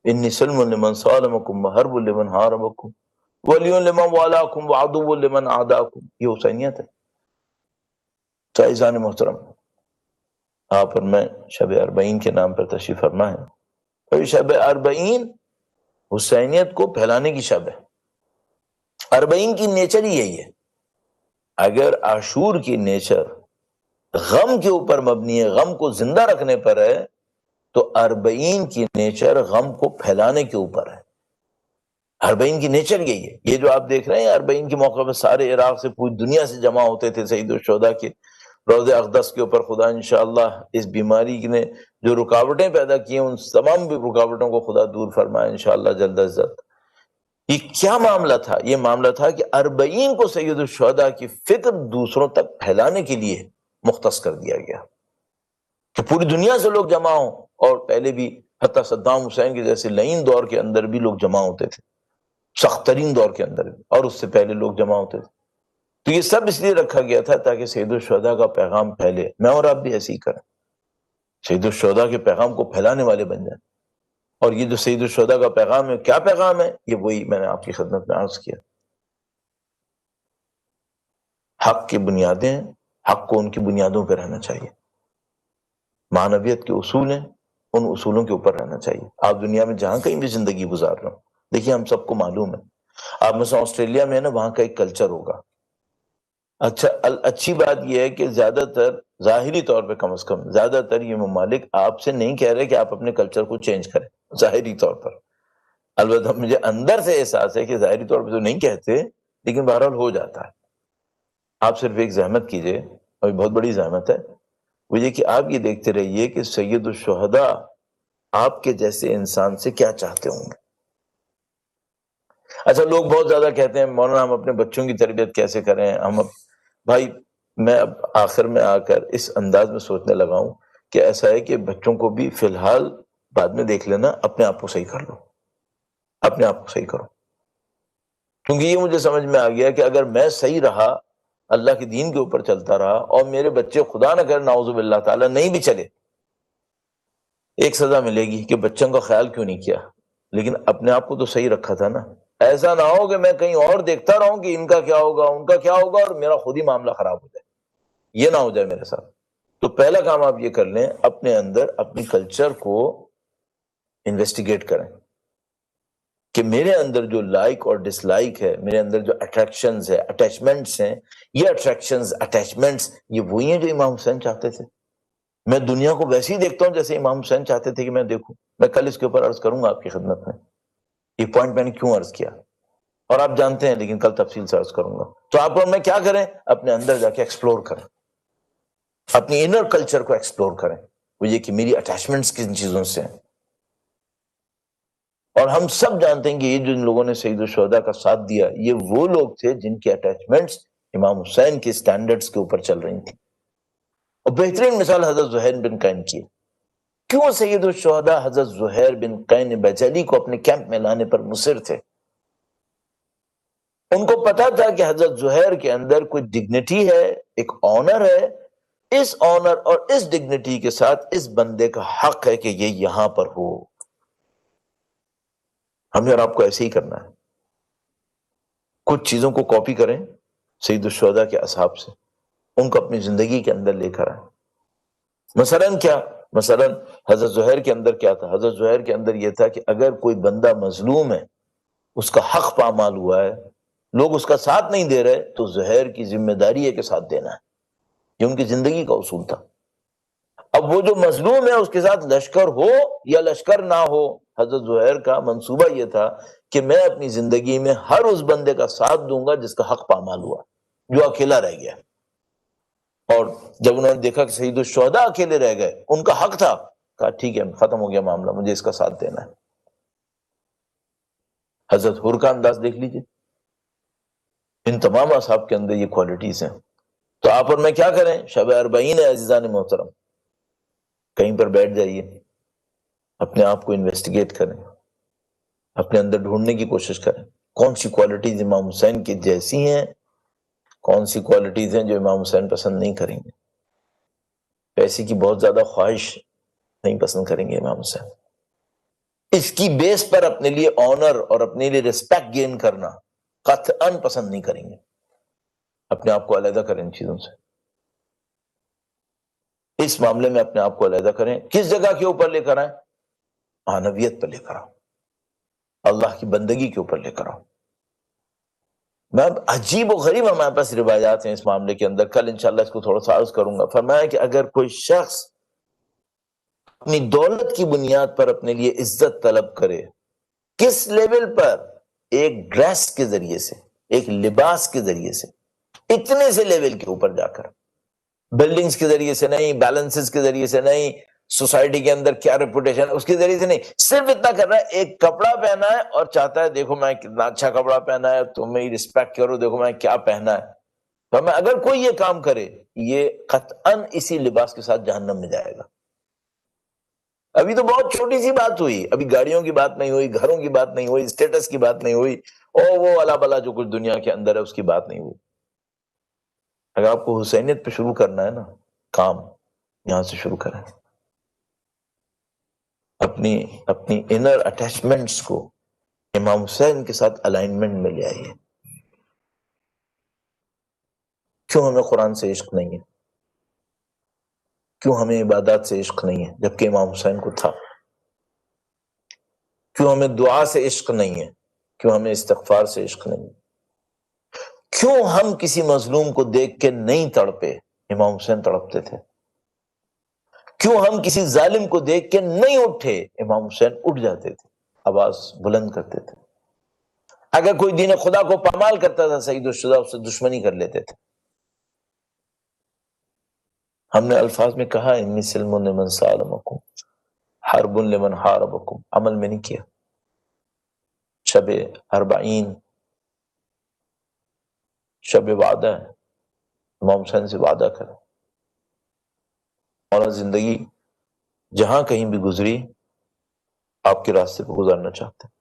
انی سلم لمن سالمکم وحرب لمن حاربکم ولی لمن والاکم وعدو لمن عاداکم. یہ حسینیت ہے. عزیزان محترم، آپ اور میں شب اربعین کے نام پر تشریف فرما ہے. اور شب اربعین حسینیت کو پھیلانے کی شب ہے. اربعین کی نیچر ہی یہی ہے. اگر عاشور کی نیچر غم کے اوپر مبنی ہے، غم کو زندہ رکھنے پر ہے، تو اربعین کی نیچر غم کو پھیلانے کے اوپر ہے. اربعین کی نیچر یہی ہے. یہ جو آپ دیکھ رہے ہیں اربعین کے موقع پہ سارے عراق سے پوری دنیا سے جمع ہوتے تھے سید الشہداء کے روضہ اقدس کے اوپر. خدا انشاءاللہ اس بیماری نے جو رکاوٹیں پیدا کی ہیں ان تمام رکاوٹوں کو خدا دور فرمائے انشاءاللہ جلد از جلد. یہ کیا معاملہ تھا؟ یہ معاملہ تھا کہ اربعین کو سید الشہداء کی فکر دوسروں تک پھیلانے کے لیے مختص کر دیا گیا کہ پوری دنیا سے لوگ جمع ہوں. اور پہلے بھی حتیٰ صدام حسین کے جیسے لعین دور کے اندر بھی لوگ جمع ہوتے تھے، سخت ترین دور کے اندر بھی، اور اس سے پہلے لوگ جمع ہوتے تھے. تو یہ سب اس لیے رکھا گیا تھا تاکہ سید الشہداء کا پیغام پھیلے. میں اور آپ بھی ایسے ہی کریں، سید الشہداء کے پیغام کو پھیلانے والے بن جائیں. اور یہ جو سید الشہداء کا پیغام ہے، کیا پیغام ہے؟ یہ وہی میں نے آپ کی خدمت میں عرض کیا. حق کی بنیادیں، حق کو ان کی بنیادوں پہ رہنا چاہیے. معنویت کے اصول ہیں، ان اصولوں کے اوپر رہنا چاہیے. آپ دنیا میں جہاں کہیں بھی زندگی گزار رہے ہوں، دیکھیے ہم سب کو معلوم ہے، آپ مثلا آسٹریلیا میں ہے نا، وہاں کا ایک کلچر ہوگا. اچھی بات یہ ہے کہ زیادہ تر ظاہری طور پہ، کم از کم زیادہ تر یہ ممالک آپ سے نہیں کہہ رہے کہ آپ اپنے کلچر کو چینج کریں ظاہری طور پر. البتہ مجھے اندر سے احساس ہے کہ ظاہری طور پہ تو نہیں کہتے، لیکن بہرحال ہو جاتا ہے. آپ صرف ایک زحمت کیجئے، اور یہ بہت بڑی زحمت ہے، وہ یہ کہ آپ یہ دیکھتے رہیے کہ سید الشہداء آپ کے جیسے انسان سے کیا چاہتے ہوں گے. اچھا، لوگ بہت زیادہ کہتے ہیں مولانا ہم اپنے بچوں کی تربیت کیسے کریں. بھائی میں اب آخر میں آ کر اس انداز میں سوچنے لگا ہوں کہ ایسا ہے کہ بچوں کو بھی فی الحال بعد میں دیکھ لینا، اپنے آپ کو صحیح کر لو، اپنے آپ کو صحیح کرو. کیونکہ یہ مجھے سمجھ میں آ گیا کہ اگر میں صحیح رہا، اللہ کے دین کے اوپر چلتا رہا، اور میرے بچے خدا نہ کرے نعوذ باللہ تعالیٰ نہیں بھی چلے، ایک سزا ملے گی کہ بچوں کا خیال کیوں نہیں کیا، لیکن اپنے آپ کو تو صحیح رکھا تھا نا. ایسا نہ ہو کہ میں کہیں اور دیکھتا رہوں کہ ان کا کیا ہوگا، ان کا کیا ہوگا، اور میرا خود ہی معاملہ خراب ہو جائے. یہ نہ ہو جائے میرے ساتھ. تو پہلا کام آپ یہ کر لیں، اپنے اندر اپنی کلچر کو انویسٹیگیٹ کریں کہ میرے اندر جو لائک اور ڈس لائک ہے، میرے اندر جو اٹریکشنز ہے، اٹیچمنٹس ہیں، یہ اٹریکشنز اٹیچمنٹس یہ وہی ہیں جو امام حسین چاہتے تھے. میں دنیا کو ویسے ہی دیکھتا ہوں جیسے امام حسین چاہتے تھے کہ میں دیکھوں. میں کل اس کے اوپر عرض کروں گا آپ کی خدمت میں، یہ پوائنٹ میں نے کیوں عرض کیا. اور آپ جانتے ہیں، لیکن کل تفصیل سے عرض کروں گا. تو آپ اور میں کیا کریں؟ اپنے اندر جا کے ایکسپلور کریں، اپنی انر کلچر کو ایکسپلور کریں. وہ یہ کہ میری اٹیچمنٹس کن چیزوں سے ہیں. اور ہم سب جانتے ہیں کہ یہ جن لوگوں نے سید الشہداء کا ساتھ دیا، یہ وہ لوگ تھے جن کی اٹیچمنٹس امام حسین کے سٹینڈرڈز کے اوپر چل رہی تھیں. اور بہترین مثال حضرت زہیر بن قین کی ہے. کیوں سید الشہداء حضرت زہیر بن قین بجلی کو اپنے کیمپ میں لانے پر مصر تھے؟ ان کو پتا تھا کہ حضرت زہیر کے اندر کوئی ڈگنیٹی ہے، ایک آنر ہے. اس آنر اور اس ڈگنیٹی کے ساتھ اس بندے کا حق ہے کہ یہ یہاں پر ہو. ہمیں اور آپ کو ایسے ہی کرنا ہے. کچھ چیزوں کو کاپی کریں سید الشہداء کے اصحاب سے، ان کو اپنی زندگی کے اندر لے کر آئیں. مثلاً کیا؟ مثلاً حضرت زہیر کے اندر کیا تھا؟ حضرت زہیر کے اندر یہ تھا کہ اگر کوئی بندہ مظلوم ہے، اس کا حق پامال ہوا ہے، لوگ اس کا ساتھ نہیں دے رہے، تو زہیر کی ذمہ داری ہے کہ ساتھ دینا ہے. یہ ان کی زندگی کا اصول تھا. اب وہ جو مظلوم ہے اس کے ساتھ لشکر ہو یا لشکر نہ ہو، حضرت زہیر کا منصوبہ یہ تھا کہ میں اپنی زندگی میں ہر اس بندے کا ساتھ دوں گا جس کا حق پامال ہوا، جو اکیلا رہ گیا. اور جب انہوں نے دیکھا کہ سید الشہداء اکیلے رہ گئے، ان کا حق تھا، کہا ٹھیک ہے، ختم ہو گیا معاملہ، مجھے اس کا ساتھ دینا ہے. حضرت حر کا انداز دیکھ لیجیے. ان تمام اصحاب کے اندر یہ کوالٹیز ہیں. تو آپ اور میں کیا کریں؟ شب اربعین ہے عزیزان محترم، کہیں پر بیٹھ جائیے، اپنے آپ کو انویسٹیگیٹ کریں، اپنے اندر ڈھونڈنے کی کوشش کریں کون سی کوالٹیز امام حسین کی جیسی ہیں، کون سی کوالٹیز ہیں جو امام حسین پسند نہیں کریں گے. پیسے کی بہت زیادہ خواہش نہیں پسند کریں گے امام حسین. اس کی بیس پر اپنے لیے آنر اور اپنے لیے ریسپیکٹ گین کرنا قطعاً پسند نہیں کریں گے. اپنے آپ کو علیحدہ کریں ان چیزوں سے. اس معاملے میں اپنے آپ کو علیحدہ کریں. کس جگہ کے اوپر لے کر آئیں؟ معنویت پر لے کر آؤ، اللہ کی بندگی کے اوپر لے کر آؤ. میں عجیب و غریب ہمارے پاس روایات ہیں اس معاملے کے اندر. کل انشاءاللہ اس کو تھوڑا سا عرض کروں گا. فرمایا کہ اگر کوئی شخص اپنی دولت کی بنیاد پر اپنے لیے عزت طلب کرے، کس لیول پر؟ ایک ڈریس کے ذریعے سے، ایک لباس کے ذریعے سے، اتنے سے لیول کے اوپر جا کر، بلڈنگز کے ذریعے سے نہیں، بیلنسز کے ذریعے سے نہیں، سوسائٹی کے اندر کیا ریپوٹیشن اس کے ذریعے سے نہیں، صرف اتنا کر رہا ہے ایک کپڑا پہنا ہے اور چاہتا ہے دیکھو میں کتنا اچھا کپڑا پہنا ہے، تم میری رسپیکٹ کرو، دیکھو میں کیا پہنا ہے. تو میں اگر کوئی یہ کام کرے، یہ قطعاً اسی لباس کے ساتھ جہنم میں جائے گا. ابھی تو بہت چھوٹی سی بات ہوئی، ابھی گاڑیوں کی بات نہیں ہوئی، گھروں کی بات نہیں ہوئی، اسٹیٹس کی بات نہیں ہوئی، اور وہ الا بلا جو کچھ دنیا کے اندر ہے اس کی بات نہیں ہوئی. اگر آپ کو حسینیت پہ شروع کرنا ہے نا کام، یہاں سے شروع کریں. اپنی انر اٹیچمنٹس کو امام حسین کے ساتھ الائنمنٹ میں لے آئیے. کیوں ہمیں قرآن سے عشق نہیں ہے؟ کیوں ہمیں عبادات سے عشق نہیں ہے جبکہ امام حسین کو تھا؟ کیوں ہمیں دعا سے عشق نہیں ہے؟ کیوں ہمیں استغفار سے عشق نہیں ہے؟ کیوں ہم کسی مظلوم کو دیکھ کے نہیں تڑپے؟ امام حسین تڑپتے تھے. کیوں ہم کسی ظالم کو دیکھ کے نہیں اٹھے؟ امام حسین اٹھ جاتے تھے، آواز بلند کرتے تھے. اگر کوئی دین خدا کو پامال کرتا تھا سید الشہداء اس سے دشمنی کر لیتے تھے. ہم نے الفاظ میں کہا انی سلم لمن سالمکم حرب لمن حاربکم، عمل میں نہیں کیا. شب اربعین شب وعدہ ہے، امام حسین سے وعدہ کریں. اور زندگی جہاں کہیں بھی گزری آپ کے راستے پہ گزارنا چاہتے ہیں،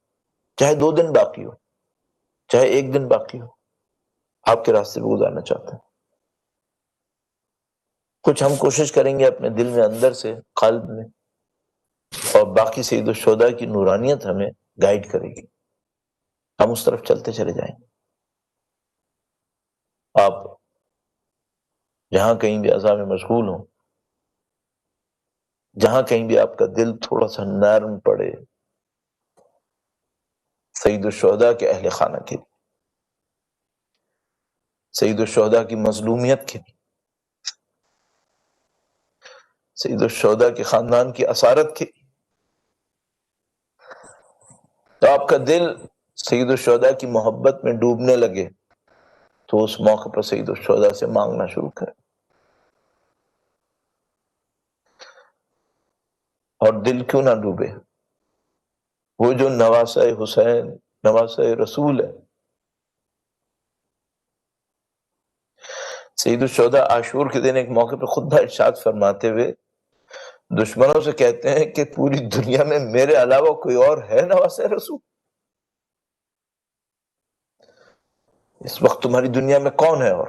چاہے 2 دن باقی ہو، چاہے 1 دن باقی ہو، آپ کے راستے پہ گزارنا چاہتے ہیں. کچھ ہم کوشش کریں گے اپنے دل میں، اندر سے، قلب میں، اور باقی سید الشہداء کی نورانیت ہمیں گائیڈ کرے گی. ہم اس طرف چلتے چلے جائیں گے. آپ جہاں کہیں بھی عزا میں مشغول ہوں، جہاں کہیں بھی آپ کا دل تھوڑا سا نرم پڑے، سید الشہداء کے اہل خانہ کے لیے، سید الشہداء کی مظلومیت کے لیے، سید الشہداء کے خاندان کی اسارت کے لیے، تو آپ کا دل سید الشہداء کی محبت میں ڈوبنے لگے تو اس موقع پر سید الشہداء سے مانگنا شروع کرے، اور دل کیوں نہ ڈوبے؟ وہ جو نواسہ حسین، نواسہ رسول ہے۔ سید الشہداء عاشور کے دن ایک موقع پہ خطبہ ارشاد فرماتے ہوئے دشمنوں سے کہتے ہیں کہ پوری دنیا میں میرے علاوہ کوئی اور ہے نواسہ رسول؟ اس وقت تمہاری دنیا میں کون ہے اور؟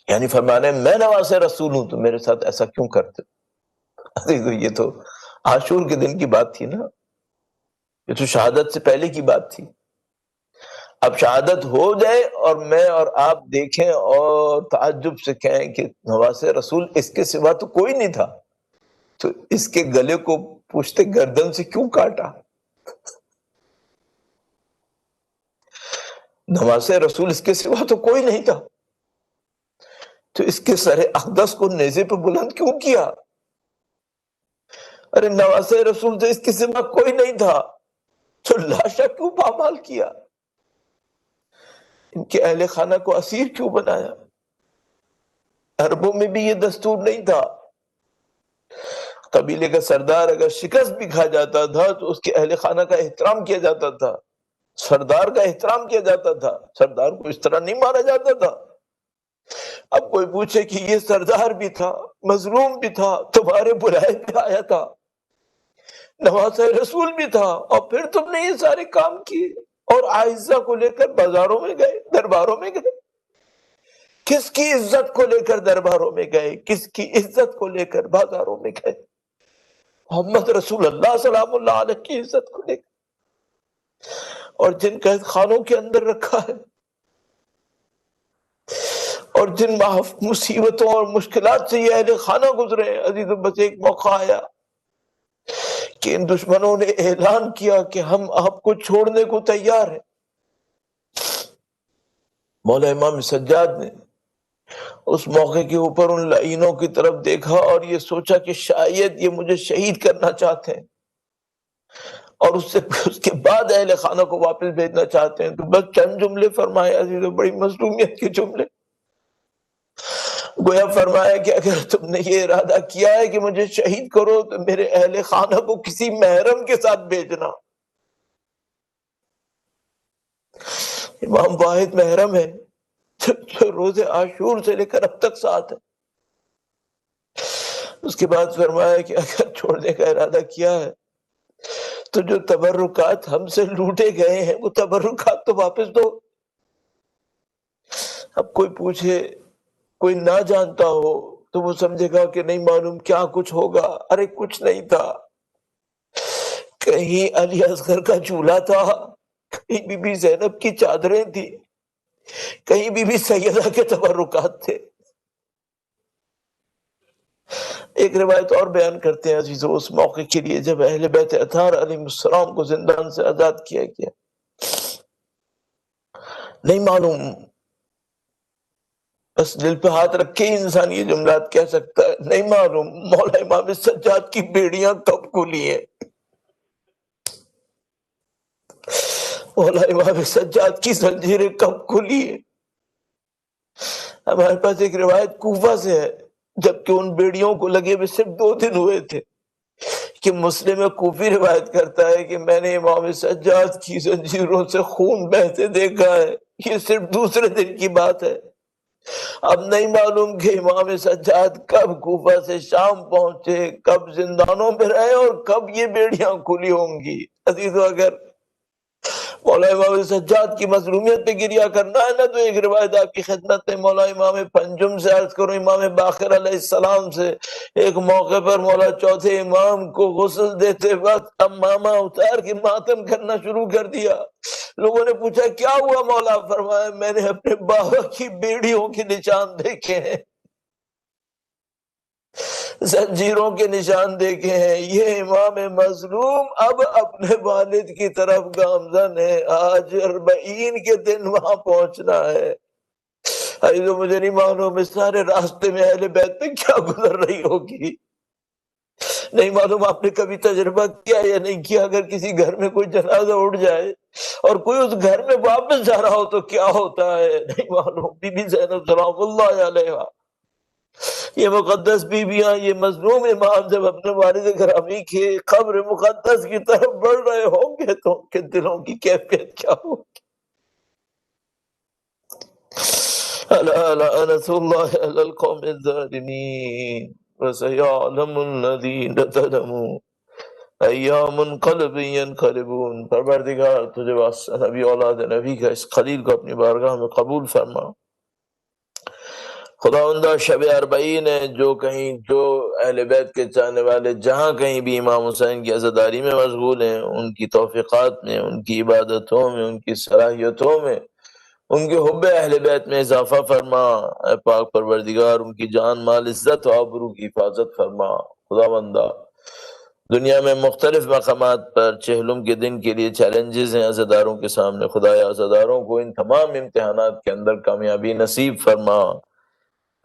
یعنی فرمانے میں نواسہ رسول ہوں تو میرے ساتھ ایسا کیوں کرتے؟ یہ تو عاشور کے دن کی بات تھی نا، یہ تو شہادت سے پہلے کی بات تھی۔ اب شہادت ہو جائے اور میں اور آپ دیکھیں اور تعجب سے کہیں کہ نواسہ رسول اس کے سوا تو کوئی نہیں تھا، تو اس کے گلے کو پوچھتے گردن سے کیوں کاٹا؟ نواسہ رسول اس کے سوا تو کوئی نہیں تھا، تو اس کے سر اقدس کو نیزے پہ بلند کیوں کیا؟ ارے نواسہ رسول تو اس کے سوا کوئی نہیں تھا، تو لاشا کیوں پامال کیا؟ ان کے اہل خانہ کو اسیر کیوں بنایا؟ عربوں میں بھی یہ دستور نہیں تھا، قبیلے کا سردار اگر شکست بھی کھا جاتا تھا تو اس کے اہل خانہ کا احترام کیا جاتا تھا، سردار کا احترام کیا جاتا تھا، سردار کو اس طرح نہیں مارا جاتا تھا۔ اب کوئی پوچھے کہ یہ سردار بھی تھا، مظلوم بھی تھا، تمہارے بلائے پہ آیا تھا، نواسہ رسول بھی تھا، اور پھر تم نے یہ سارے کام کیے اور عائشہ کو لے کر بازاروں میں گئے، درباروں میں گئے۔ کس کی عزت کو لے کر درباروں میں گئے؟ کس کی عزت کو لے کر بازاروں میں گئے؟ محمد رسول اللہ سلام اللہ علیہ کی عزت کو لے کر، اور جن قید خانوں کے اندر رکھا ہے اور جن مصیبتوں اور مشکلات سے یہ اہل خانہ گزرے ہیں۔ عزیزوں، بس ایک موقع آیا کہ ان دشمنوں نے اعلان کیا کہ ہم آپ کو چھوڑنے کو تیار ہیں۔ مولا امام سجاد نے اس موقع کے اوپر ان لعینوں کی طرف دیکھا اور یہ سوچا کہ شاید یہ مجھے شہید کرنا چاہتے ہیں اور اس کے بعد اہل خانہ کو واپس بھیجنا چاہتے ہیں۔ تو بس چند جملے فرمائے عزیزوں، بڑی مظلومیت کے جملے، گویا فرمایا کہ اگر تم نے یہ ارادہ کیا ہے کہ مجھے شہید کرو تو میرے اہل خانہ کو کسی محرم کے ساتھ بھیجنا۔ امام واحد محرم ہے جو روز عاشور سے لے کر اب تک ساتھ ہے۔ اس کے بعد فرمایا کہ اگر چھوڑنے کا ارادہ کیا ہے تو جو تبرکات ہم سے لوٹے گئے ہیں وہ تبرکات تو واپس دو۔ اب کوئی پوچھے، کوئی نہ جانتا ہو تو وہ سمجھے گا کہ نہیں معلوم کیا کچھ ہوگا۔ ارے کچھ نہیں تھا، کہیں علی اصغر کا چولہا تھا، کہیں بی بی زینب کی چادریں تھی، کہیں بی بی سیدہ کے تبرکات تھے۔ ایک روایت اور بیان کرتے ہیں عزیزو، اس موقع کے لیے جب اہل بیت اطہار علیہ السلام کو زندان سے آزاد کیا گیا، نہیں معلوم، بس دل پہ ہاتھ رکھ کے انسان یہ جملات کہہ سکتا ہے، نہیں معلوم مولا امام سجاد کی بیڑیاں کب کھلی ہیں، مولا امام سجاد کی زنجیریں کب کھلی ہیں۔ ہمارے پاس ایک روایت کوفہ سے ہے، جبکہ ان بیڑیوں کو لگے ہوئے صرف 2 دن ہوئے تھے، کہ مسلم کوفی روایت کرتا ہے کہ میں نے امام سجاد کی زنجیروں سے خون بہتے دیکھا ہے۔ یہ صرف دوسرے دن کی بات ہے۔ اب نہیں معلوم کہ امام سجاد کب کوفہ سے شام پہنچے، کب زندانوں میں رہے اور کب یہ بیڑیاں کھلی ہوں گی۔ عزیزو، اگر مولا امام سجاد کی مظلومیت پہ گریہ کرنا ہے نا، تو ایک روایت آپ کی خدمت میں مولا امام پنجم سے عرض کروں، امام باقر علیہ السلام سے، ایک موقع پر مولا چوتھے امام کو غسل دیتے وقت امامہ اتار کے ماتم کرنا شروع کر دیا۔ لوگوں نے پوچھا کیا ہوا مولا؟ فرمایا میں نے اپنے بابا کی بیڑیوں کے نشان دیکھے ہیں، زنجیروں کے نشان دیکھے ہیں۔ یہ امام مظلوم اب اپنے والد کی طرف گامزن ہے، آج اربعین کے دن وہاں پہنچنا ہے۔ تو مجھے نہیں معلوم اس سارے راستے میں اہل بیت میں کیا گزر رہی ہوگی، نہیں معلوم آپ نے کبھی تجربہ کیا یا نہیں کیا، اگر کسی گھر میں کوئی جنازہ اٹھ جائے اور کوئی اس گھر میں واپس جا رہا ہو تو کیا ہوتا ہے نہیں معلوم۔ بی بی زینب سلام اللہ علیہا، یہ مقدس بیویاں، یہ مظلوم امام جب اپنے والد گرامی کی قبر مقدس کی طرف بڑھ رہے ہوں گے تو ان کے دلوں کی کیفیت کیا ہوگی؟ الا لعنت اللہ علی القوم الظالمین وسیعلم الذین ظلموا ایام منقلب ینقلبون۔ پروردگار تجھے واسطہ نبی اولاد نبی کا اس خلیل کو اپنی بارگاہ میں قبول فرما۔ خداوندہ شب اربعین ہے، جو کہیں جو اہل بیت کے چاہنے والے جہاں کہیں بھی امام حسین کی عزاداری میں مشغول ہیں، ان کی توفیقات میں، ان کی عبادتوں میں، ان کی صلاحیتوں میں، ان کے حب اہل بیت میں اضافہ فرما۔ اے پاک پروردگار ان کی جان مال عزت و آبرو کی حفاظت فرما۔ خداوندہ دنیا میں مختلف مقامات پر چہلم کے دن کے لیے چیلنجز ہیں عزاداروں کے سامنے، خدایا عزاداروں کو ان تمام امتحانات کے اندر کامیابی نصیب فرما۔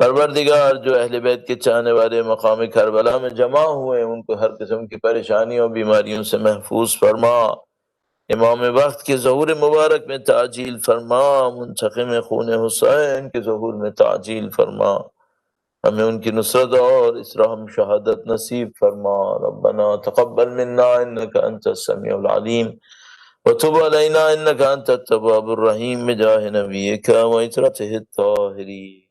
پروردگار جو اہل بیت کے چاہنے والے مقام کربلا میں جمع ہوئے ہیں، ان کو ہر قسم کی پریشانیوں اور بیماریوں سے محفوظ فرما۔ امام وقت کے ظہور مبارک میں تعجیل فرما، منتقم خون حسین کے ظہور میں تعجیل فرما، ہمیں ان کی نصرت اور اسرحم شہادت نصیب فرما۔ ربنا تقبل منا انک انت السمیع العلیم وتب علینا انک انت التواب الرحیم بجاہ نبیک وعترتہ الطاہرین۔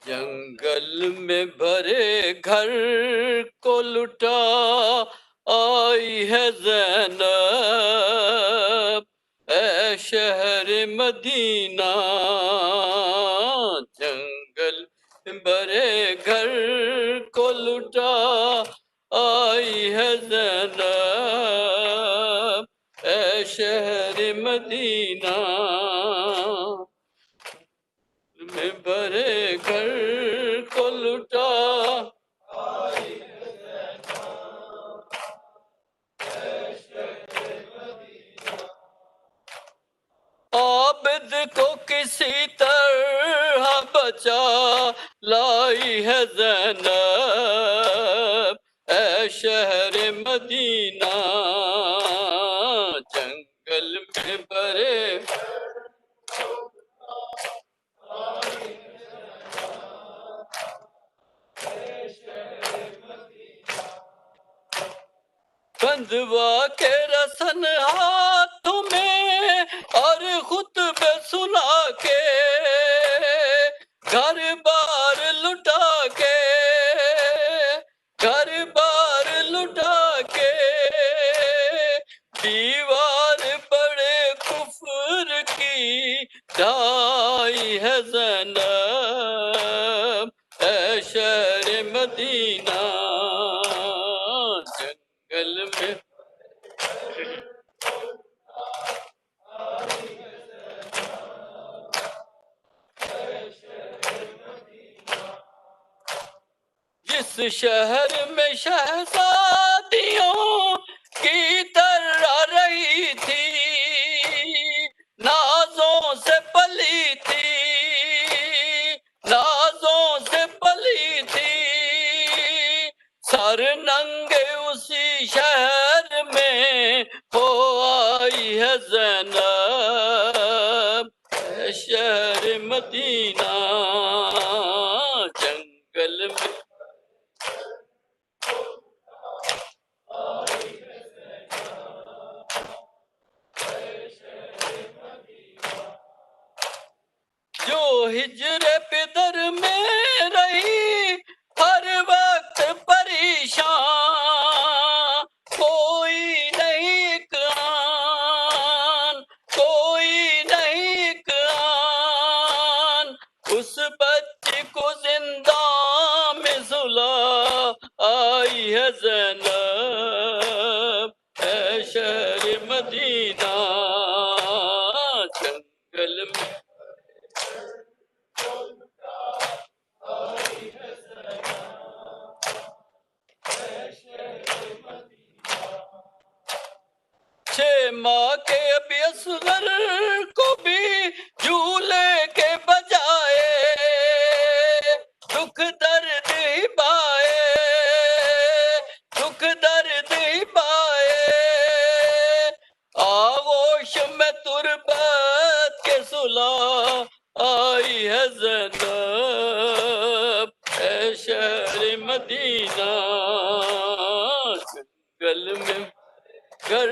جنگل میں بھرے گھر کو لٹا آئی ہے زینب، اے شہر مدینہ۔ جنگل میں بھرے گھر کو لٹا آئی ہے زینب، اے شہر مدینہ۔ میں بھرے گھر کو لٹا عابد کو کسی طرح بچا لائی ہے زینب، اے شہر مدینہ۔ جنگل میں بھرے بندوا کے رسن ہاتھوں میں اور خطبے سنا کے، گھر بار لٹا کے، گھر بار لٹا کے، دیوار بڑے کفر کی ڈھائی ہے زینب، اے شہر مدینہ۔ جنگل میں جس شہر میں شہزادیوں کی طرح رہی تھی، نازوں سے پلی تھی، نازوں سے پلی تھی، سر ننگے اسی شہر میں ہو آئی ہے زینب، اے شہر مدینہ۔ جنگل میں جو ہجر پدر میں رہی ہر وقت پریشان، کوئی نہیں کان، کوئی نہیں کان، اس بچی کو زندان میں ہے زینب ہے شہر مدینہ جنگل میں چھ ماہ کے ابی اصغر کو بھی جھولے کے بجائے دکھ درد ہی پائے دکھ درد ہی پائے آغوش میں تربت کے سلا آئی ہے زینب ہے شہر مدینہ جنگل میں گھر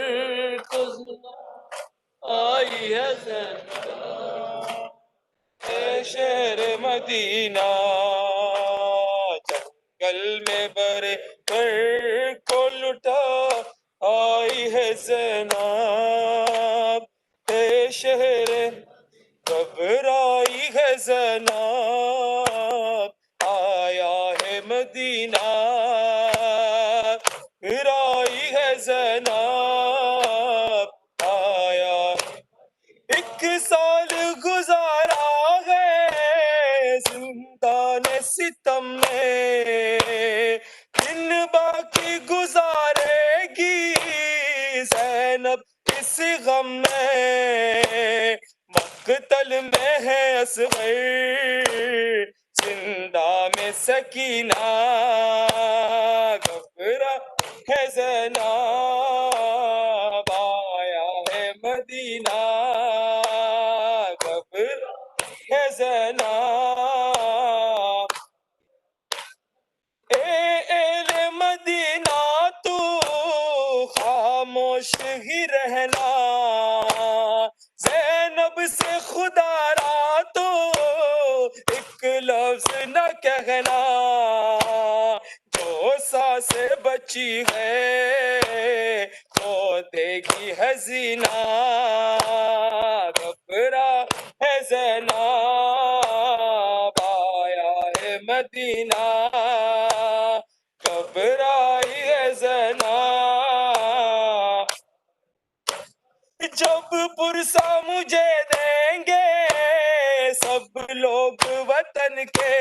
کو آئی ہے زینب اے شہر مدینہ جنگل میں برے پر کو لٹا آئی ہے زینب اے شہر گھبرائی ہے زینب آیا ہے مدینہ گھبرائی ہے زینب آیا ایک سال گزارا ہے زندان ستم میں دن باقی گزارے گی زینب اس غم میں مقتل میں ہے اصغر زندہ میں سکینہ گھبرا ہے زینب آیا ہے مدینہ گھبرا ہے زینب اے اہل مدینہ تو خاموش ہی رہنا زینب سے خدا را تو ایک لفظ نہ کہنا جو سانسیں بچی ہے وہ دے گی حزینہ گھبرا ہے زینب آیا ہے مدینہ گھبرائی ہے زینب جب پرسا مجھے دیں گے سب لوگ وطن کے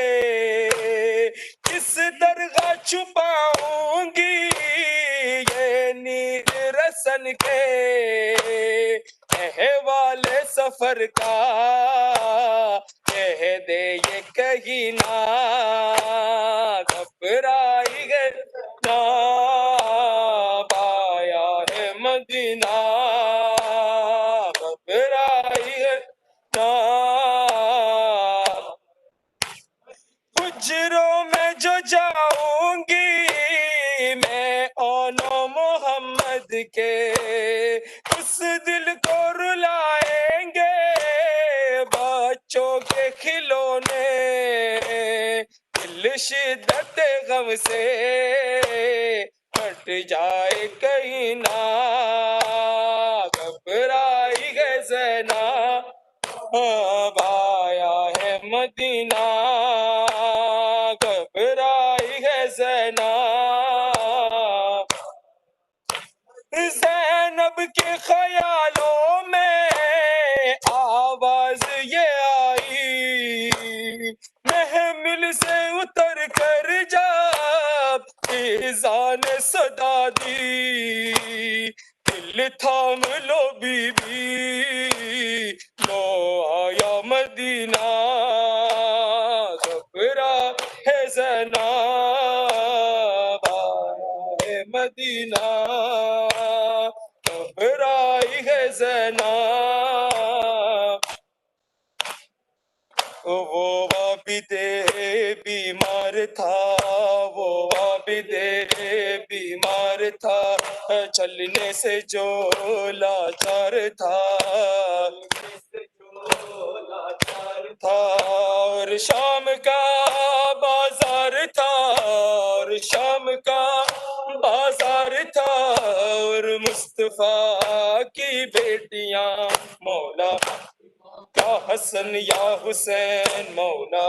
کس درگاہ چھپاؤں گی یہ نیز رسن کے احوال سفر کا کہہ دے یہ کہیں نہ گھبرائی ہے نہ آیا ہے مدینہ گھبرائی ہے نہ حجروں میں جو جاؤں گی میں اونو محمد کے اس دل کو رلائیں گے بچوں کے کھلونے دل شدت غم سے ہٹ جائے کہیں نہ گھبرائی ہے زینب آیا ہے مدینہ گھبرائی ہے زینب زینب کے خیالوں میں آواز یہ آئی محمل سے اتر کر جب ایذان صدا دی دل تھام لو بی بی لو آیا مدینہ گھبرا ہے زینب آیا ہے مدینہ گھبرائی ہے زینب وہ عابد بیمار تھا وہ عابد بیمار تھا چلنے سے جو لاچار تھا اور شام کا بازار تھا اور شام کا بازار تھا اور مصطفیٰ کی بیٹیاں مولا یا حسن یا حسین مولا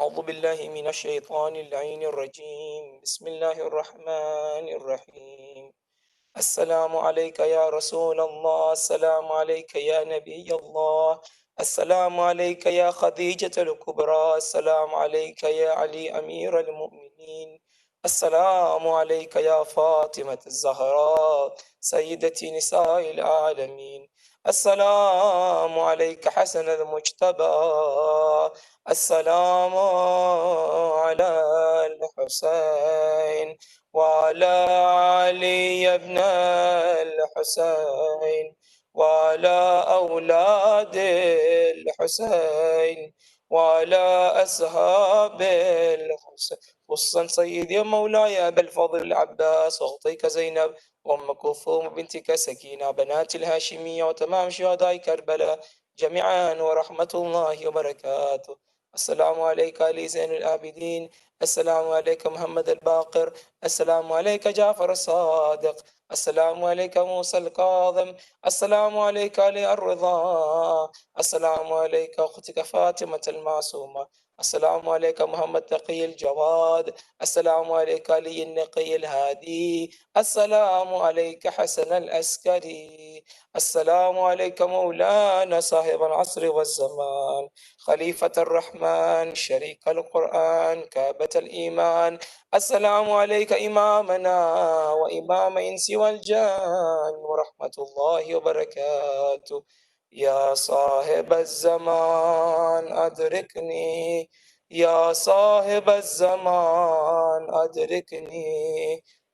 أعوذ بالله من الشيطان اللعين الرجيم بسم الله الرحمن الرحيم السلام عليك يا رسول الله السلام عليك يا نبي الله السلام عليك يا خديجة الكبرى السلام عليك يا علي أمير المؤمنين السلام عليك يا فاطمة الزهراء سيدتي نساء العالمين السلام عليك حسن المجتبى السلام على الحسين وعلى علي بن الحسين وعلى أولاد الحسين وعلى أصحاب الحسين خصوصا سيدي مولاي أبا الفضل العباس وأختيك زينب وأم كلثوم بنتك سكينة بنات الهاشمية وتمام شهداء كربلاء جميعا ورحمة الله وبركاته. السلام عليك علي زين العابدين، السلام عليك محمد الباقر، السلام عليك جعفر الصادق، السلام عليك موسى الكاظم، السلام عليك علي الرضا، السلام عليك أختك فاطمة المعصومة، السلام عليك محمد تقي الجواد، السلام عليك علي النقي الهادي، السلام عليك حسن العسكري، السلام عليك مولانا صاحب العصر والزمان، خليفة الرحمن شريك القرآن كعبة الإيمان، السلام عليك إمامنا وإمام إنس والجان ورحمة الله وبركاته. يا صاحب الزمان أدركني، يا صاحب الزمان أدركني،